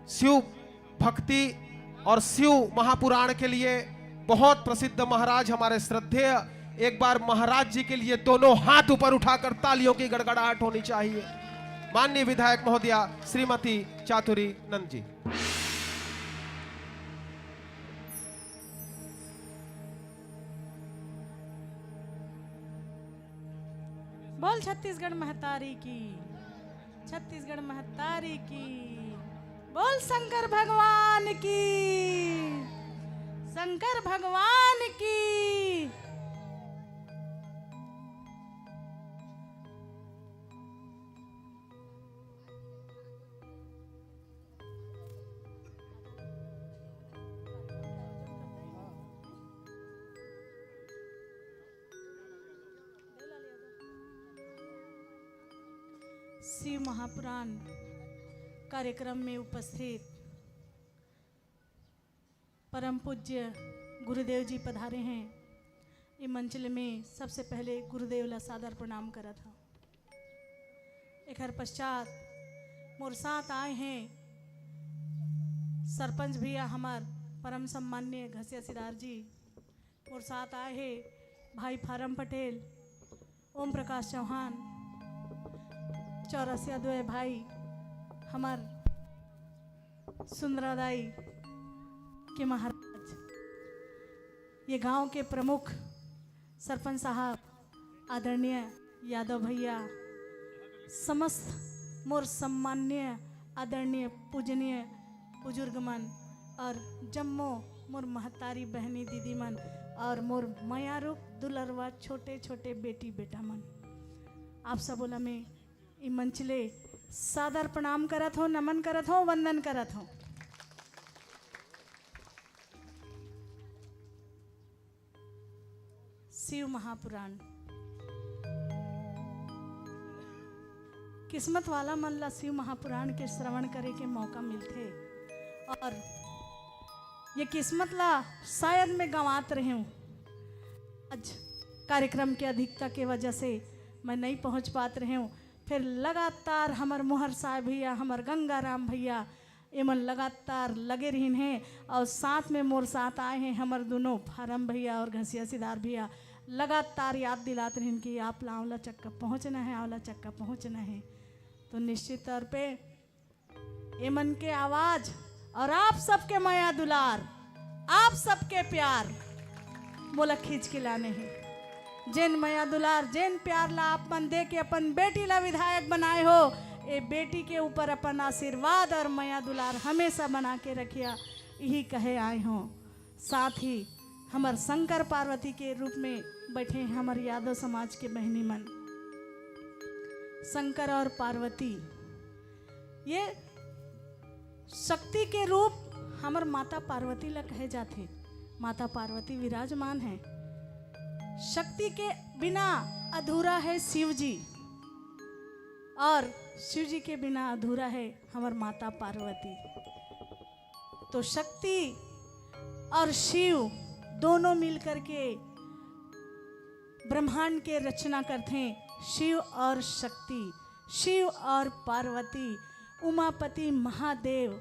शिव भक्ति और शिव महापुराण के लिए बहुत प्रसिद्ध महाराज हमारे श्रद्धेय, एक बार महाराज जी के लिए दोनों हाथ ऊपर उठाकर तालियों की गड़गड़ाहट होनी चाहिए। माननीय विधायक महोदया श्रीमती चातुरी नंद जी। बोल छत्तीसगढ़ महतारी की, छत्तीसगढ़ महतारी की, बोल शंकर भगवान की, शंकर भगवान की। शिव महापुराण कार्यक्रम में उपस्थित परम पूज्य गुरुदेव जी पधारे हैं। ये मंचल में सबसे पहले गुरुदेव ला सादर प्रणाम करा था। एक पश्चात मोर साथ आए हैं सरपंच भैया हमार परम सम्मान्य घसिया सिदार जी, मोर साथ आए हैं भाई फारम पटेल, ओम प्रकाश चौहान, चौरसिया दुए भाई हमार सुंदरादाई के महाराज, ये गांव के प्रमुख सरपंच साहब आदरणीय यादव भैया, समस्त मोर सम्मान्य आदरणीय पूजनीय बुजुर्गमन और जम्मो मोर महतारी बहनी दीदी मन और मोर मयारूप दुलरवा छोटे छोटे बेटी बेटा मन, आप सब ओला में ई मंचले सादर प्रणाम करत हो, नमन करत हो, वंदन करत हो। शिव महापुराण किस्मत वाला मन ला शिव महापुराण के श्रवण करे के मौका मिलते और ये किस्मत ला शायद मैं गंवात रही हूँ। आज कार्यक्रम के अधिकता के वजह से मैं नहीं पहुँच पात रही हूँ। फिर लगातार हमार मोहर साहब भैया, हमार गंगाराम भैया एमन लगातार लगे रही हैं और साथ में मोर साथ आए हैं हमार दोनों फारम भैया और घसिया सिदार भैया, लगातार याद दिलाते रहे कि आप आंवला चक्का पहुँचना है, आंवला चक्का पहुँचना है। तो निश्चित तौर पे एमन के आवाज़ और आप सबके माया दुलार, आप सबके प्यार मोला खींच के लाने हैं। जिन माया दुलार, जिन प्यार ला आप मन दे के अपन बेटी ला विधायक बनाए हो, ए बेटी के ऊपर अपन आशीर्वाद और माया दुलार हमेशा बना के रखिया, यही कहे आए हो। साथ ही हमार शंकर पार्वती के रूप में बैठे हैं हमार यादव समाज के बहनी मन। शंकर और पार्वती ये शक्ति के रूप हमार माता पार्वती ला कहे जाते। माता पार्वती विराजमान है। शक्ति के बिना अधूरा है शिव जी और शिव जी के बिना अधूरा है हमार माता पार्वती। तो शक्ति और शिव दोनों मिलकर के ब्रह्मांड के रचना करते हैं। शिव और शक्ति, शिव और पार्वती, उमापति महादेव,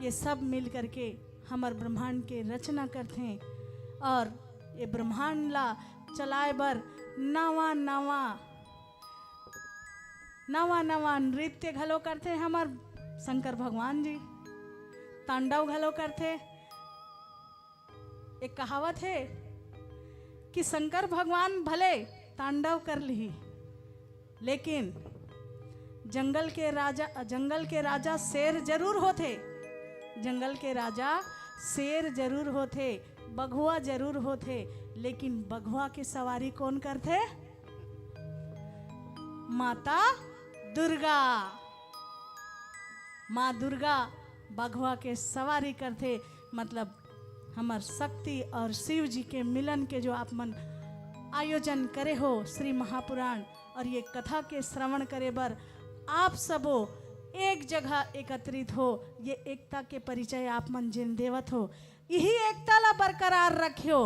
ये सब मिल करके हमार ब्रह्मांड के रचना करते हैं और ये ब्रह्मांड ला चलाए बर नवा नवा नृत्य घलो करते हमार शंकर भगवान जी, तांडव घलो करते। एक कहावत है कि शंकर भगवान भले तांडव कर ली, लेकिन जंगल के राजा शेर जरूर होते। जंगल के राजा शेर जरूर होते, बघुआ जरूर होते, लेकिन बघुआ की सवारी कौन करते? माता दुर्गा। माँ दुर्गा बघुआ के सवारी करते। मतलब हमार शक्ति और शिव जी के मिलन के जो आप मन आयोजन करे हो श्री महापुराण और ये कथा के श्रवण करे बर आप सबो एक जगह एकत्रित हो, ये एकता के परिचय आप मन जिन देवत हो, यही एकता ला बरकरार रखियो।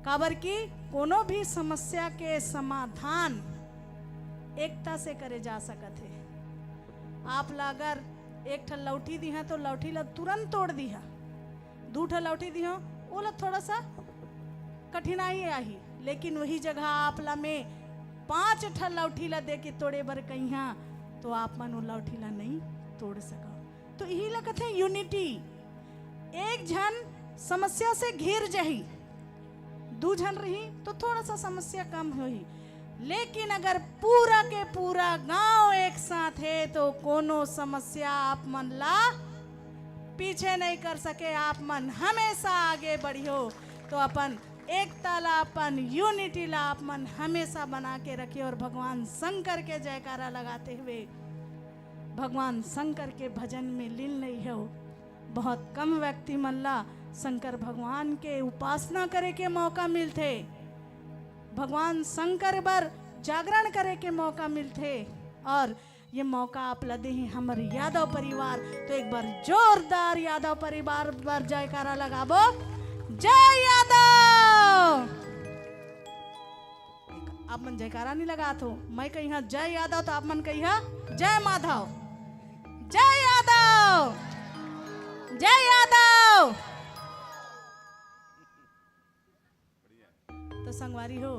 काबर की कोनो भी समस्या के समाधान एकता से करे जा सकत है। आप ला अगर एक ठल लौठी दिहा तो लौठी ला तुरंत तोड़ दिहा, दू ठल लौठी दिहा ओला थोड़ा सा कठिनाई आई, लेकिन वही जगह आप ला में 5 ठल लौठी ला दे के तोड़े बर कहिया तो आप मन वो लौठी ला नहीं तोड़ सका। तो यही ला कहते यूनिटी। एक जन समस्या से घिर जही, दू जन रही तो थोड़ा सा समस्या कम होही, लेकिन अगर पूरा के पूरा गांव एक साथ है तो कोनो समस्या आप मन ला पीछे नहीं कर सके। आप मन हमेशा आगे बढ़ियो। तो अपन एकता ला, अपन यूनिटी ला आप मन हमेशा बना के रखिए और भगवान शंकर के जयकारा लगाते हुए भगवान शंकर के भजन में लीन नहीं हो। बहुत कम व्यक्ति मन ला शंकर भगवान के उपासना करे के मौका मिलते, भगवान शंकर बर जागरण करे के मौका मिलते और ये मौका आप लदे हैं हमारे यादव परिवार। तो एक बार जोरदार यादव परिवार पर जयकारा लगाबो। जय यादव। आप मन जयकारा नहीं लगा तो मैं कही हाँ जय यादव, तो आप मन कही हाँ जय माधव। जय यादव, जय यादव। तो संगवारी हो,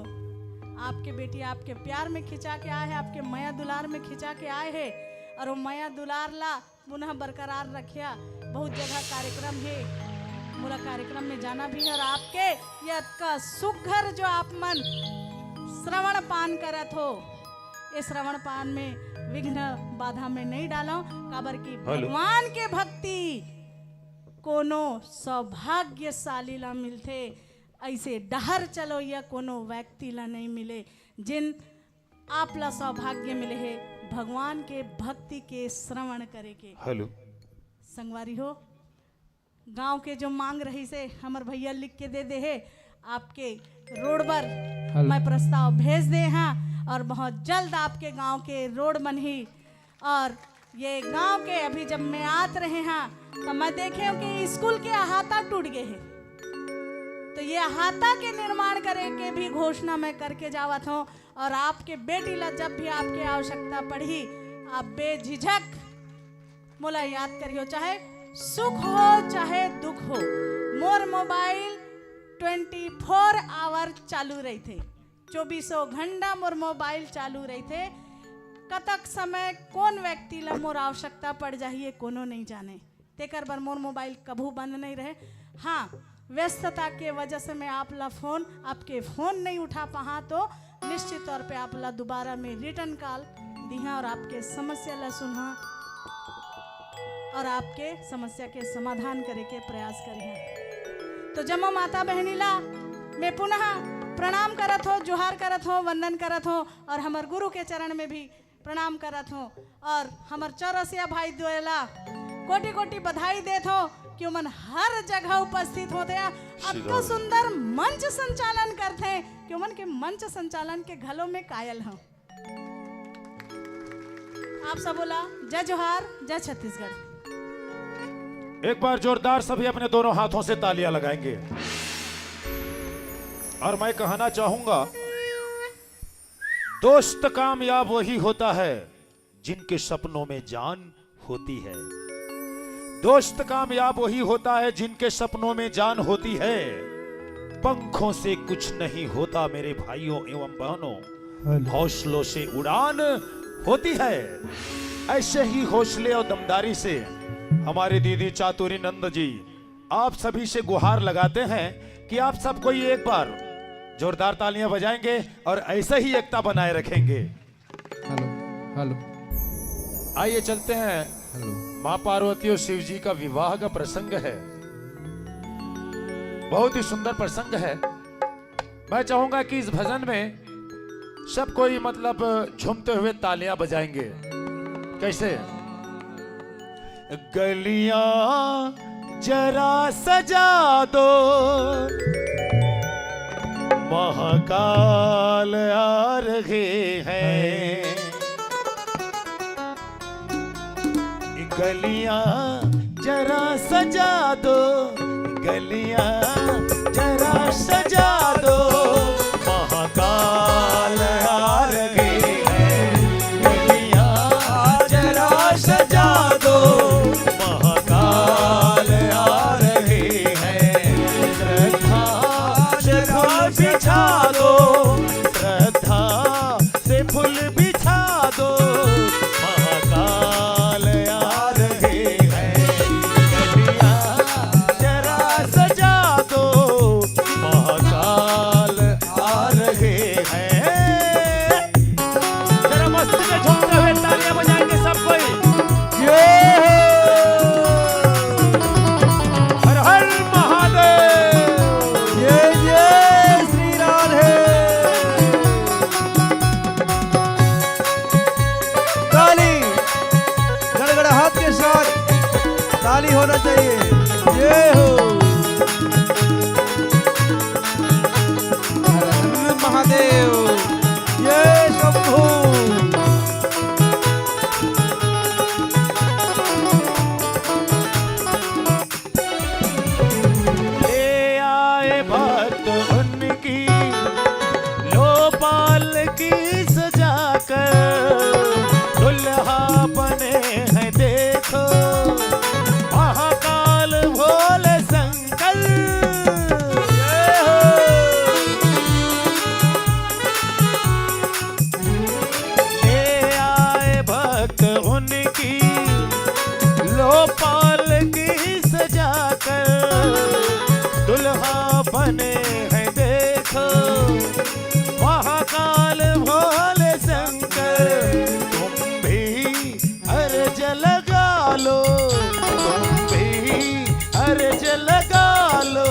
आपके बेटी आपके प्यार में खिंचा के आए है, आपके माया दुलार में खिंचा के आए है और वो माया दुलार ला पुनः बरकरार रखिया। बहुत जगह कार्यक्रम है, पूरा कार्यक्रम में जाना भी है और आपके यह का सुघर जो आप मन श्रवण पान करत हो, इस श्रवण पान में विघ्न बाधा में नहीं डालो, काबर की हेलो। भगवान के भक्ति कोनो सौभाग्यशाली ला मिलते, ऐसे डहर चलो या कोनो व्यक्ति ला नहीं मिले। जिन आप ला सौभाग्य मिले है भगवान के भक्ति के श्रवण करे के। हेलो संगवारी हो, गांव के जो मांग रही से हमर भैया लिख के दे है, आपके रोड पर मैं प्रस्ताव भेज दे हाँ, और बहुत जल्द आपके गांव के रोड बनी। और ये गांव के अभी जब मैं आत रहे हाँ तो मैं देखे हूँ कि स्कूल के अहाता टूट गए हैं, तो ये अहाता के निर्माण करे के भी घोषणा मैं करके जावत हूँ। और आपके बेटी ला जब भी आपके आवश्यकता पड़ी, आप बेझिझक मोला याद करियो, चाहे सुख हो चाहे दुख हो, मोर मोबाइल 24 आवर चालू रही थे, 24 घंटा मोर मोबाइल चालू रही थे। कतक समय कौन व्यक्ति ला मोर आवश्यकता पड़ जाइए कोनो नहीं जाने, तेकर बर मोर मोबाइल कभू बंद नहीं रहे। हाँ, व्यस्तता के वजह से मैं आपके फोन नहीं उठा पा, तो निश्चित तौर पे आप ला दोबारा में रिटर्न कॉल दिहा और आपके समस्या ला सुना और आपके समस्या के समाधान करे के प्रयास करिए। तो जमा माता बहनी ला मैं पुनः प्रणाम करत हो, जोहार करत हो, वंदन करत हो, और हमार गुरु के चरण में भी प्रणाम करत हो, और हमार चौरसिया भाई द्वारा कोटि कोटि बधाई देत हो कि मन हर जगह उपस्थित होते हैं। अत्का सुंदर मंच संचालन करते हैं कि मन के मंच संचालन के घलों में कायल हो। आप सब बोला जय जोहार, जय छत्तीसगढ़। एक बार जोरदार सभी अपने दोनों हाथों से तालियां लगाएंगे। और मैं कहना चाहूंगा, दोस्त कामयाब वही होता है जिनके सपनों में जान होती है। दोस्त कामयाब वही होता है जिनके सपनों में जान होती है। पंखों से कुछ नहीं होता मेरे भाइयों एवं बहनों, हौसलों से उड़ान होती है। ऐसे ही हौसले और दमदारी से हमारे दीदी चातुरी नंद जी आप सभी से गुहार लगाते हैं कि आप सब कोई एक बार जोरदार तालियां बजाएंगे और ऐसे ही एकता बनाए रखेंगे। हेलो आइए चलते हैं। मां पार्वती और शिव जी का विवाह का प्रसंग है, बहुत ही सुंदर प्रसंग है। मैं चाहूंगा कि इस भजन में सब कोई मतलब झूमते हुए तालियां बजाएंगे। कैसे? गलियां जरा सजा दो, महाकाल आ रहे हैं। गलियां जरा सजा दो, गलियां जरा सजा दो, महाकाल आ रहे हैं। गलियां जरा सजा दो, महाकाल आ रहे हैं। श्रद्धा बिछा दो, श्रद्धा से फूल बिछा दो, महाकाल आ रहे हैं। गलियां जरा सजा दो, महाकाल अर्ज लगा लो,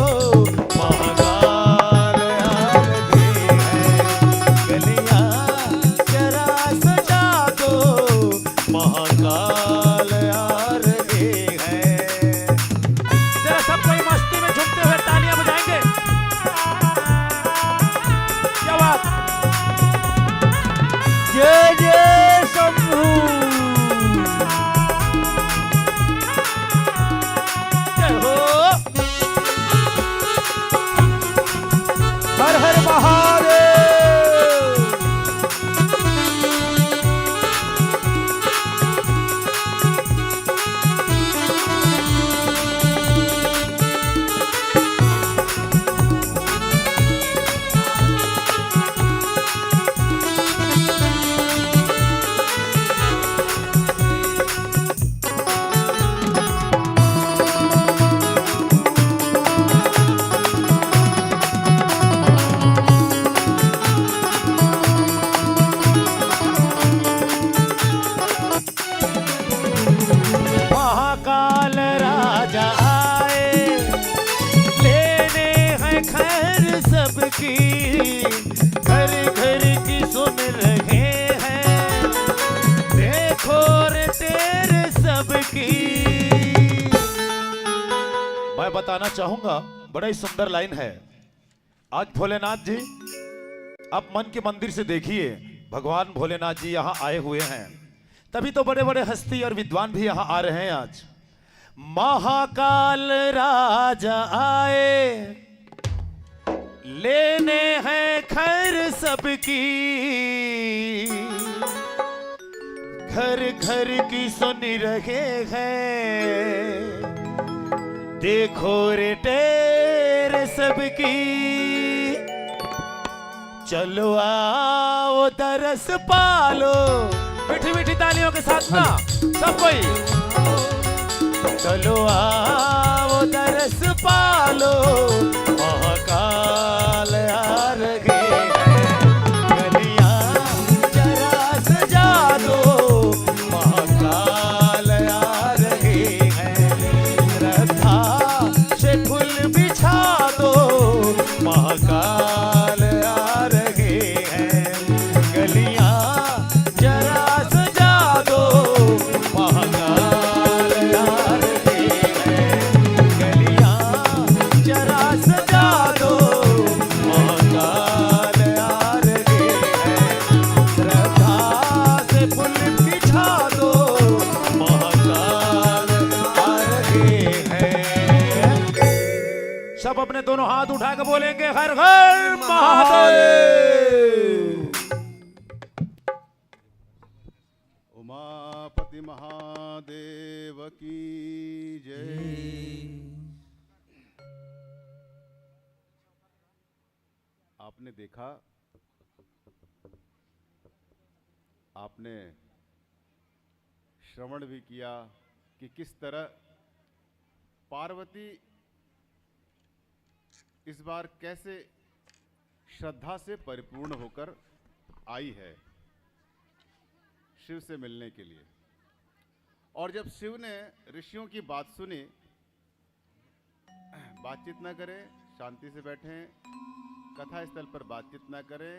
महाकाल आ रहे हैं। गलियां जरा सजा दो, महाकाल आ रहे हैं। जरा सब कोई मस्ती में झूमते हुए तालियां बजाएंगे। क्या बात। जय जय शंभू। जय हो। हर हर महादेव। महाकाल राजा आए, लेने हैं खैर सबकी, घर घर की सुन रहे हैं, देखो रे तेरे सबकी। मैं बताना चाहूंगा, बड़ा ही सुंदर लाइन है। आज भोलेनाथ जी, आप मन के मंदिर से देखिए, भगवान भोलेनाथ जी यहाँ आए हुए हैं, तभी तो बड़े बड़े हस्ती और विद्वान भी यहाँ आ रहे हैं। आज महाकाल राजा आए, लेने हैं खैर सबकी, घर घर की सुन रहे हैं, देखो रे तेरे सबकी। चलो आओ दरस पालो, मीठी मीठी तालियों के साथ ना सब कोई। चलो आओ दरस पालो, महाकाल आ रहे हैं। गलियां जरा सजा दो, महाकाल आ रहे हैं। श्रद्धा से फूल बिछा दो, महाकाल आ रहे हैं। गलियां जरा सजा दो, महाकाल आ रहे हैं। गलियां जरा सजा दो, महाकाल आ रहे हैं। श्रद्धा से फूल बिछा दो, महाकाल आ रहे हैं। सब अपने दोनों हाथ उठा के बोलेंगे, हर हर महादेव। उमापति महादेव की जय। आपने देखा, आपने श्रवण भी किया कि किस तरह पार्वती इस बार कैसे श्रद्धा से परिपूर्ण होकर आई है शिव से मिलने के लिए। और जब शिव ने ऋषियों की बात सुनी, बातचीत ना करें, शांति से बैठें, कथा स्थल पर बातचीत ना करें,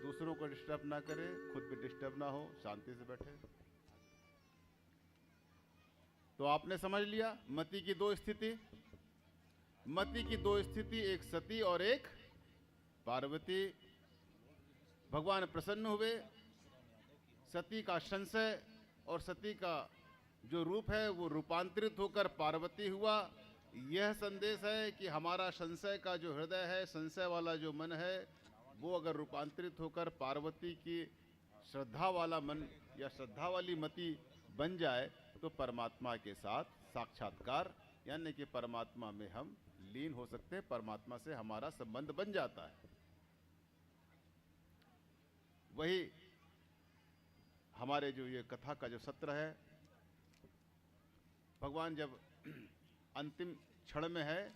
दूसरों को डिस्टर्ब ना करें, खुद भी डिस्टर्ब ना हो, शांति से बैठें। तो आपने समझ लिया मति की दो स्थिति। मति की दो स्थिति, एक सती और एक पार्वती। भगवान प्रसन्न हुए, सती का संशय और सती का जो रूप है वो रूपांतरित होकर पार्वती हुआ। यह संदेश है कि हमारा संशय का जो हृदय है, संशय वाला जो मन है, वो अगर रूपांतरित होकर पार्वती की श्रद्धा वाला मन या श्रद्धा वाली मति बन जाए तो परमात्मा के साथ साक्षात्कार, यानी कि परमात्मा में हम लीन हो सकते हैं, परमात्मा से हमारा संबंध बन जाता है। वही हमारे जो ये कथा का जो सत्र है, भगवान जब अंतिम क्षण में है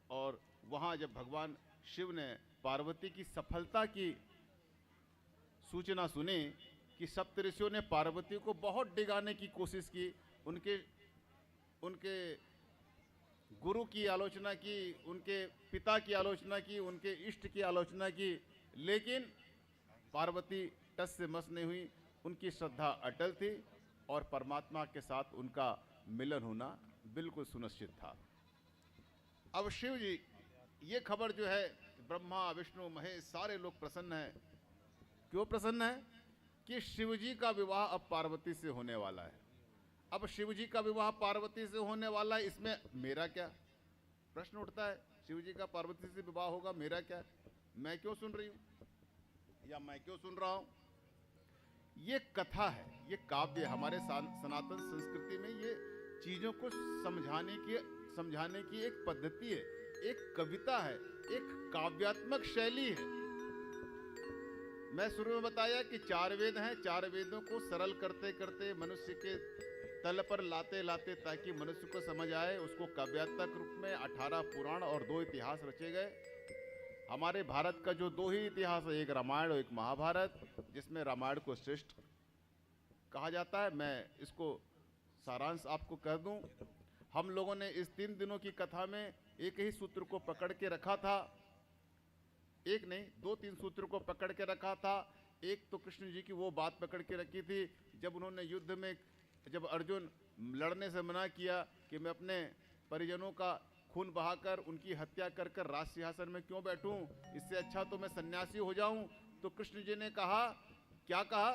और वहां जब भगवान शिव ने पार्वती की सफलता की सूचना सुनी कि सप्तऋषियों ने पार्वती को बहुत डिगाने की कोशिश की, उनके गुरु की आलोचना की, उनके पिता की आलोचना की, उनके इष्ट की आलोचना की, लेकिन पार्वती टस से मस नहीं हुई। उनकी श्रद्धा अटल थी और परमात्मा के साथ उनका मिलन होना बिल्कुल सुनिश्चित था। अब शिव जी, ये खबर जो है, ब्रह्मा विष्णु महेश सारे लोग प्रसन्न हैं। क्यों प्रसन्न हैं? कि शिव जी का विवाह अब पार्वती से होने वाला है। अब शिव जी का विवाह पार्वती से होने वाला है, इसमें मेरा क्या? प्रश्न उठता है, शिव जी का पार्वती से विवाह होगा, मेरा क्या? मैं क्यों सुन रही हूं या मैं क्यों सुन रहा हूं? ये कथा है, ये काव्य, हमारे सनातन संस्कृति में ये चीजों को समझाने की एक पद्धति है, एक कविता है, एक काव्यात्मक शैली है। मैं शुरू में बताया कि 4 वेद हैं, 4 वेदों को सरल करते करते मनुष्य के तल पर लाते लाते ताकि मनुष्य को समझ आए, उसको काव्यात्मक रूप में 18 पुराण और 2 इतिहास रचे गए। हमारे भारत का जो 2 ही इतिहास है, एक रामायण और एक महाभारत, जिसमें रामायण को श्रेष्ठ कहा जाता है। मैं इसको सारांश आपको कह दूं। हम लोगों ने इस 3 दिनों की कथा में एक ही सूत्र को पकड़ के रखा था, एक नहीं 2-3 सूत्र को पकड़ के रखा था। एक तो कृष्ण जी की वो बात पकड़ के रखी थी जब उन्होंने युद्ध में, जब अर्जुन लड़ने से मना किया कि मैं अपने परिजनों का खून बहाकर उनकी हत्या कर कर राज सिंहासन में क्यों बैठूं, इससे अच्छा तो मैं सन्यासी हो जाऊं। तो कृष्ण जी ने कहा, क्या कहा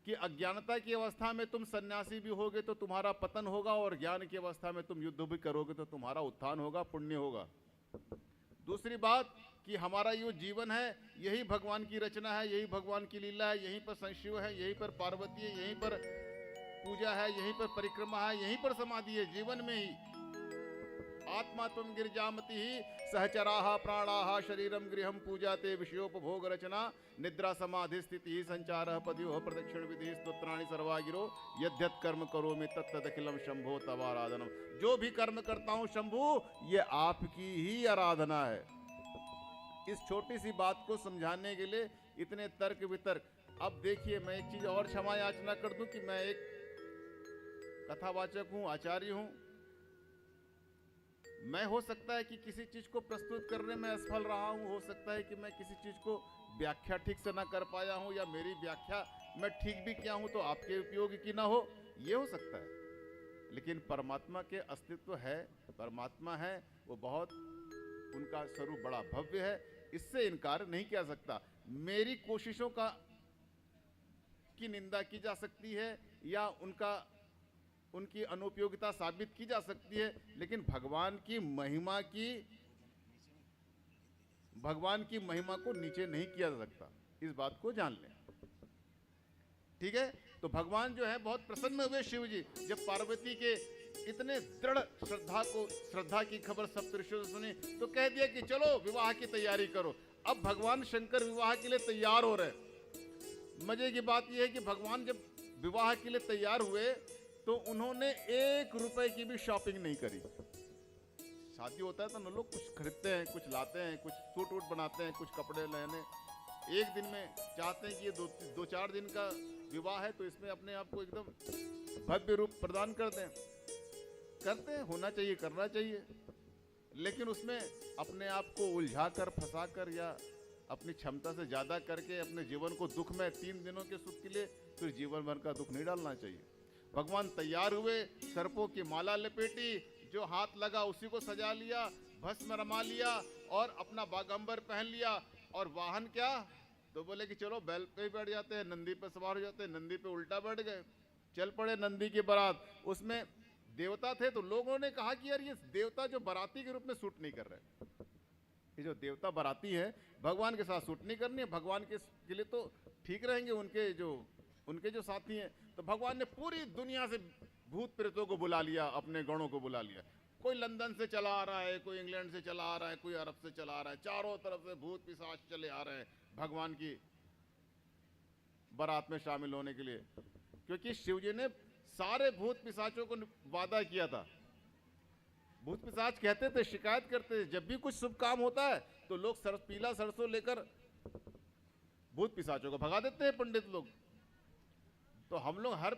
कि अज्ञानता की अवस्था में तुम सन्यासी भी होगे तो तुम्हारा पतन होगा, और ज्ञान की अवस्था में तुम युद्ध भी करोगे तो तुम्हारा उत्थान होगा, पुण्य होगा। दूसरी बात कि हमारा ये जीवन है, यही भगवान की रचना है, यही भगवान की लीला है, यहीं पर संशिव है, यहीं पर पार्वती है, यहीं पर पूजा है, यहीं पर परिक्रमा है, यहीं पर समाधि है, जीवन में ही। आत्मा तुम गिरजामति ही सहचराहा प्राणाहा शरीरम गृहम पूजा ते विषयोपभोग रचना निद्रा समाधि स्थिति ही संचार पदियो प्रदक्षिण विधि स्तोत्राणि सर्वागिरो यद्यत कर्म करो में तत्तदखिलम शंभो तव आराधनम। जो भी कर्म करता हूं शंभु, ये आपकी ही आराधना है। इस छोटी सी बात को समझाने के लिए इतने तर्क वितर्क। अब देखिए, मैं एक चीज और क्षमा याचना कर दूं कि मैं एक कथावाचक हूं, आचार्य हूं। मैं हो सकता है कि किसी चीज को प्रस्तुत करने में असफल रहा हूं, हो सकता है कि मैं किसी चीज को व्याख्या ठीक से ना कर पाया हूं, या मेरी व्याख्या मैं ठीक भी किया हूं तो आपके उपयोगी की ना हो, ये हो सकता है। लेकिन परमात्मा के अस्तित्व है, परमात्मा है, वो बहुत, उनका स्वरूप बड़ा भव्य है, इससे इनकार नहीं किया सकता। मेरी कोशिशों की निंदा की जा सकती है या उनकी अनुपयोगिता साबित की जा सकती है, लेकिन भगवान की महिमा को नीचे नहीं किया जा सकता। इस बात को जान लें, ठीक है। तो भगवान जो है बहुत प्रसन्न हुए शिव जी जब पार्वती के इतने दृढ़ श्रद्धा की खबर सप्तऋषियों से सुनी, तो कह दिया कि चलो विवाह की तैयारी करो। अब भगवान शंकर विवाह के लिए तैयार हो रहे। मजे की बात यह है कि भगवान जब विवाह के लिए तैयार हुए तो उन्होंने 1 रुपए की भी शॉपिंग नहीं करी। शादी होता है तो न लोग कुछ खरीदते हैं, कुछ लाते हैं, कुछ सूट वूट बनाते हैं, कुछ कपड़े लेने, एक दिन में चाहते हैं कि ये 2-4 दिन का विवाह है तो इसमें अपने आप को एकदम भव्य रूप प्रदान कर दें। करते हैं, होना चाहिए, करना चाहिए, लेकिन उसमें अपने आप को उलझा कर, फंसा कर या अपनी क्षमता से ज़्यादा करके अपने जीवन को दुख में 3 दिनों के सुख के लिए फिर जीवन भर का दुख नहीं डालना चाहिए। भगवान तैयार हुए, सर्पों की माला लपेटी, जो हाथ लगा उसी को सजा लिया, भस्म रमा लिया और अपना बागंबर पहन लिया। और वाहन क्या? तो बोले कि चलो बैल पे बैठ जाते हैं, नंदी पे सवार हो जाते हैं। नंदी पे उल्टा बैठ गए, चल पड़े नंदी की बारात। उसमें देवता थे तो लोगों ने कहा कि यार ये देवता जो बाराती के रूप में सूट नहीं कर रहे, ये जो देवता बाराती है भगवान के साथ सूट नहीं करनी है, भगवान के लिए तो ठीक रहेंगे उनके जो साथी हैं। तो भगवान ने पूरी दुनिया से भूत प्रेतों को बुला लिया, अपने गणों को बुला लिया। कोई लंदन से चला आ रहा है, कोई इंग्लैंड से चला आ रहा है, कोई अरब से चला आ रहा है, चारों तरफ से भूत पिशाच चले आ रहे हैं भगवान की बारात में शामिल होने के लिए। क्योंकि शिव जी ने सारे भूत पिशाचों को वादा किया था। भूत पिशाच कहते थे, शिकायत करते थे, जब भी कुछ शुभ काम होता है तो लोग पीला सरसों लेकर भूत पिशाचों को भगा देते हैं पंडित लोग। तो हम लोग हर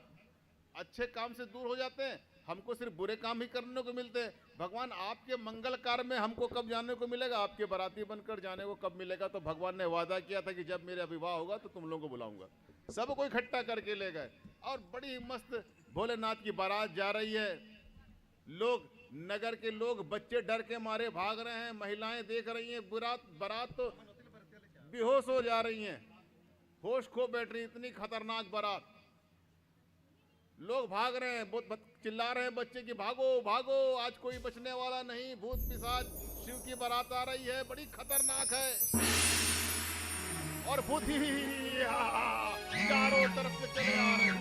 अच्छे काम से दूर हो जाते हैं हमको सिर्फ बुरे काम ही करने को मिलते हैं। भगवान आपके मंगल कार्य में हमको कब जाने को मिलेगा, आपके बाराती बनकर जाने को कब मिलेगा। तो भगवान ने वादा किया था कि जब मेरा विवाह होगा तो तुम लोगों को बुलाऊंगा। सबको इकट्ठा करके ले गए और बड़ी मस्त भोलेनाथ की बारात जा रही है। लोग, नगर के लोग, बच्चे डर के मारे भाग रहे हैं, महिलाएं देख रही हैं बारात तो बेहोश हो जा रही हैं, होश खो बैठ रही, इतनी खतरनाक बारात। लोग भाग रहे हैं, बहुत चिल्ला रहे हैं बच्चे की भागो भागो, आज कोई बचने वाला नहीं, भूत पिशाच शिव की बारात आ रही है, बड़ी खतरनाक है। और भूत ही चारों तरफ से चले आ रहे हैं,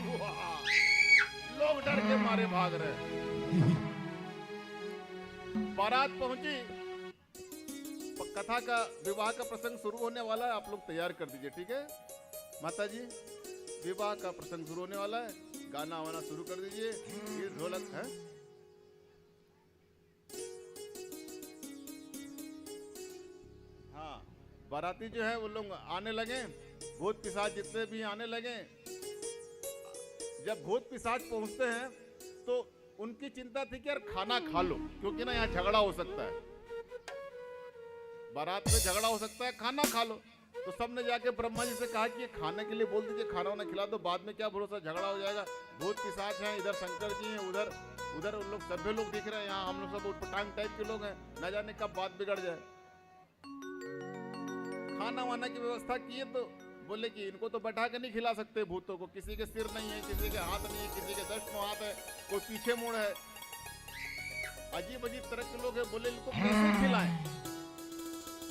लोग डर के मारे भाग रहे हैं। बारात पहुंची, कथा का, विवाह का प्रसंग शुरू होने वाला है, आप लोग तैयार कर दीजिए, ठीक है माता जी। विवाह का प्रसंग शुरू होने वाला है, गाना वाना शुरू कर दीजिए। ये ढोलक है, हाँ, बाराती जो है वो लोग आने लगे, भूत पिशाच जितने भी आने लगे। जब भूत पिशाच पहुंचते हैं तो उनकी चिंता थी कि यार खाना खा लो, क्योंकि ना यहाँ झगड़ा हो सकता है, बारात में झगड़ा हो सकता है, खाना खा लो। तो सबने जाके ब्रह्मा जी से कहा कि ये खाने के लिए बोल दीजिए, खाना वाना खिला दो, बाद में क्या भरोसा झगड़ा हो जाएगा। भूत पिशाच हैं, इधर शंकर जी हैं, उधर उन लोग सभ्य लोग दिख रहे हैं, यहाँ हम लोग सब उटपटांग टाइप के लोग हैं, न जाने कब बात बिगड़ जाए। खाना वाना की व्यवस्था की है तो बोले कि इनको तो बैठा के नहीं खिला सकते भूतों को, किसी के सिर नहीं है, किसी के हाथ नहीं है, किसी के 10 हाथ है, कोई पीछे मुड़ है, अजीब अजीब तरह के लोग हैं। बोले इनको कैसे खिलाएं?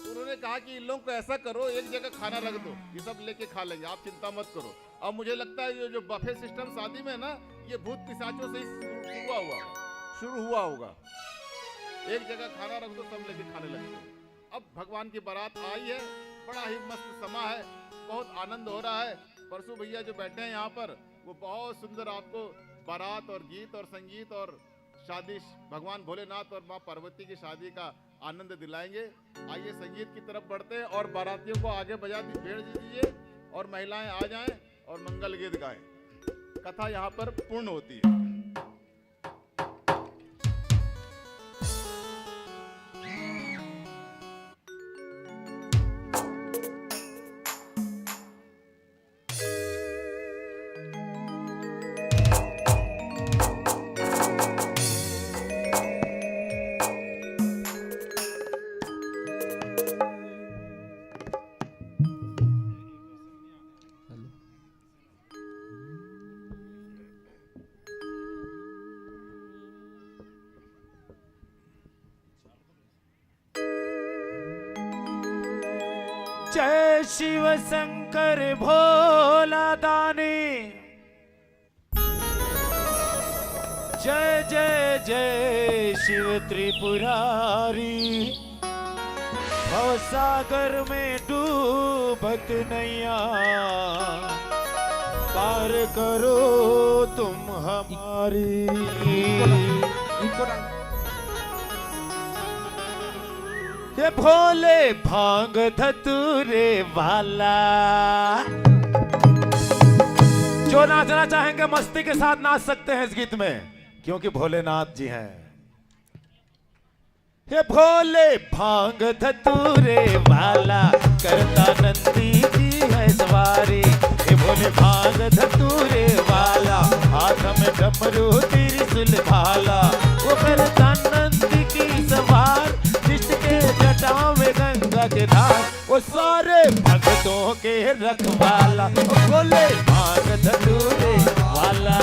उन्होंने कहा कि इन लोगों को ऐसा करो, एक जगह खाना रख दो, ये सब लेके खा लेंगे, आप चिंता मत करो। अब मुझे लगता है ये जो बफे सिस्टम शादी में ना, ये भूत पिशाचों से ही शुरू हुआ होगा। एक जगह खाना रख दो, सब लेके खाने लगते हैं। अब भगवान की बारात आई है, बड़ा ही मस्त समा है, बहुत आनंद हो रहा है। परसू भैया जो बैठे हैं यहाँ पर, वो बहुत सुंदर आपको बारात और गीत और संगीत और शादी, भगवान भोलेनाथ और माँ पार्वती की शादी का आनंद दिलाएंगे। आइए संगीत की तरफ बढ़ते हैं और बारातियों को आगे भेज दीजिए और महिलाएं आ जाएं और मंगल गीत गाएं। कथा यहाँ पर पूर्ण होती है। जय शिव शंकर भोला दानी, जय जय जय शिव त्रिपुरारी। भव सागर में डूबत नैया, पार करो तुम हमारी। ये भोले भांग धतूरे वाला, जो नाचना चाहेंगे मस्ती के साथ नाच सकते हैं इस गीत में, क्योंकि भोलेनाथ जी हैं। ये भोले भांग धतूरे वाला, करता नंदी जी है सवारी। ये भोले भांग धतूरे वाला, हाथ में डमरू त्रिशूल भाला। वो करता नंदी की सवार, जिसके जटाओं में गंगा के धार। वो सारे भक्तों के रखवाला, वो भोले भांग धतूरे वाला।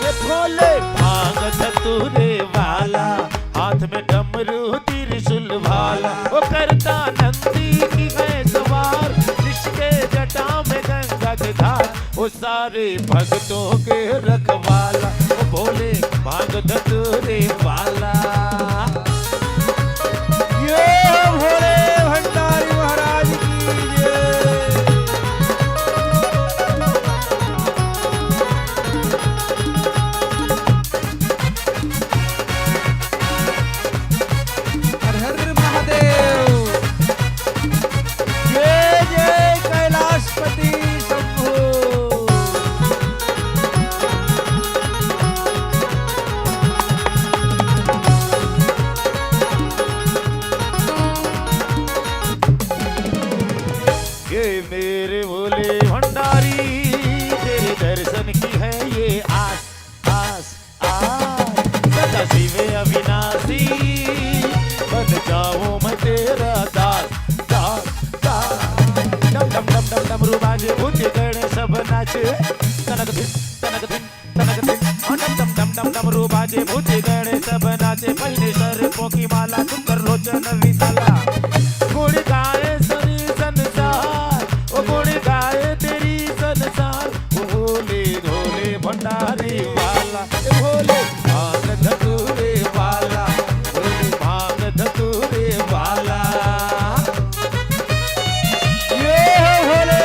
ये भोले भांग धतूरे वाला, हाथ में डमरू त्रिशूल भाला। वो करता नंदी की है सवार, जिसके जटाओं में गंगा के धार। वो सारे भक्तों के रखवाला, वो भोले भांग धतूरे वाला। ये भोले भंडारी महाराज की जय। हर हर महादेव, जय जय कैलाशपति शंभु। दिव्य अविनाशी, बन जाऊं मैं तेरा दास दास दास। डम डम डम डम डमरू बाजे भूत गणे सब नाचे, तनक धिन तनक धिन तनक धिन। डम डम डम डम डमरू बाजे भूत गणे सब नाचे, पहले सर्पों की माला सुंदर लोचन विशाला। गुण गाए सभी संसार, ओ गुण गाए तेरी संसार, ओ भोले भोले भंडारी वाला, ए भोले भांग धतूरे वाला, भोले भांग धतूरे वाला। ये है भोले।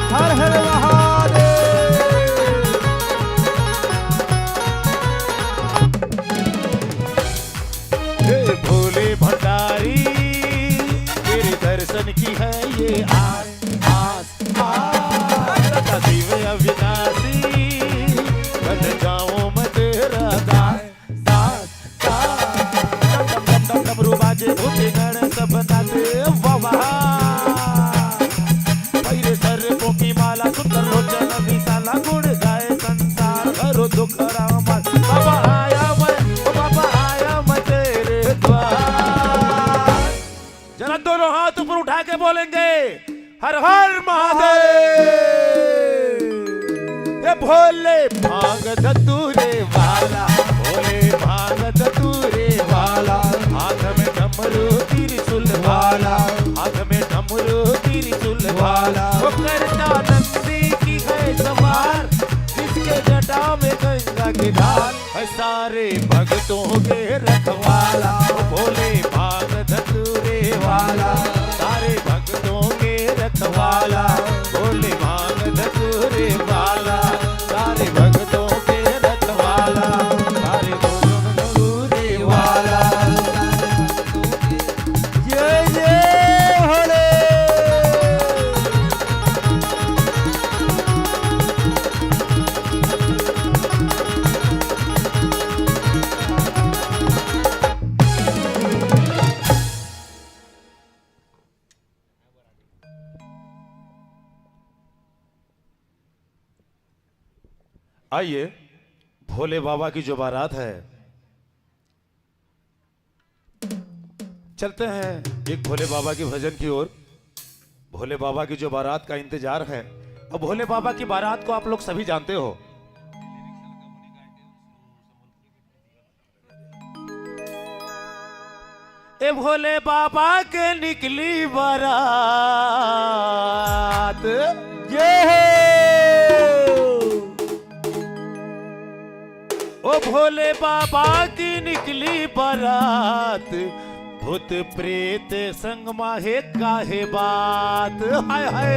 हर हर महादेव। हे भोले भंडारी, तेरे दर्शन की है ये आस आस आस। दिव्य अविनाशी, बन जाऊं मैं तेरा दास दास दास। डम डम डम डम डमरू बाजे भूत गण सब नाचे, वाह वाह। पहले सर्पों की माला सुंदर लोचन विशाला, गुण गाए संसार भरो दुख राम। बाबा आया मैं, ओ बाबा आया मैं तेरे द्वार। जरा दोनों हाथ ऊपर उठा के बोलेंगे हर हर महादेव। ये भोले भांग धतूरे वाला, भोले भांग धतूरे वाला। हाथ में डमरू त्रिशूल वाला, हाथ में डमरू त्रिशूल वाला। वो करता नंदी की है सवार, जिसके जटा में गंगा की धार है, सारे भक्तों के रखवाला। वो भोले भांग धतूरे वाला, सारे भक्तों के रखवाला। भोले भांग धतूरे वाला, सारे भक्तों के रखवाला, सारे धतूरे वाला। ये भोले। आइए भोले बाबा की जो बारात है, चलते हैं एक भोले बाबा की भजन की ओर। भोले बाबा की जो बारात का इंतजार है, और भोले बाबा की बारात को आप लोग सभी जानते हो। ए भोले बाबा के निकली बारात, ये है ओ भोले बाबा की निकली बारात। भूत प्रेत संग माहे काहे बात, हाय हाय।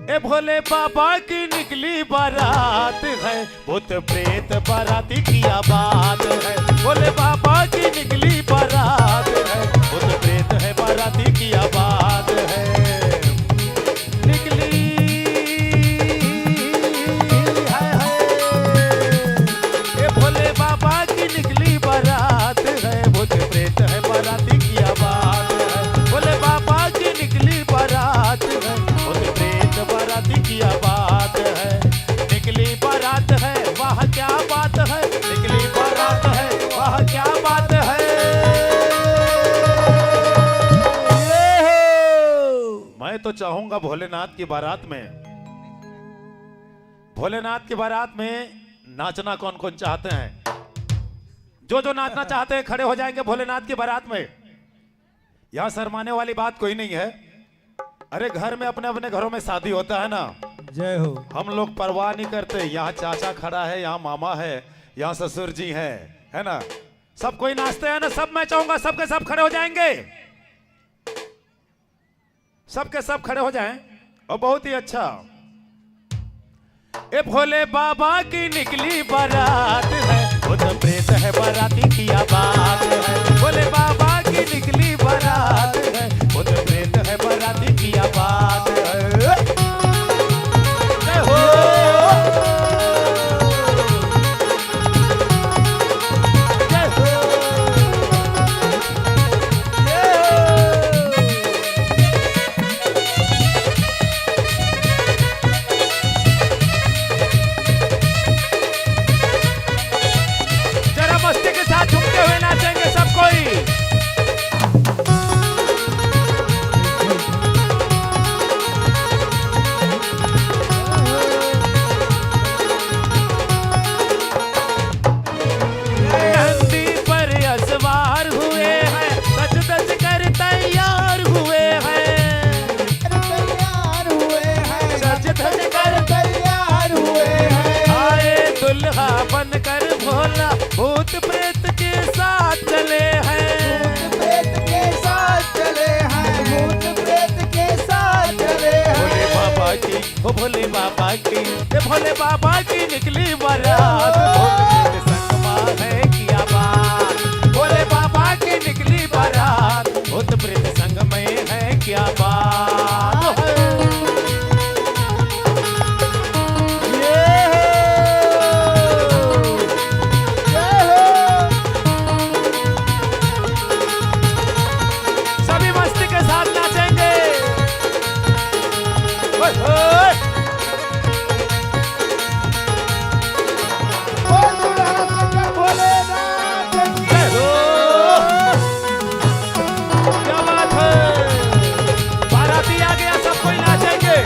ए भोले बाबा की निकली बारात है, भूत प्रेत बाराती किया बात है। भोले बाबा की निकली बारात है, भूत प्रेत है बाराती किया बात है। निकली हाय हाय। ए भोले बाबा की निकली बारात है, भूत प्रेत है बाराती किया बात है। भोले बाबा की निकली बारात है, भूत प्रेत बाराती किया बात है। निकली बारात है, वाह क्या बात है। निकली बारात है, वाह क्या बात है। मैं तो चाहूंगा भोलेनाथ की बारात में, भोलेनाथ की बारात में नाचना कौन कौन चाहते हैं? जो जो नाचना चाहते हैं खड़े हो जाएंगे भोलेनाथ की बारात में। यहां शर्माने वाली बात कोई नहीं है। अरे घर में अपने अपने घरों में शादी होता है ना, जय हो। हम लोग परवाह नहीं करते। यहाँ चाचा खड़ा है, यहाँ मामा है, यहाँ ससुर जी है ना, सब कोई नाचते हैं ना। सब मैं चाहूंगा सबके सब खड़े हो जाएंगे, सबके सब खड़े हो जाएं। और बहुत ही अच्छा। ए भोले बाबा की निकली बारात है, भूत प्रेत है बाराती किया बात है। भोले बाबा की निकली बारात है, भूत प्रेत है बाराती किया बात है। जय हो। बोला भूत प्रेत के साथ चले हैं, प्रेत के साथ चले हैं, भूत प्रेत के साथ चले भोले हैं। बाबा की, ओ भोले बाबा की, ये भोले बाबा की निकली बारात, भूत प्रेत संगमा है किया बात, भोले बाबा की निकली बारात, भूत प्रेत संग में है क्या बात है। सभी मस्ती के साथ नाचेंगे। ओए, ओए। जय हो। क्या बात है, बाराती आ गया, सब कोई नाचेंगे।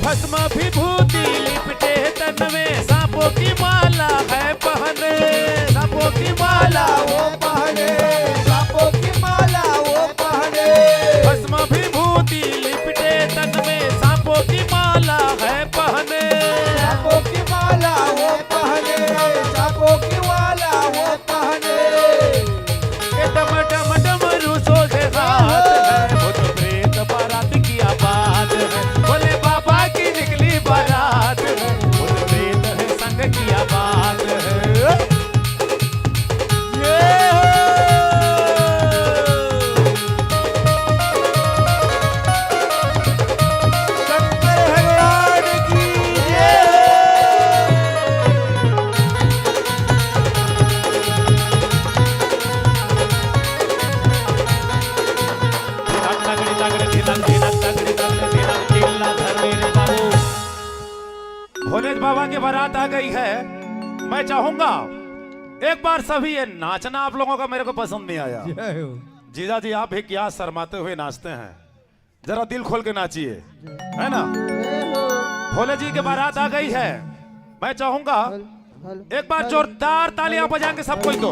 भस्म विभूति लिपटे तन में, सांपों की माला है पहने, सांपों की माला वो पहने, सांपों की माला वो पहने, भस्म विभूति लिपटे तन में, सांपों की माला है पहने, सांपों की माला वो पहने, सांपों की माला वो पहने। ये डम डम डमरू सोहे हाथ है, भूत प्रेत बारात की आबाद है, भोले बाबा की निकली बारात है, भूत प्रेत है संग की आबाद है। ये शंकर भगवान की जय। भोले बाबा की बारात आ गई है। मैं चाहूंगा एक बार सभी, ये नाचना आप लोगों का मेरे को पसंद नहीं आया। जीजा जी आप भी क्या शर्माते हुए नाचते हैं, जरा दिल खोल के नाचिए, है ना। भोले जी की बारात आ गई है। मैं चाहूंगा एक बार जोरदार तालियां बजाएंगे सब कोई तो।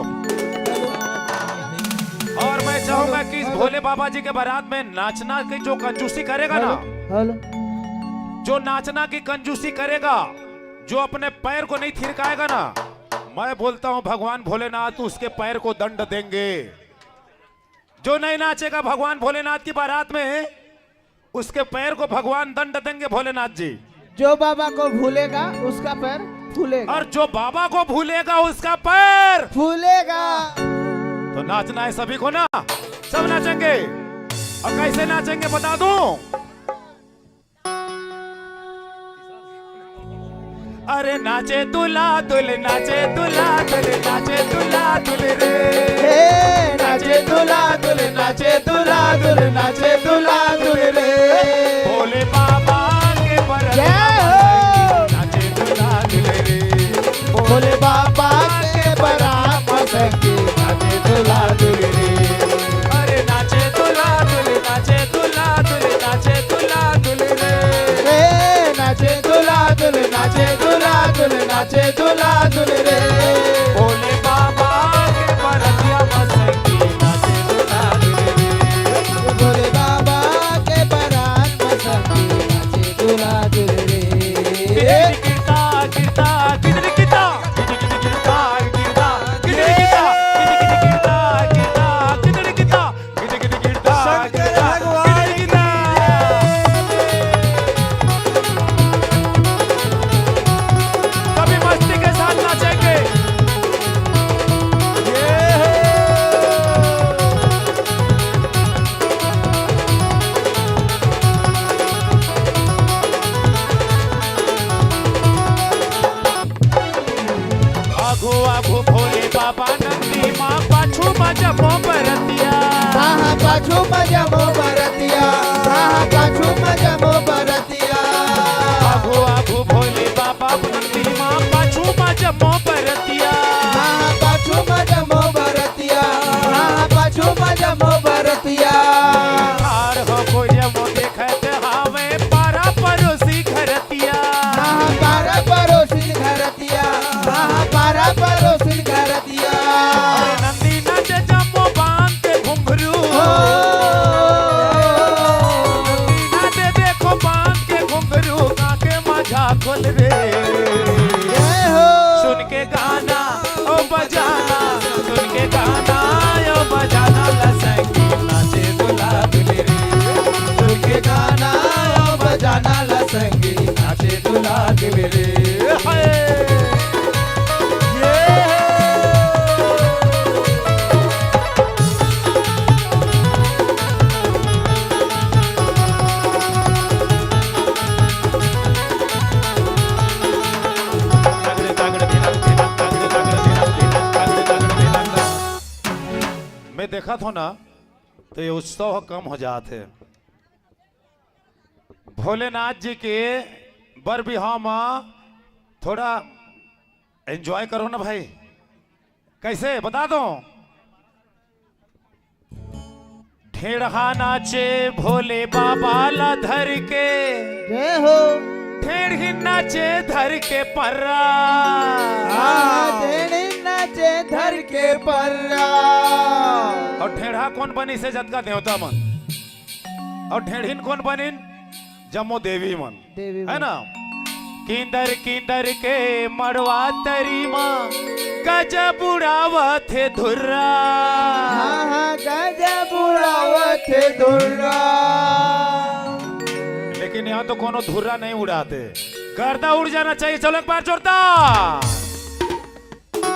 और मैं चाहूंगा कि इस भोले बाबा जी के बारात में नाचना की जो कंजूसी करेगा ना, जो नाचना की कंजूसी करेगा, जो अपने पैर को नहीं थिरकाएगा ना, मैं बोलता हूं भगवान भोलेनाथ उसके पैर को दंड देंगे। जो नहीं नाचेगा भगवान भोलेनाथ की बारात में, उसके पैर को भगवान दंड देंगे भोलेनाथ जी। जो बाबा को भूलेगा उसका पैर फूलेगा, और जो बाबा को भूलेगा उसका पैर फूलेगा। तो नाचना है सभी को ना, सब नाचेंगे। और कैसे नाचेंगे बता दूं? अरे नाचे दुल्हा दुल, नाचे दुल्हा दुल, नाचे दुल्हा दुल रे, हे नाचे दुल्हा दुल, नाचे दुल्हा दुल, नाचे दुल्हा दुल रे। भोले बाबा के बरस जय हो। नाचे दुल्हा दुल रे, भोले बाबा के बरात सखी, नाचे दुल्हा दुल रे। अरे नाचे दुल्हा दुल, नाचे दुल्हा दुल, नाचे दुल्हा दुल रे, हे नाचे दुल्हा दुल, नाचे दुल्हा दुल, नाचे दुल्हा दुल रे। भोले बाबा के बरसिया मसकी, नाचे दुल्हा दुल रे, भोले बाबा के बरात सखी, नाचे दुल्हा दुल रे। गिरता गिरता गिर गिरता गिरता गिरता गिर गिरता गिरता गिरता गिरता गिरता शंकर भगवान की कभी मस्ती के साथ नाचेंगे। आगो आगो भोले बाबा नंदी माँ पाछू मजमो बरतिया, पाछू मजमो बरतिया, पाछू मजमो बरतिया। आगो आगो भोले बाबा नंदी माँ पाछू मजमो बरतिया, पाछू मजमो बरतिया, पाछू मजमो बरतिया। हार हो को जमो देखत हावे पारा परोसी घरतिया, पारा परोसी घरतिया, पारा परोसी खोल रे। जय हो। सुन के गाना ओ बजाना, सुन के गाना ओ बजाना लसंगी नाचे दुल्हा दुल्हे रे। सुन के गाना ओ बजाना लसंगी नाचे दुल्हा दुल्हे रे। हाय मैं देखा था ना तो ये उत्सव कम हो जाते। भोलेनाथ जी के बर बिहाव में थोड़ा एंजॉय करो ना भाई। कैसे बता दो। ढेढ़ा नाचे भोले बाबा ला धर के, जय हो। ढेढ़ी नाचे धर के पर्रा। ढेड़ी नाचे धर के पर्रा। और ढेढ़ा कौन बनी से जत का देवता मन, और ढेढ़ीन कौन बनिन जम्मो देवी मन, देवी है ना। किंदर किंदर के मड़वा तरी माँ गजब उड़ावत थे धुर्रा। गजब उड़ावत धुर्रा। लेकिन यहाँ तो कोनो धुर्रा नहीं उड़ाते, गर्दा उड़ जाना चाहिए। चलो एक बार जोरदार।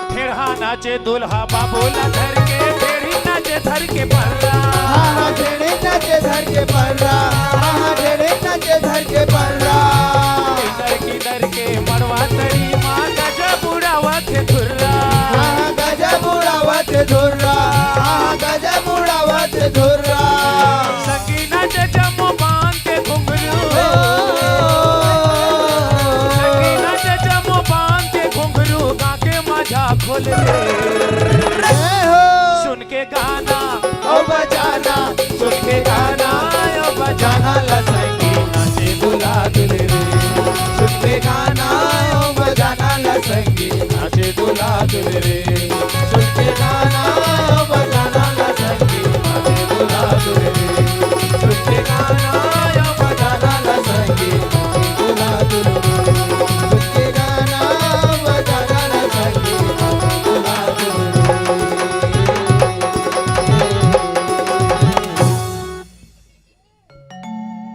ढेढ़ा नाचे दुल्हा बाबूला धर के, ढेढ़ी नाचे धर के पर्रा। ढेड़ी नाचे धर के पर्रा। ढेड़ी नाचे धर के पर्रा। किंदर किंदर के मड़वा तरी माँ गजब उड़ावत थे धुर्रा। गजब उड़ावत धुर्रा। गजब उड़ावत धुर्रा। सकीना से जम्मू बांध के घुंघरू, सकीना से जम्मू बांध के घुंघरू गा के माझा खोल रे। सुन के गाना ओ बजाना, सुन के गाना ओ बजाना लसंगी नाचे दुल्हा दुल्हे रे। सुन के गाना ओ बजाना लसंगी नाचे दुल्हा दुल्हे रे। सुन के गाना ओ बजाना लसंगी नाचे दुल्हा दुल्हे रे। सुन के गाना ओ बजाना लसंगी नाचे दुल्हा दुल्हे रे। सुन के गाना ओ बजाना लसंगी नाचे दुल्हा दुल्हे रे।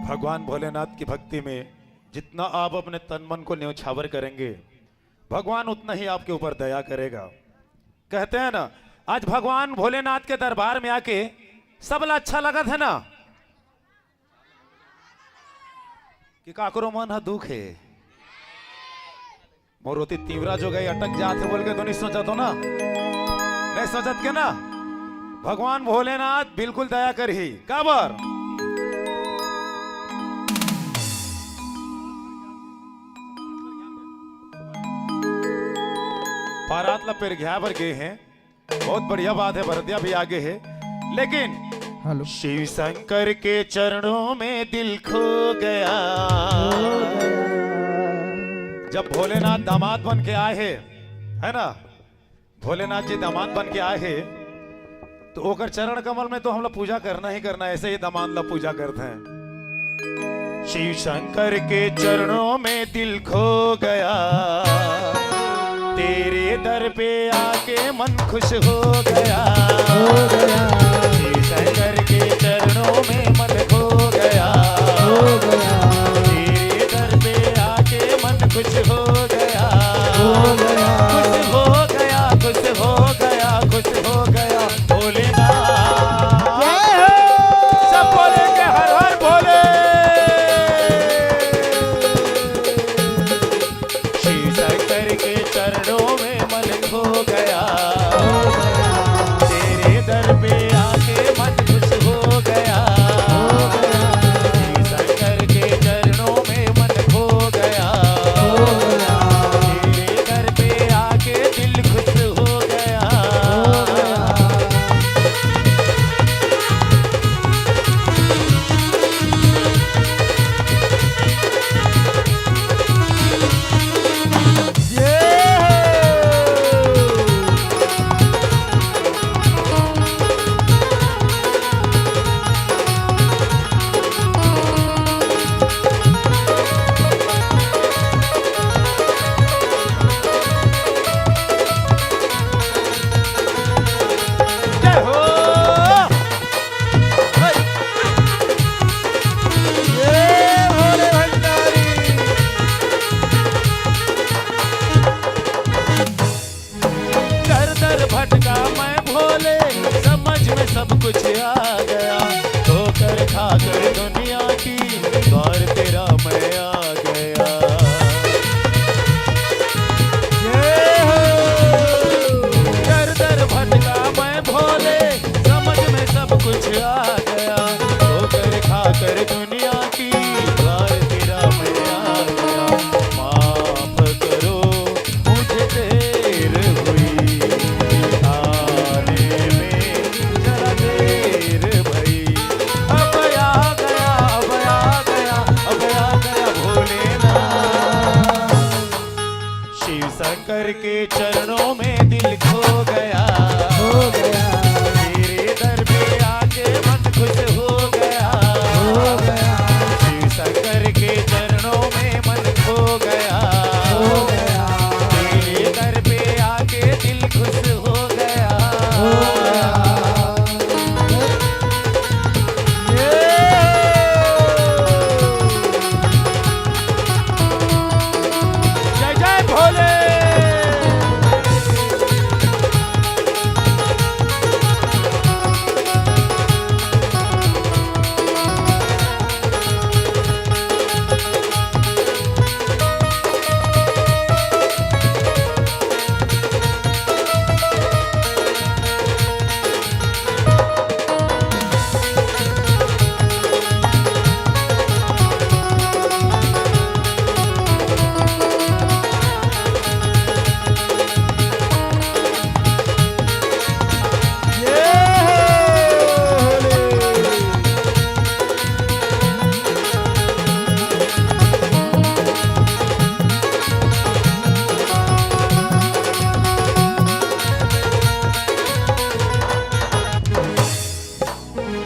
भगवान भोलेनाथ की भक्ति में जितना आप अपने तन मन को न्यौछावर करेंगे, भगवान उतना ही आपके ऊपर दया करेगा। कहते हैं ना, आज भगवान भोलेनाथ के दरबार में आके सबला अच्छा लगा था ना, कि काकरो मन हा दुख है मोरोती तीव्रा जो गई अटक जाते बोल के तो नहीं सोचा तो ना, नहीं सोचत के ना। भगवान भोलेनाथ बिल्कुल दया कर ही काबर। बारात ला पेर घ्या पर गए हैं, बहुत बढ़िया बात है। भरतिया भी आगे है, लेकिन हेलो शिव शंकर के चरणों में दिल खो गया। जब भोलेनाथ दामाद बन के आए हैं, है ना, भोलेनाथ जी दामाद बन के आए हैं, तो ओकर चरण कमल में तो हम लोग पूजा करना ही करना, ऐसे ही दामाद लोग पूजा करते हैं। शिव शंकर के चरणों में दिल खो गया, तेरे दर पे आके मन खुश हो गया। शिव शंकर के चरणों में मन खो गया, तेरे दर पे आके मन खुश हो गया। खुश हो गया, खुश हो गया, खुश हो गया भोलेनाथ। सब बोलेंगे हर हर भोले। शिव शंकर के चरणों में मन खो गया, तेरे दर पे आके मन खुश हो गया। शिव शंकर के चरणों में मन खो गया, तेरे दर पे आके दिल खुश हो गया। में सब कुछ आ गया, ठोकर खाकर दुनिया की, द्वार तेरा मैं आ गया। दर दर भटका मैं भोले, समझ में सब कुछ आ गया, ठोकर खाकर दुनिया की, द्वार तेरा मैं आ गया। माफ करो मुझे देर हुई, आने में जरा देर भई। अब आ गया, अब आ गया, अब आ गया भोलेनाथ। शिव शंकर के चरणों में दिल खो गया, तेरे दर पे आके मन खुश हो गया, शिव शंकर के चरणों में मन खो गया, तेरे दर पे आके दिल खुश हो गया। जय जय भोले।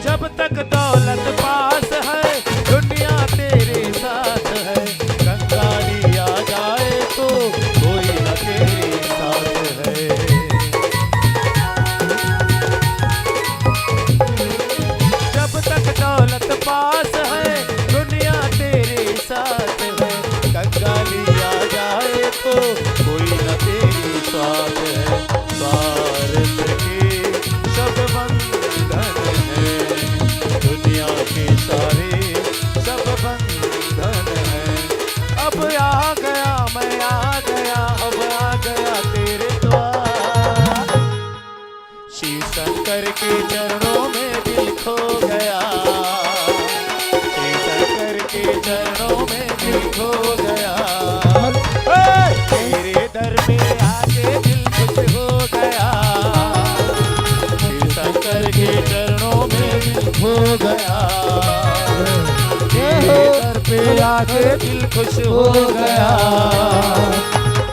जब तक दौलत पास है, दुनिया तेरे साथ है, कंगाली आ जाए तो कोई न तेरे साथ है। जब तक दौलत पास है, दुनिया तेरे साथ है, कंगाली आ जाए तो कोई न तेरी साथ है। स्वार्थ के सब बंधन है, दुनिया के सारे सब बंधन है। अब आ गया, मैं आ गया, अब आ गया तेरे द्वार। शिव शंकर के चरणों में दिल खो गया, शिव शंकर के चरणों में दिल खो गया, तेरे दर पे आके दिल खुश हो गया, शिव शंकर के चरणों में दिल खो गया, तेरे दर पे आके दिल खुश हो गया,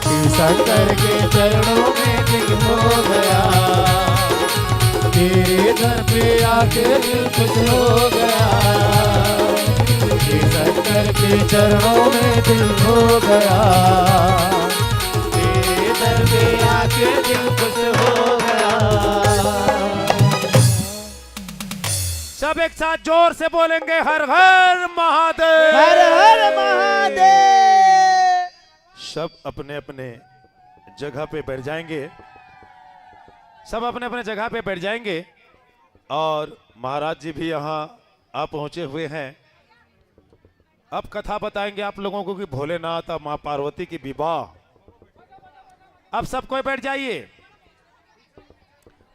शिव शंकर के चरणों में दिल खो गया, तेरे दर पे आके दिल खुश हो गया, शिव शंकर के चरणों में दिल खो गया, तेरे दर पे आके दिल खुश हो गया। सब एक साथ जोर से बोलेंगे हर हर महादेव, हर हर महादेव। सब अपने अपने जगह पे बैठ जाएंगे, सब अपने अपने जगह पे बैठ जाएंगे। और महाराज जी भी यहाँ आ पहुंचे हुए हैं। अब कथा बताएंगे आप लोगों को कि भोलेनाथ और माँ पार्वती की विवाह। अब सब कोई बैठ जाइए,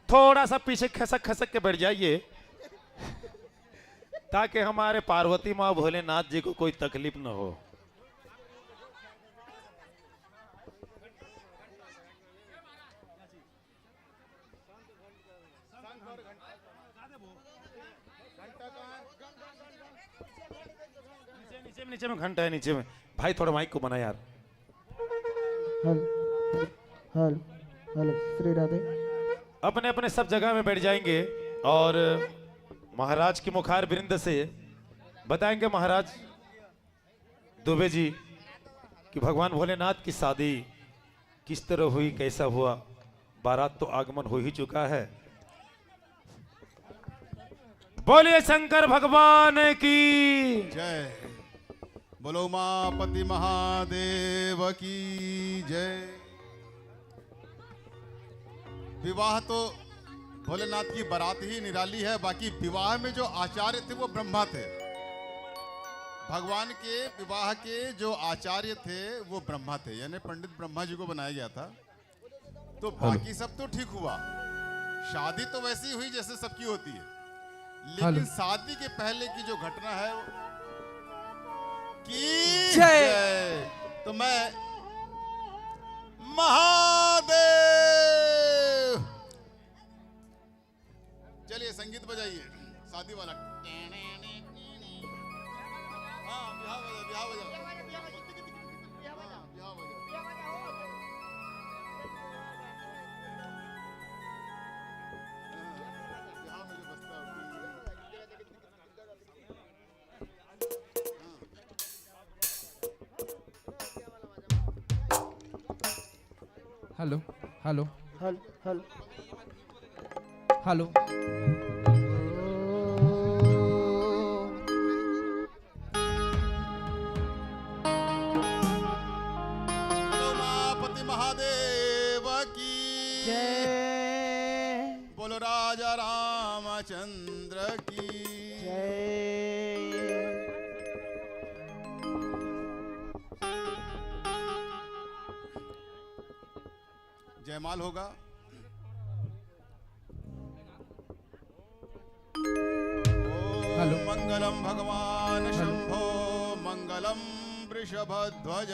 थोड़ा सा पीछे खसक खसक के बैठ जाइए, ताकि हमारे पार्वती माँ भोलेनाथ जी को कोई तकलीफ न हो। नीचे में घंटा है, नीचे में। भाई थोड़ा माइक को बना यार। हल हल श्री राधे। अपने अपने सब जगह में बैठ जाएंगे और महाराज की मुखार बिरिंद से बताएंगे महाराज दुबे जी कि भगवान भोलेनाथ की शादी किस तरह हुई, कैसा हुआ। बारात तो आगमन हो ही चुका है। बोलिए शंकर भगवान की जय। बोलो उमापति महादेव की जय। विवाह तो भोलेनाथ की बारात ही निराली है, बाकी विवाह में जो आचार्य थे वो ब्रह्मा थे। भगवान के विवाह के जो आचार्य थे वो ब्रह्मा थे, यानी पंडित ब्रह्मा जी को बनाया गया था। तो बाकी सब तो ठीक हुआ, शादी तो वैसी हुई जैसे सबकी होती है, लेकिन शादी के पहले की जो घटना है की जय। तो मैं महादेव, चलिए संगीत बजाइए शादी वाला। हाँ बिहार बजा, बिहार बजा, बिहार बजा। बिहार में जो बजता है। हेलो हेलो हल हल हेलो। उमापति महादेव की जय बोलो, राजा रामचंद्र की जय। जयमाल होगा। हेलो। मंगलम भगवान शंभो, मंगलम वृषभध्वज,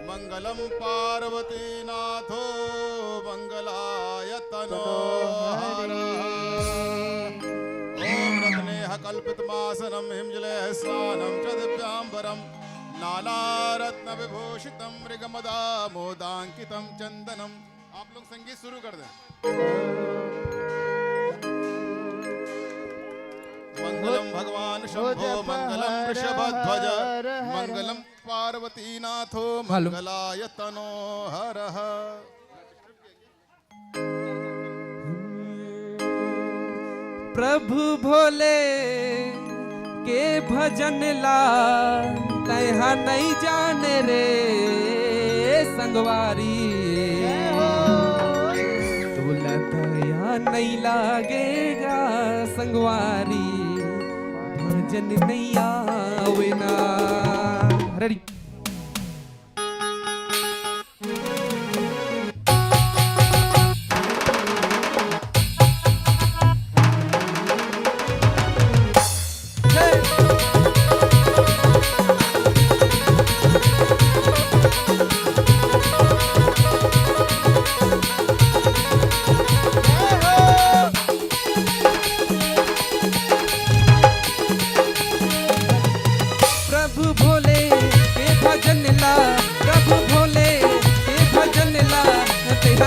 मंगलम पार्वती नाथो, मंगलाय तनो ओम रत्नेह कल्पितमासनम हिमजलेह स्नानम च दिव्यांबरम, नानारत्न विभूषितम मृगमदा मोदांकितम चंदनम। आप लोग संगीत शुरू कर दें। मंगलम भगवान शंभो, मंगलम वृषभध्वज, मंगलम पार्वती नाथो, मंगलाय तनो हरः। प्रभु भोले के भजन ला तैहा नहीं जाने रे संगवारी, तोला दया नहीं लागेगा संगवारी, भजन नहीं आवे ना। रेडी।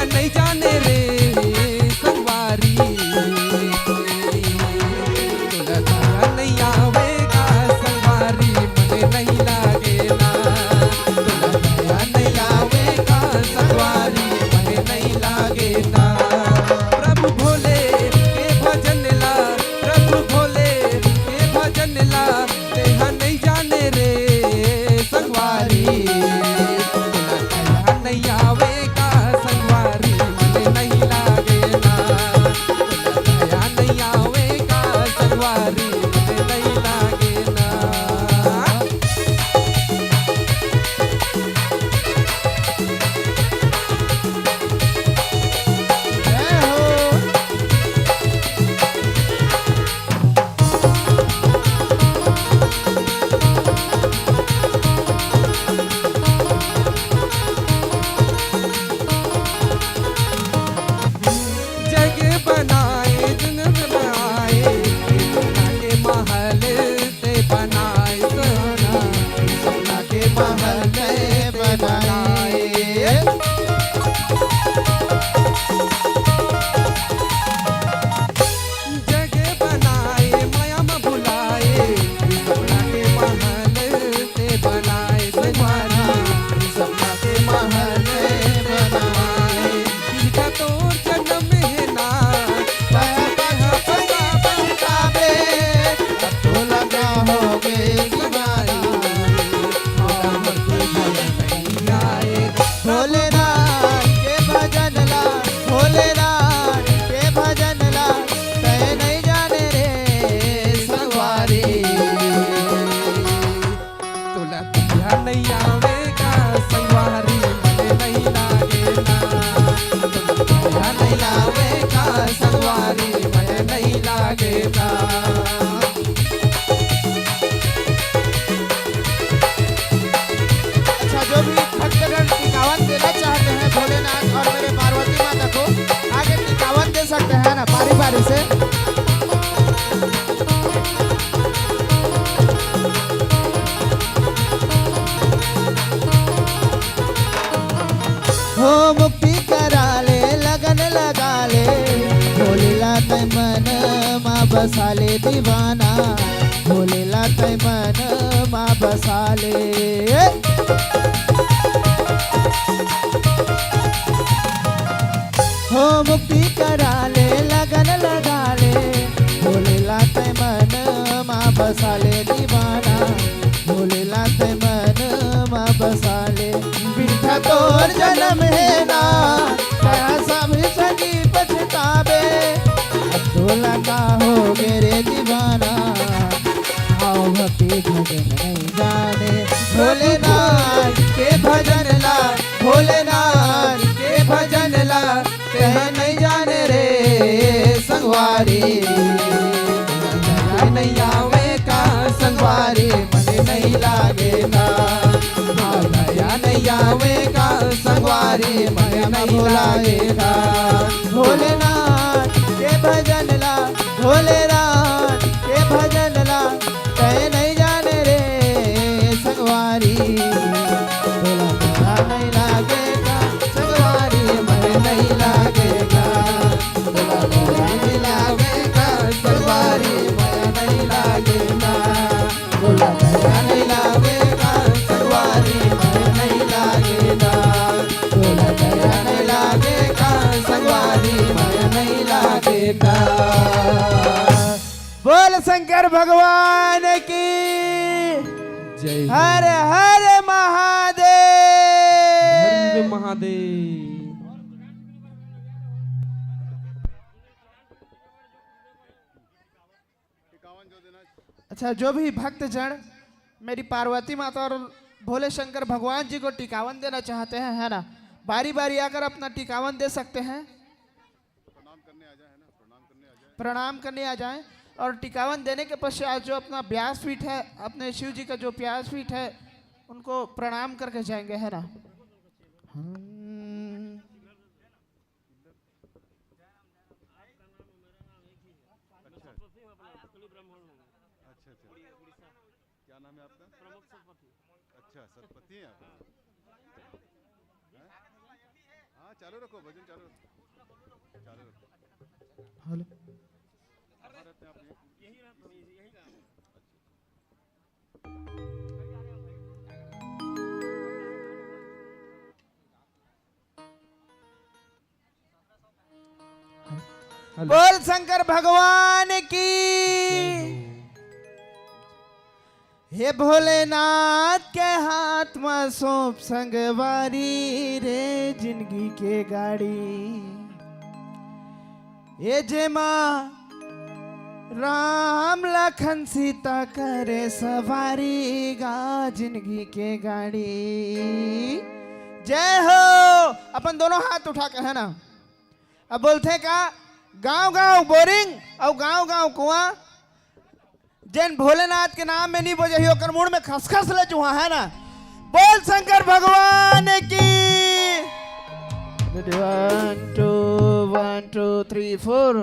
नहीं जाने रे संगवारी, तोला नहीं आवेगा संगवारी, मने नहीं लागेला, तोला नहीं आवेगा संगवारी, मने नहीं लागेला। प्रभु भोले के भजन ला, प्रभु भोले के भजन ला, तेहा नहीं जाने रे संगवारी, तोला नहीं आवेगा संगवारी, मने हो मुक्ति करा ले लगन लगा ले भोलेला तै मन मा बसा ले दीवाना भोलेला तै मन मा बसा ले हो मुक्ति करा ले लगन लगा ले भोलेला तै मन मा बसा ले दीवाना भोलेला तै मन मा बसा ले बिरथा तोर जन्म है ना कहा सब सगी पछतावे अब भोला का हो रे दीवाना आओ भक्ति भजन नहीं जाने भोलेनाथ के भजन ला भोलेनाथ के भजन ला कह नहीं जाने रे संगवारी नहीं आवे का संगवारी मन नहीं लागेगा माया नहीं आवे का संगवारी मन नहीं लागेगा भोलेनाथ के भजन ला भोलेनाथ के भजन ला कह नहीं जाने रे संगवारी भोला भोला नहीं लागेगा संगवारी मन नहीं लागेगा भोला भोला नहीं लागेगा संगवारी मन नहीं लागेगा भोला भोला नहीं लागेगा संगवारी मन नहीं लागेगा भोला भोला नहीं लागेगा संगवारी मन नहीं लागेगा। बोल शंकर भगवान की जय हर हर महादेव। महादेव। अच्छा, जो भी भक्तजन मेरी पार्वती माता और भोले शंकर भगवान जी को टिकावन देना चाहते हैं, है ना, बारी बारी आकर अपना टिकावन दे सकते हैं। प्रणाम करने आ जाएं और टिकावन देने के पश्चात जो अपना व्यासपीठ है, अपने शिव जी का जो व्यासपीठ है, उनको प्रणाम करके जाएंगे, है ना। क्या नाम है आपका? प्रमुख सतपति। अच्छा, सतपति हैं आप? हाँ, चालू रखो, भजन चालू रखो, चालू रखो। हेलो, कहाँ रहते हैं आप? यहीं रहते हैं, यहीं का। बोल शंकर भगवान की। हे भोलेनाथ के हाथ में सौंप संगवारी रे जिंदगी के गाड़ी, ये जे माँ राम लखन सीता करे सवारी गा जिंदगी के गाड़ी। जय हो। अपन दोनों हाथ उठा के, है ना, अब बोलते का गांव गांव बोरिंग और गांव गांव कुआं, जैन भोलेनाथ के नाम में नहीं बजे ओकर मुड़ में खसखस ले चुहा, है ना। बोल शंकर भगवान की। 1 2 1 2 3 4।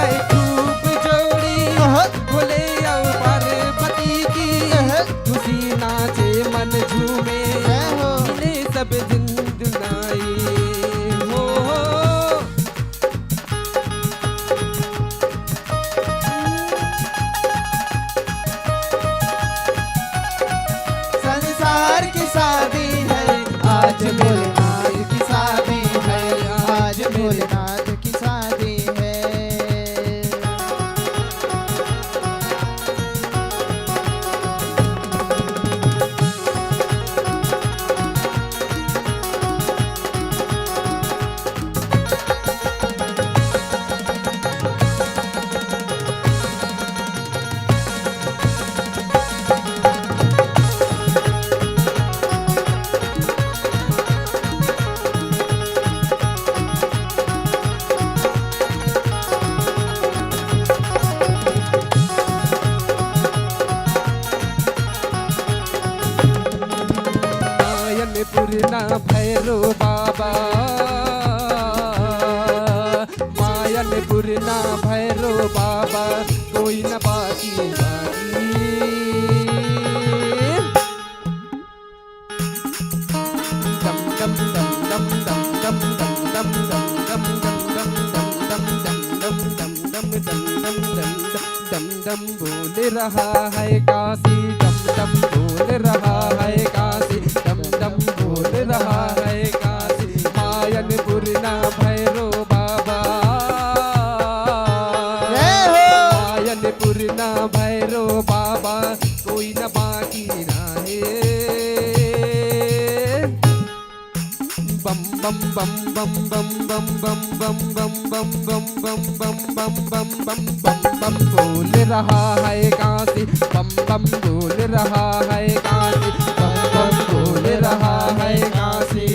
है खूब जोड़ी भोले और पार्वती की खुशी नाचे मन झूमे मिले सब दिन दुनाई हो संसार की शादी है आज भोलेनाथ की शादी है आज भोलेनाथ की शादी है मायनपुर ना भैरो बाबा मायनपुर ना भैरो बाबा कोई न बाकी दम दम दम दम दम दम दम दम दम दम दम दम दम दम दम दम दम दम दम बोल रहा है काशी दम दम बोल रहा है काशी दम दम बोल रहा है काशी मायनपुर ना भैरो बाबा मायनपुर ना भैरो बाबा कोई न बाकी रहे बम बम बम बम बम बम बम बम बम बम बम बम बम बम बम बम बम बम बोल रहा है काशी बम बम बोल रहा है काशी बम बम बोल रहा है काशी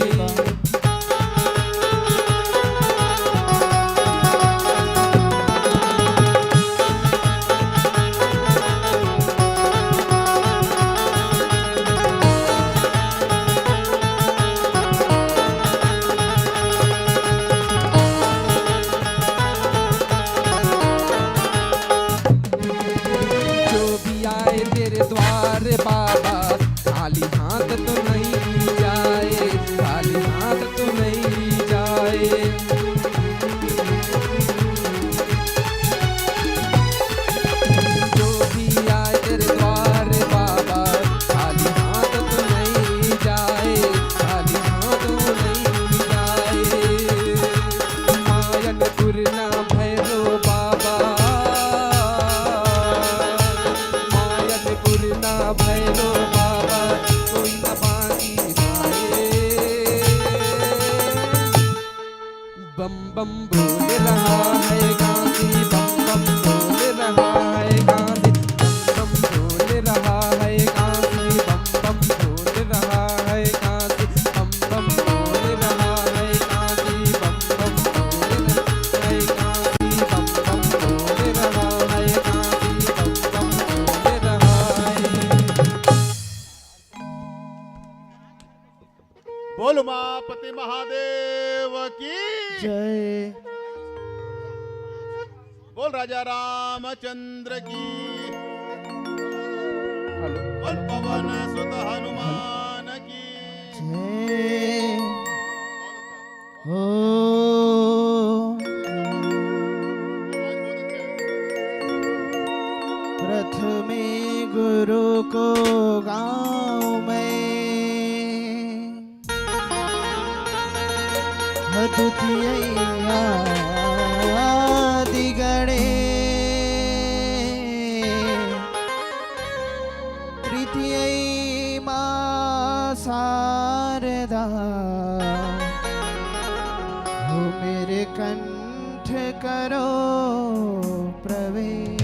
जो भी आए तेरे द्वार बाबा खाली हाथ तो नहीं जाए खाली हाथ तो नहीं जाए जो भी आए तेरे द्वार बाबा खाली हाथ तो नहीं जाए खाली हाथ तो नहीं जाए मायनपुर ना भैरो बाबा मायनपुर ना भैरो बाबा कोई न बाकी रहे बम बम बोल रहा है काशी बम बम बोल रहा है काशी बम बम बोल रहा है काशी बम बम बोल रहा है काशी बम बम बोल रहा है काशी बम बम बोल रहा है काशी बम बम बोल रहा है काशी बम बम बोल रहा है बोल उमापति महादेव की जय बोल राजा रामचंद्र की बोल पवन सुत हनुमान की जय हो प्रथमे गुरु को गाँव में द्वितीया दिगणे तृतीय मां शारदा हो मेरे कंठ करो प्रवेश।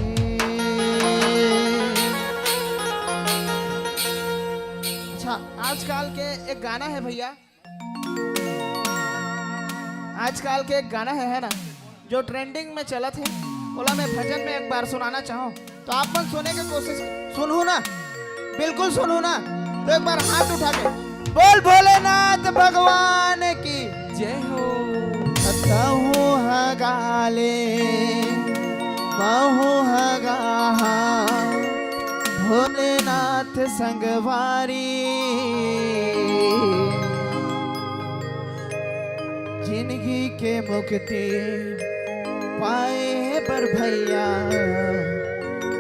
अच्छा, आजकल के एक गाना है भैया, आजकल के एक गाना है ना जो ट्रेंडिंग में चला थे, बोला मैं भजन में एक बार सुनाना चाहूँ तो आप मन सुने की कोशिश सुनू ना, बिल्कुल सुनू ना, तो एक बार हाथ उठा के बोल भोलेनाथ भगवान की जय हो। गाले भोलेनाथ संगवारी, जिंदगी के मुक्ति पाए पर भैया,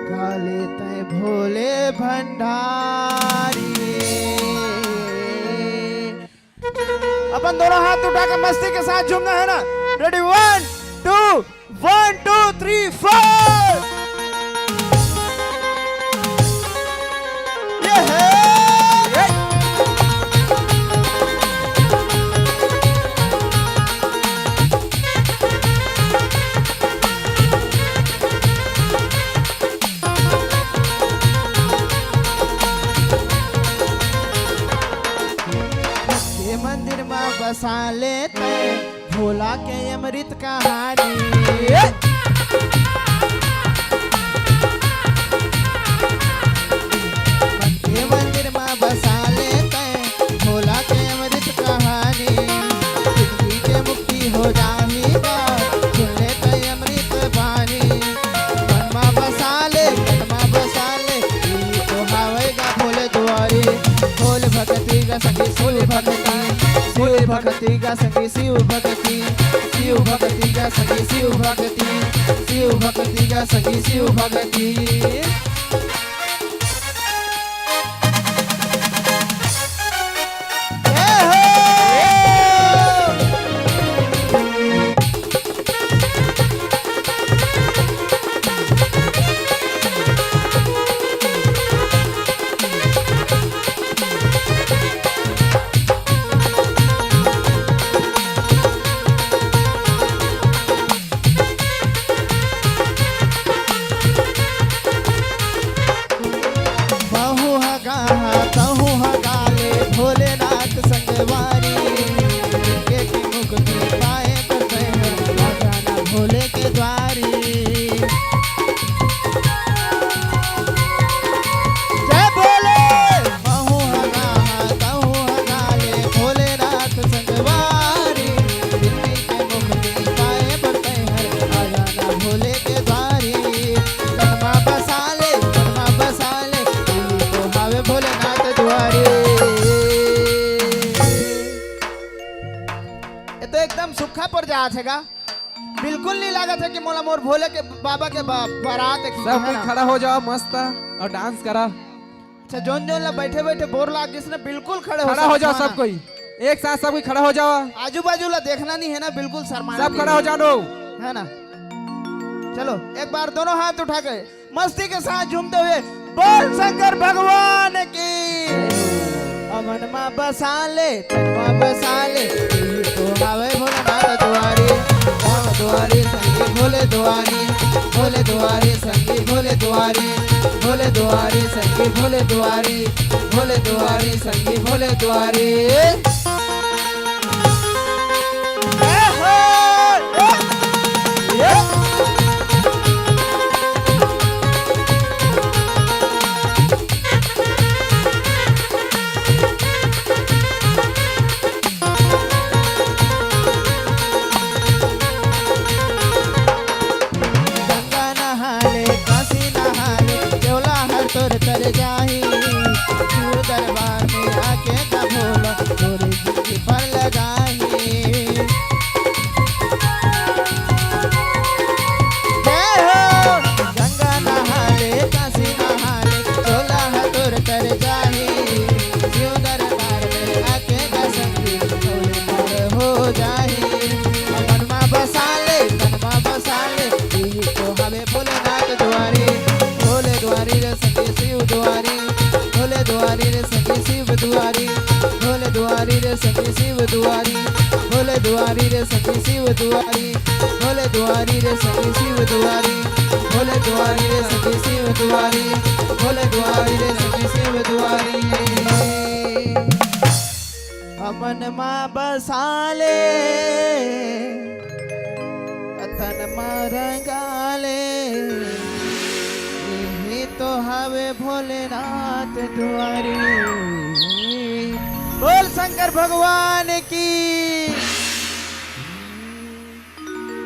काले तय भोले भंडारी। अपन दोनों हाथ उठाकर मस्ती के साथ झूमना है ना। रेडी 1 2 1 2 3 4। ये है के मंदिर में बसा लेते भोला के अमृत कहानी। के मंदिर में बसा लेते भोला के अमृत कहानी। जिंदगी के मुक्ति हो जाएगा सुन लेते अमृत बानी। मन में बसा ले तो हावेगा भोले दुआरी। भोले भक्ति का संगी भोले भक्ति, भोले भक्ति का संगी शिव भक्ति, शिव भक्ति का संगी शिव भक्ति, शिव भक्ति का संगी शिव भक्ति। भोलेनाथ संगवारी, के मुक्ति पाए पर जाना भोले के द्वारी। जय भोले बहु हगाले भोलेनाथ संगवारी। जिंदगी के मुक्ति पाए पर जाना भोले के द्वारी। कनमा बसा ले तो हावे भोलेनाथ द्वारी। तो एकदम सुखा पर जात हैगा, बिल्कुल नहीं लागत है कि मोला मोर भोले के बाबा के बारात है। सब कोई खड़ा हो जाओ मस्त और डांस करा। अच्छा जोन जोन ला बैठे बैठे बोर लाग जिसने बिल्कुल खड़ा हो जाओ सब कोई एक साथ, सब कोई खड़ा हो जाओ। आजू बाजू ला देखना नहीं है ना, बिल्कुल शर्माना सब खड़ा हो जाओ है ना। चलो एक बार दोनों हाथ उठा के मस्ती के साथ झूमते हुए बोल शंकर भगवान की। अमन मा बसा ले तनमा बसा ले तो आवे भोलेनाथ दुआरी। राम दुआरी संगी भोले दुआरी, भोले दुआरी संगी भोले दुआरी, भोले दुआरी संगी भोले दुआरी, भोले दुआरी संगी भोले दुआरी। तोर तर जाही शिव दरबार में आके का भोला तोरे जिंदगी पर लगाही। जय हो गंगा नहाले काशी नहाले चोला है तोर तर जाही। शिव दरबार में आके का संगी भोले पर हो जाही। मन में बसा ले तन में बसा ले तो हमें भोलेनाथ दुआरी। भोले दुआरी रे संगी शिव दुआरी, भोले दुआरी रे संगी शिव दुआरी, भोले दुआरी रे संगी शिव दुआरी, भोले दुआरी रे संगी शिव दुआरी, भोले दुआरी रे संगी शिव दुआरी, भोले दुआरी रे संगी शिव दुआरी, भोले दुआरी रे संगी शिव दुआरी। अमन मा बसा ले अतन मा रंगा ले तो हवे भोलेनाथ द्वारी। बोल शंकर भगवान की।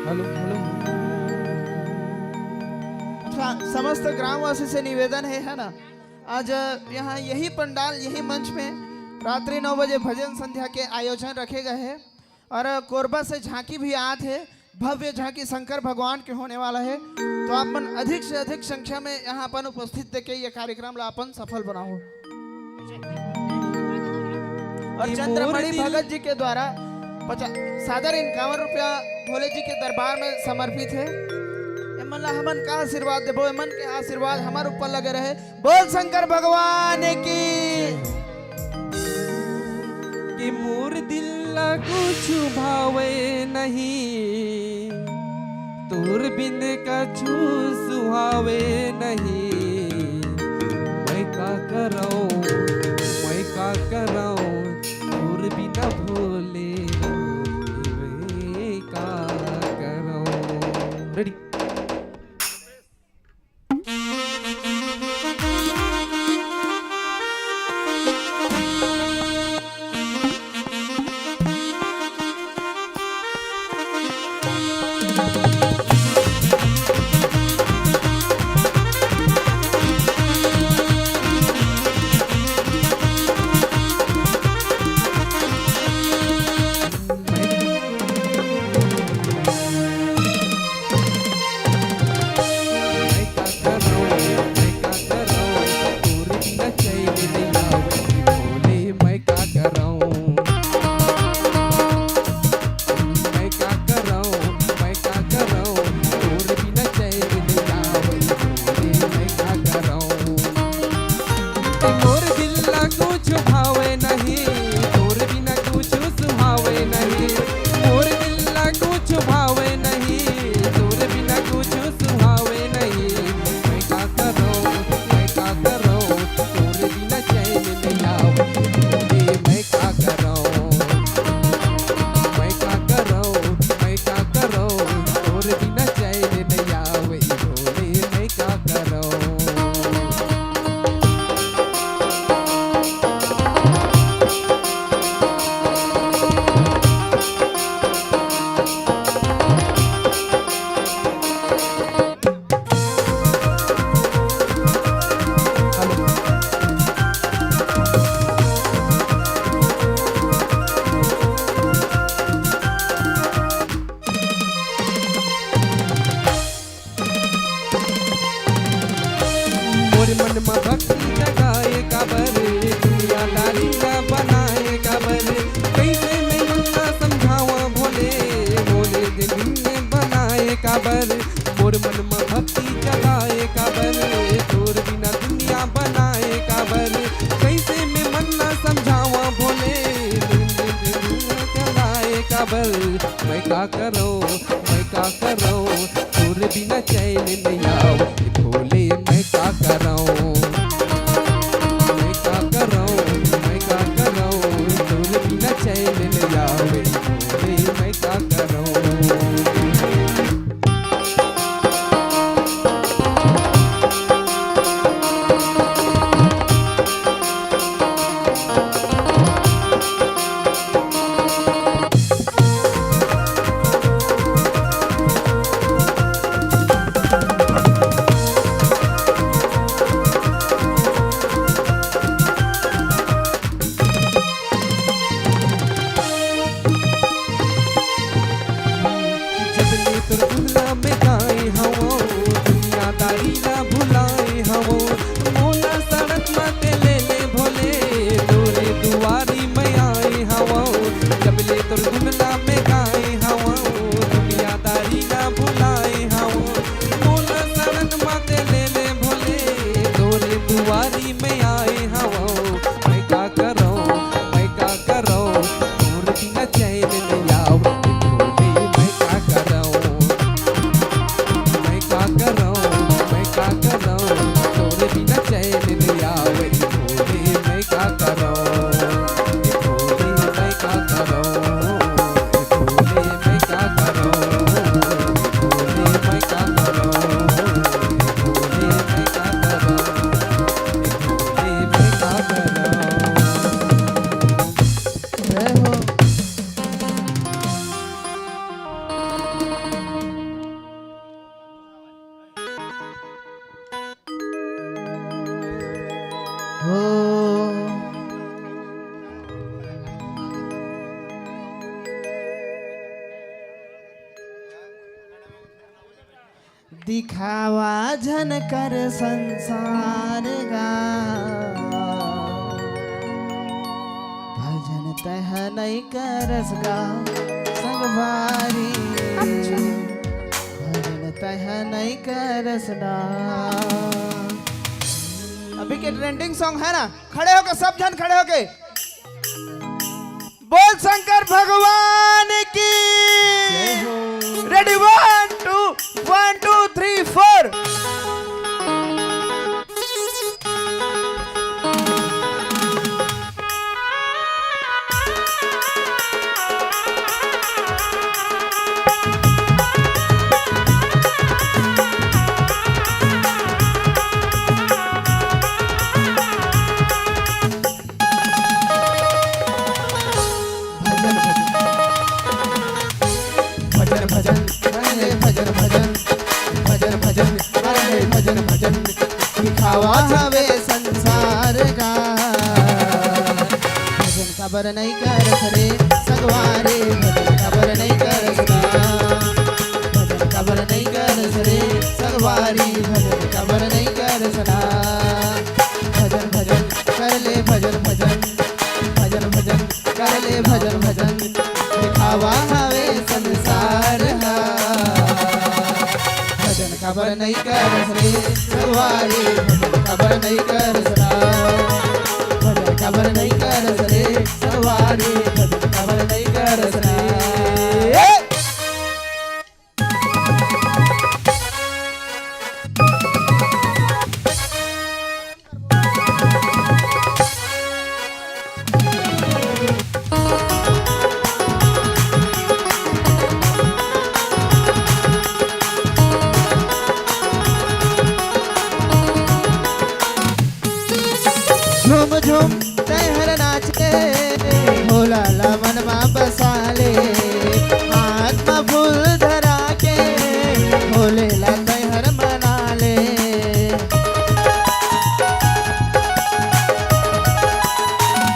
Hello hello. समस्त ग्रामवासी से निवेदन है ना, आज यहाँ यही पंडाल यही मंच में रात्रि 9 बजे भजन संध्या के आयोजन रखे गए हैं और कोरबा से झांकी भी आत है। भव्य झांकी शंकर भगवान के होने वाला है, तो अपन अधिक से अधिक संख्या में यहाँ अपन उपस्थित देके ये कार्यक्रम ला अपन सफल बनाओ। और चंद्रमणि भगत जी के द्वारा सादर 51 रुपया भोले जी के दरबार में समर्पित है। एमन ला हमन का आशीर्वाद देबो, एमन के आशीर्वाद हमारे ऊपर लगे रहे। बोल शंकर भगवान कि मोर दिल ला कुछ भावे नहीं, तोर बिन कछु सुहावे नहीं। मैं का कराऊं, मैं का कराऊं, तोर बिना भोले मैं का कराऊं। रेडी। मैं का करूं, मैं का करूं, तोरे बिना चैन नहीं आवे भोले। मैं का करूं, मैं का करूं, मैं का करूं, तोरे बिना चैन नहीं आवे भोले। मैं का करूं। हो दिखावा झनकर संसार गा भजन तह नहीं करस गा संगवारी भजन तह नहीं करस ना। अभी के ट्रेंडिंग सॉन्ग है ना, खड़े होके सब जन खड़े होके बोल शंकर भगवान की। रेडी 1 2 3 4। भजन भजन भजन भजन भजन भजन भजन भजन भजन दिखावा हवे संसार का भजन खबर नहीं कर रे संगवारे भजन खबर नहीं कर भजन खबर नहीं कर रे संगवारी भजन खबर नहीं कर सना। भजन भजन कर ले भजन भजन भजन भजन कर ले भजन भजन दिखावा हवे संसार का भजन खबर नहीं कर रे सवारी भजन खबर नहीं कर सना। भजन खबर नहीं कर रे सवारी भजन खबर नहीं कर सना। झूम झूम तहर नाचे भोला ला मन मा बसाले हाथ मा फूल धरा के भोले ला तहर मनाले।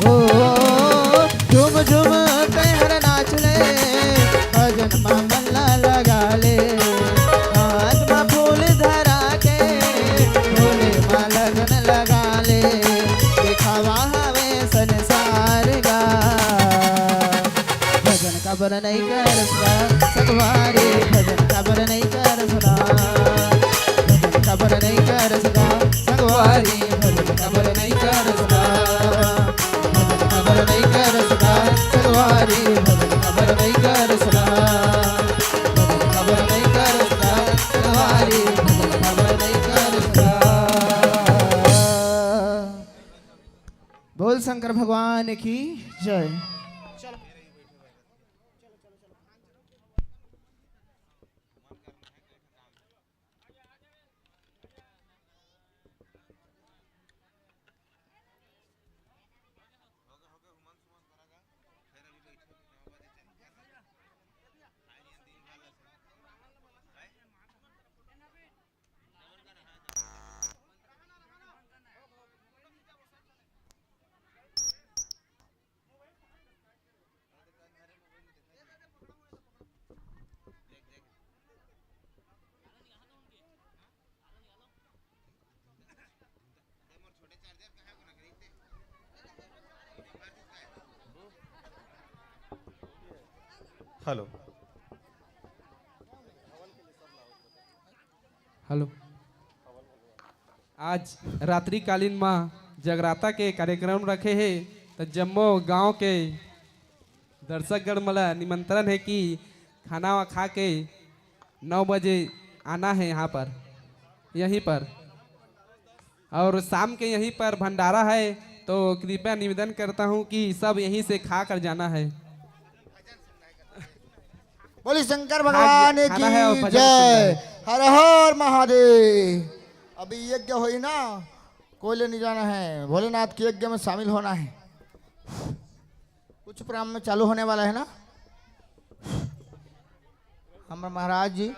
ओ झूम झूम तहर नाचले भजन मा मन ला लगा ले हाथ मा फूल धरा के भोले मा लगन लगा ले। दिखावा हवे संसार का भजन खबर नहीं कर सकवारे भजन खबर नहीं कर सुना। भजन खबर नहीं कर सका सकवारी भजन खबर नहीं कर सुना। भजन खबर नहीं कर सका सकवारी भजन खबर नहीं कर सुना। भजन खबर नहीं कर सका सकवारी भजन खबर नहीं कर सुना। बोल शंकर भगवान की जय। Hello hello. आज रात्रिकालीन माँ जगराता के कार्यक्रम रखे हैं तो जम्मो गांव के दर्शकगण मला निमंत्रण है कि खाना खा के 9 बजे आना है यहाँ पर यहीं पर और शाम के यहीं पर भंडारा है तो कृपया निवेदन करता हूँ कि सब यहीं से खा कर जाना है। बोली शंकर भगवान खाना है और की भजन जय। सुनना हर हर महादेव। अभी यज्ञ होई ना, कोयले नहीं जाना है, भोलेनाथ के यज्ञ में शामिल होना है। कुछ प्रोग्राम में चालू होने वाला है ना हमारे महाराज जी।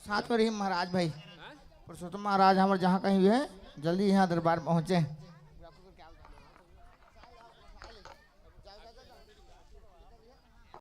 साथ में रही महाराज भाई, पुरुषोत्तम महाराज हमारे जहाँ कहीं भी है जल्दी यहाँ दरबार पहुँचे।